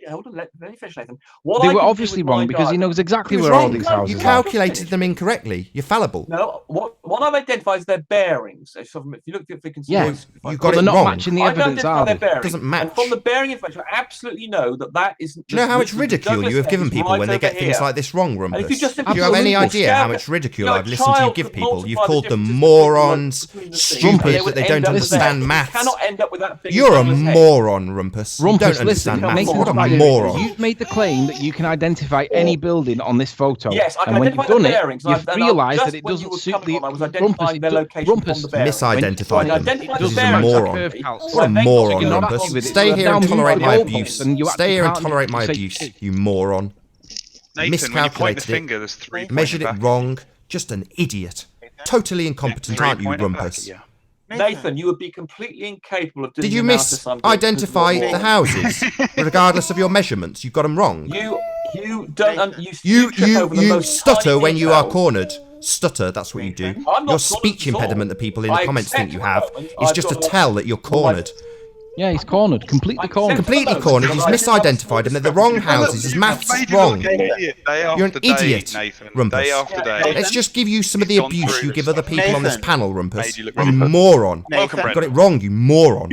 Hold on, let me finish, Nathan. They were obviously wrong because he knows exactly where all these houses are. You calculated them incorrectly. You're fallible. No, what I've identified is their bearings. If you look, if you can see, you got it wrong. Matching the evidence, are they? It doesn't match. And from the bearing information, I absolutely know that is. Do you know how much ridicule you have given people when they get things like this wrong, Rumpus? Do you have any idea how much ridicule I've listened to you give people? You've called them morons, stupid, that they don't understand maths. You're a moron, Rumpus. You don't understand maths. What a moron. You've made the claim that you can identify any building on this photo. Yes, I can and when identify you've done the it, bearings. you've realised that it doesn't suit the Rumpus. Misidentified them. This is a moron. What a moron, Rumpus. Stay here and tolerate my abuse. Stay here and tolerate my abuse, you moron. Nathan, when you point the Miscalculated finger, there's 3 it, measured it wrong. Just an idiot. Totally incompetent, aren't you, Rumpus? Nathan, you would be completely incapable of doing. Did you misidentify the houses, regardless of your measurements? You got them wrong. You don't. You stutter when you are cornered. Stutter, that's what you do. Your speech impediment that people in the comments think you have is just a tell that you're cornered. Yeah, he's cornered. Completely cornered. Completely cornered. He's misidentified them. They're the wrong houses. His maths is wrong. You're an idiot, Rumpus. Let's just give you some of the abuse you give other people on this panel, Rumpus. You moron. You got it wrong, you moron.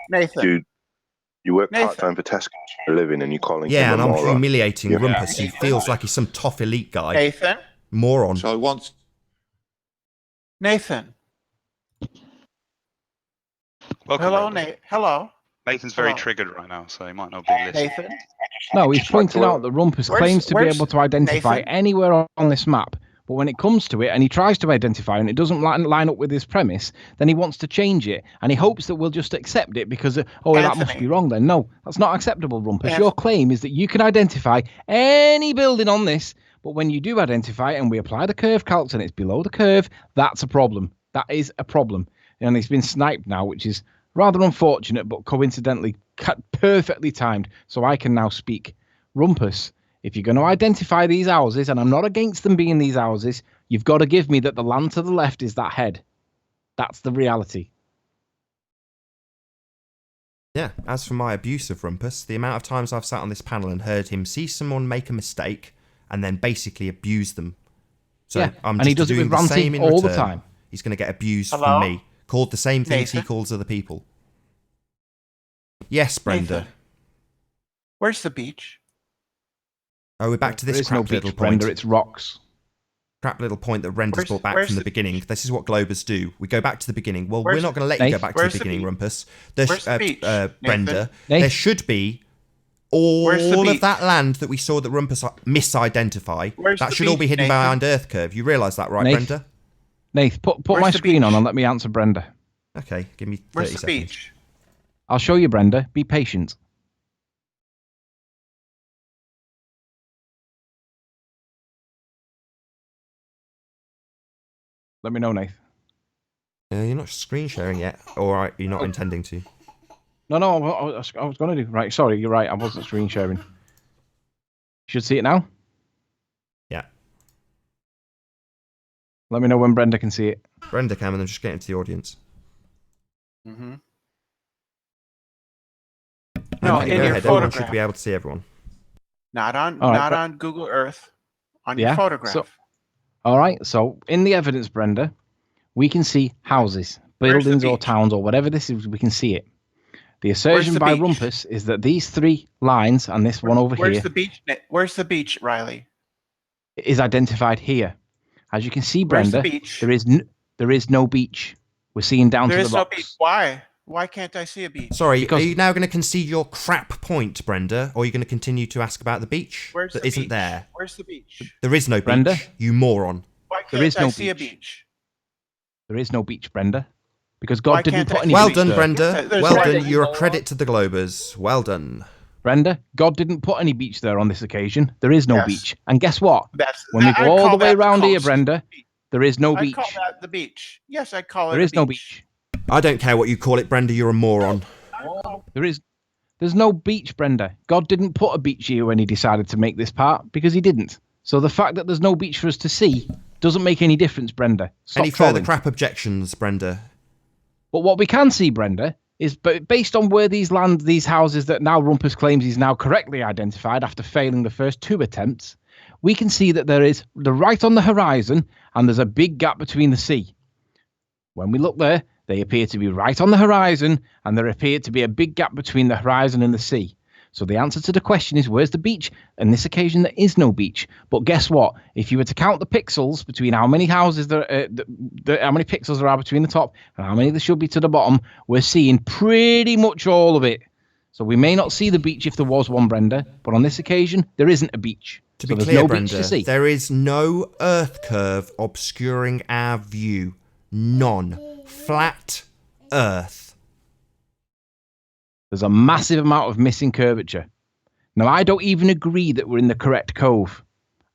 Nathan. Dude, you work part-time for Tesco for a living and you're calling him a and I'm moron. humiliating Rumpus. He feels like he's some tough elite guy. Nathan? Moron. So I want... Nathan? Welcome, hello, Brenda. Nate. Hello. Nathan's very triggered right now, so he might not be listening. Nathan? No, he's pointing out that Rumpus claims to be able to identify anywhere on this map, but when it comes to it and he tries to identify and it doesn't line up with his premise, then he wants to change it and he hopes that we'll just accept it because, that must be wrong then. No, that's not acceptable, Rumpus. Your claim is that you can identify any building on this, but when you do identify and we apply the curve calcs and it's below the curve, that's a problem. That is a problem. And it's been sniped now, which is rather unfortunate, but coincidentally perfectly timed, so I can now speak. Rumpus, if you're going to identify these houses, and I'm not against them being these houses, you've got to give me that the land to the left is that head. That's the reality. Yeah, as for my abuse of Rumpus, the amount of times I've sat on this panel and heard him see someone make a mistake and then basically abuse them. So yeah, I'm and he does it with ranting all the time. He's going to get abused from me. Called the same things Nathan? he calls other people. Yes, Brenda. Nathan. Where's the beach? Oh, we're back to this crap little point. Brenda, it's rocks. Crap little point that Brenda's brought back from the beginning. This is what Globers do. We go back to the beginning. Well, we're not going to let you go back to the beginning, Rumpus. Brenda, there should be all of that land that we saw that Rumpus misidentify. That should all be hidden behind Earth Curve. You realise that, right, Brenda? Nath, put my screen on and let me answer Brenda. Okay, give me 30 Where's the seconds. beach? I'll show you, Brenda. Be patient. Let me know, Nath. You're not screen sharing yet, or you're not intending to? No, I was going to do. Right, sorry, you're right. I wasn't screen sharing. You should see it now. Yeah. Let me know when Brenda can see it. Brenda can, and then just get into the audience. Mm-hmm. No, No, in go your ahead. Everyone photograph. should be able to see everyone. Not on All right, not on Google Earth. On your Yeah, photograph. so- All right. So in the evidence, Brenda, we can see houses, Where's the buildings, or beach? towns, or whatever this is. We can see it. The assertion the by beach? Rumpus is that these 3 lines and this one over Where's here the beach? Where's the beach, Riley? is identified here. As you can see, Where's the Brenda, beach? there is no beach. We're seeing down There to is the no rocks. beach. Why? Why can't I see a beach? Sorry, Because- are you now going to concede your crap point, Brenda, or are you going to continue to ask about the beach Where's that the isn't beach? there? Where's the beach? There is no Brenda? beach, you moron. Why There can't is no I see a beach. beach? There is no beach, Brenda, because Why God didn't can't I put see any a Well beach done, there. Brenda. There's Well Brenda, done. you You're a moron. credit to the Globers. Well done. Brenda, God didn't put any beach there on this occasion. There is no Yes. beach. And guess what? That's When we that- go I'd all call the way that the around here, coast. Brenda, there is no I'd beach. call that the beach. Yes, I'd call it There a is no beach. I don't care what you call it, Brenda. You're a moron. There's no beach, Brenda. God didn't put a beach here when he decided to make this part because he didn't. So the fact that there's no beach for us to see doesn't make any difference, Brenda. Stop Any further trolling. crap objections, Brenda? But what we can see, Brenda, is based on where these houses that now Rumpus claims he's now correctly identified after failing the first 2 attempts, we can see that there is the right on the horizon and there's a big gap between the sea. When we look there, they appear to be right on the horizon and there appear to be a big gap between the horizon and the sea. So the answer to the question is, where's the beach? On this occasion, there is no beach. But guess what? If you were to count the pixels between how many houses how many pixels there are between the top and how many there should be to the bottom, we're seeing pretty much all of it. So we may not see the beach if there was one, Brenda, but on this occasion, there isn't a beach. To So be there's clear, no Brenda, beach to see. there is no Earth curve obscuring our view. None. Flat Earth. There's a massive amount of missing curvature. Now, I don't even agree that we're in the correct cove.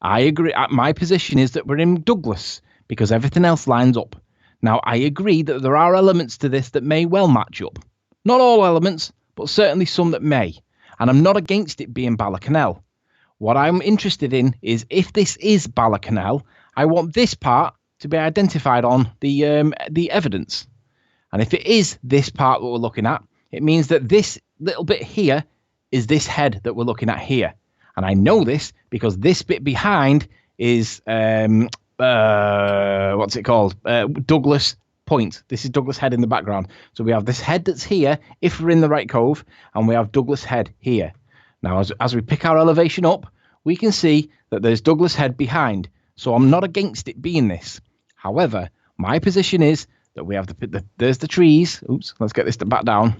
I agree. My position is that we're in Douglas because everything else lines up. Now, I agree that there are elements to this that may well match up. Not all elements, but certainly some that may. And I'm not against it being Balacanal. What I'm interested in is if this is Balacanal, I want this part to be identified on the evidence. And if it is this part that we're looking at, it means that this little bit here is this head that we're looking at here. And I know this because this bit behind is, what's it called? Douglas Point. This is Douglas Head in the background. So we have this head that's here, if we're in the right cove, and we have Douglas Head here. Now, as we pick our elevation up, we can see that there's Douglas Head behind. So I'm not against it being this. However, my position is that we have there's the trees. Oops, let's get this back down.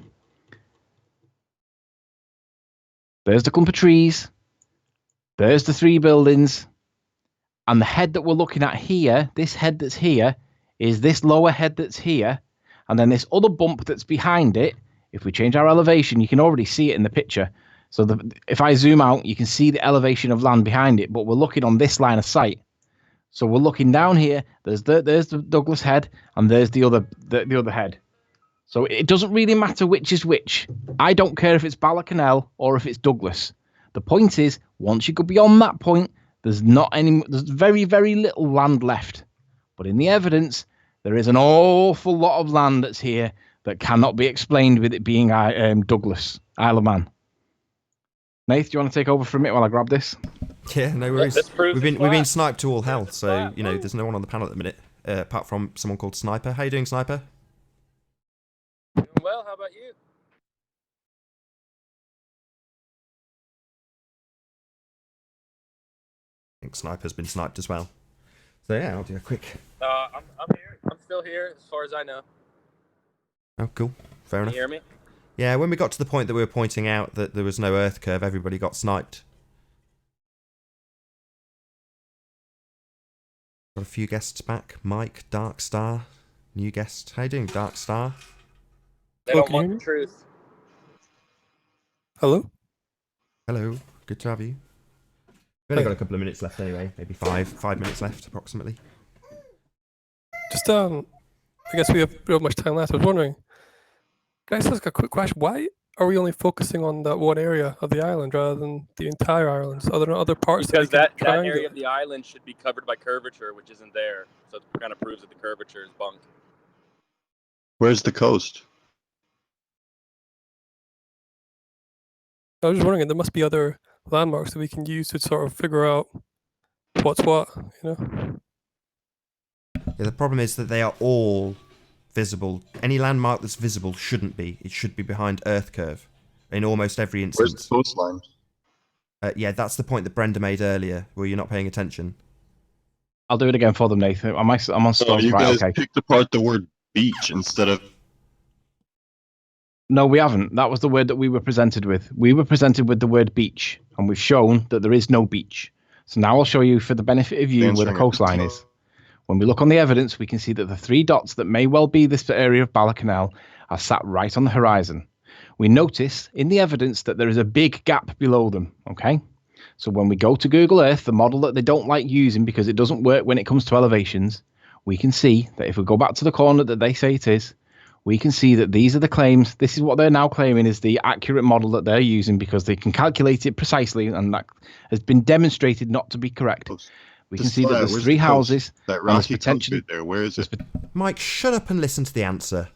There's the clump of trees. There's the 3 buildings. And the head that we're looking at here, this head that's here, is this lower head that's here. And then this other bump that's behind it, if we change our elevation, you can already see it in the picture. So if I zoom out, you can see the elevation of land behind it, but we're looking on this line of sight. So we're looking down here. There's the Douglas Head, and there's the other head. So it doesn't really matter which is which. I don't care if it's Balacanal or if it's Douglas. The point is, once you go beyond that point, there's very, very little land left. But in the evidence, there is an awful lot of land that's here that cannot be explained with it being Douglas, Isle of Man. Nath, do you want to take over for a minute while I grab this? Yeah, no worries. this proves We've it's been flat. sniped to all hell, so you know there's no one on the panel at the minute apart from someone called Sniper. How you doing, Sniper? Doing well. How about you? I think Sniper's been sniped as well. So yeah, I'll do a quick. I'm here. I'm still here, as far as I know. Oh, cool. Fair Can enough. you hear me? Yeah, when we got to the point that we were pointing out that there was no Earth curve, everybody got sniped. Got a few guests back. Mike, Dark Star, new guest. How you doing, Dark Star? They don't want the truth. Hello? Hello, good to have you. We've only got a couple of minutes left anyway, maybe 5 minutes left approximately. Just, I guess we have much time left. I was wondering, can I just ask a quick question? Why are we only focusing on that one area of the island rather than the entire island? So are there not other parts Because that we can that area triangulate? of the island should be covered by curvature, which isn't there. So it kind of proves that the curvature is bunk. Where's the coast? I was just wondering, there must be other landmarks that we can use to sort of figure out what's what, you know? Yeah, the problem is that they are all visible. Any landmark that's visible shouldn't be. It should be behind Earth curve in almost every Where's instance. the coastline? Yeah, that's the point that Brenda made earlier, where you're not paying attention. I'll do it again for them, Nathan. I'm on Oh, stop. you Right, guys okay. picked apart the word beach instead of. No, we haven't. That was the word that we were presented with. We were presented with the word beach, and we've shown that there is no beach. So now I'll show you, for the benefit of you, where the Answering it. coastline is. When we look on the evidence, we can see that the 3 dots that may well be this area of Balacanal are sat right on the horizon. We notice in the evidence that there is a big gap below them, okay? So when we go to Google Earth, the model that they don't like using because it doesn't work when it comes to elevations, we can see that if we go back to the corner that they say it is, we can see that these are the claims. This is what they're now claiming is the accurate model that they're using because they can calculate it precisely, and that has been demonstrated not to be correct. We can see that there's 3 houses. That and there's rocky potentially coast bit there. Where is it? Mike, shut up and listen to the answer.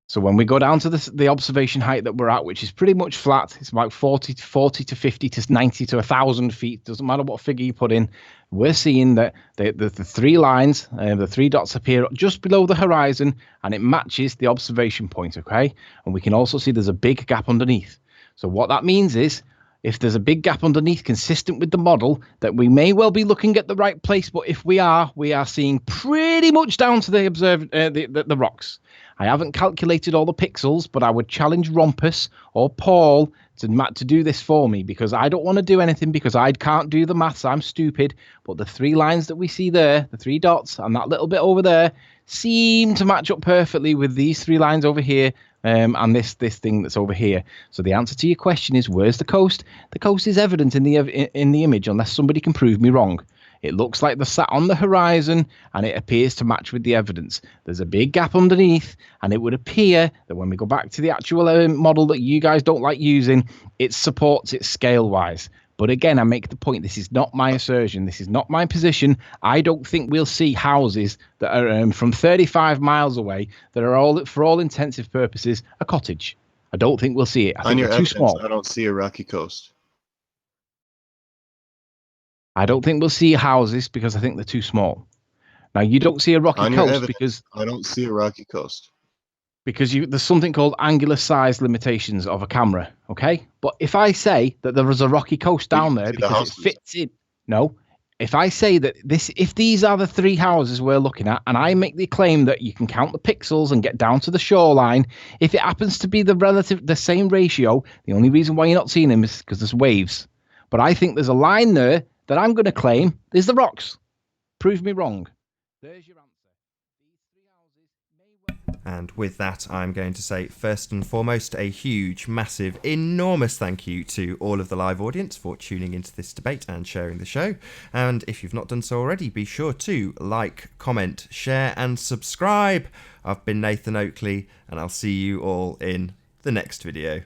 So when we go down to the observation height that we're at, which is pretty much flat, it's about 40 to 50 to 90 to 1,000 feet. Doesn't matter what figure you put in. We're seeing that the 3 lines, the 3 dots appear just below the horizon, and it matches the observation point, okay? And we can also see there's a big gap underneath. So what that means is, if there's a big gap underneath consistent with the model, that we may well be looking at the right place, but if we are seeing pretty much down to the rocks. I haven't calculated all the pixels, but I would challenge Rompus or Paul to do this for me, because I don't want to do anything because I can't do the maths. I'm stupid. But the 3 lines that we see there, the 3 dots and that little bit over there, seem to match up perfectly with these 3 lines over here. And this thing that's over here. So the answer to your question is, where's the coast? The coast is evident in the image, unless somebody can prove me wrong. It looks like they're sat on the horizon, and it appears to match with the evidence. There's a big gap underneath, and it would appear that when we go back to the actual model that you guys don't like using, it supports it scale-wise. But again, I make the point, this is not my assertion. This is not my position. I don't think we'll see houses that are from 35 miles away that are, all, for all intensive purposes, a cottage. I don't think we'll see it. I think they're too small. I don't see a rocky coast. I don't think we'll see houses because I think they're too small. Now, you don't see a rocky coast because I don't see a rocky coast. Because there's something called angular size limitations of a camera, okay? But if I say that there is a rocky coast down there because it fits in, no. If I say that if these are the 3 houses we're looking at, and I make the claim that you can count the pixels and get down to the shoreline, if it happens to be the same ratio, the only reason why you're not seeing them is because there's waves. But I think there's a line there that I'm going to claim is the rocks. Prove me wrong. There's your answer. And with that, I'm going to say, first and foremost, a huge, massive, enormous thank you to all of the live audience for tuning into this debate and sharing the show. And if you've not done so already, be sure to like, comment, share, and subscribe. I've been Nathan Oakley, and I'll see you all in the next video.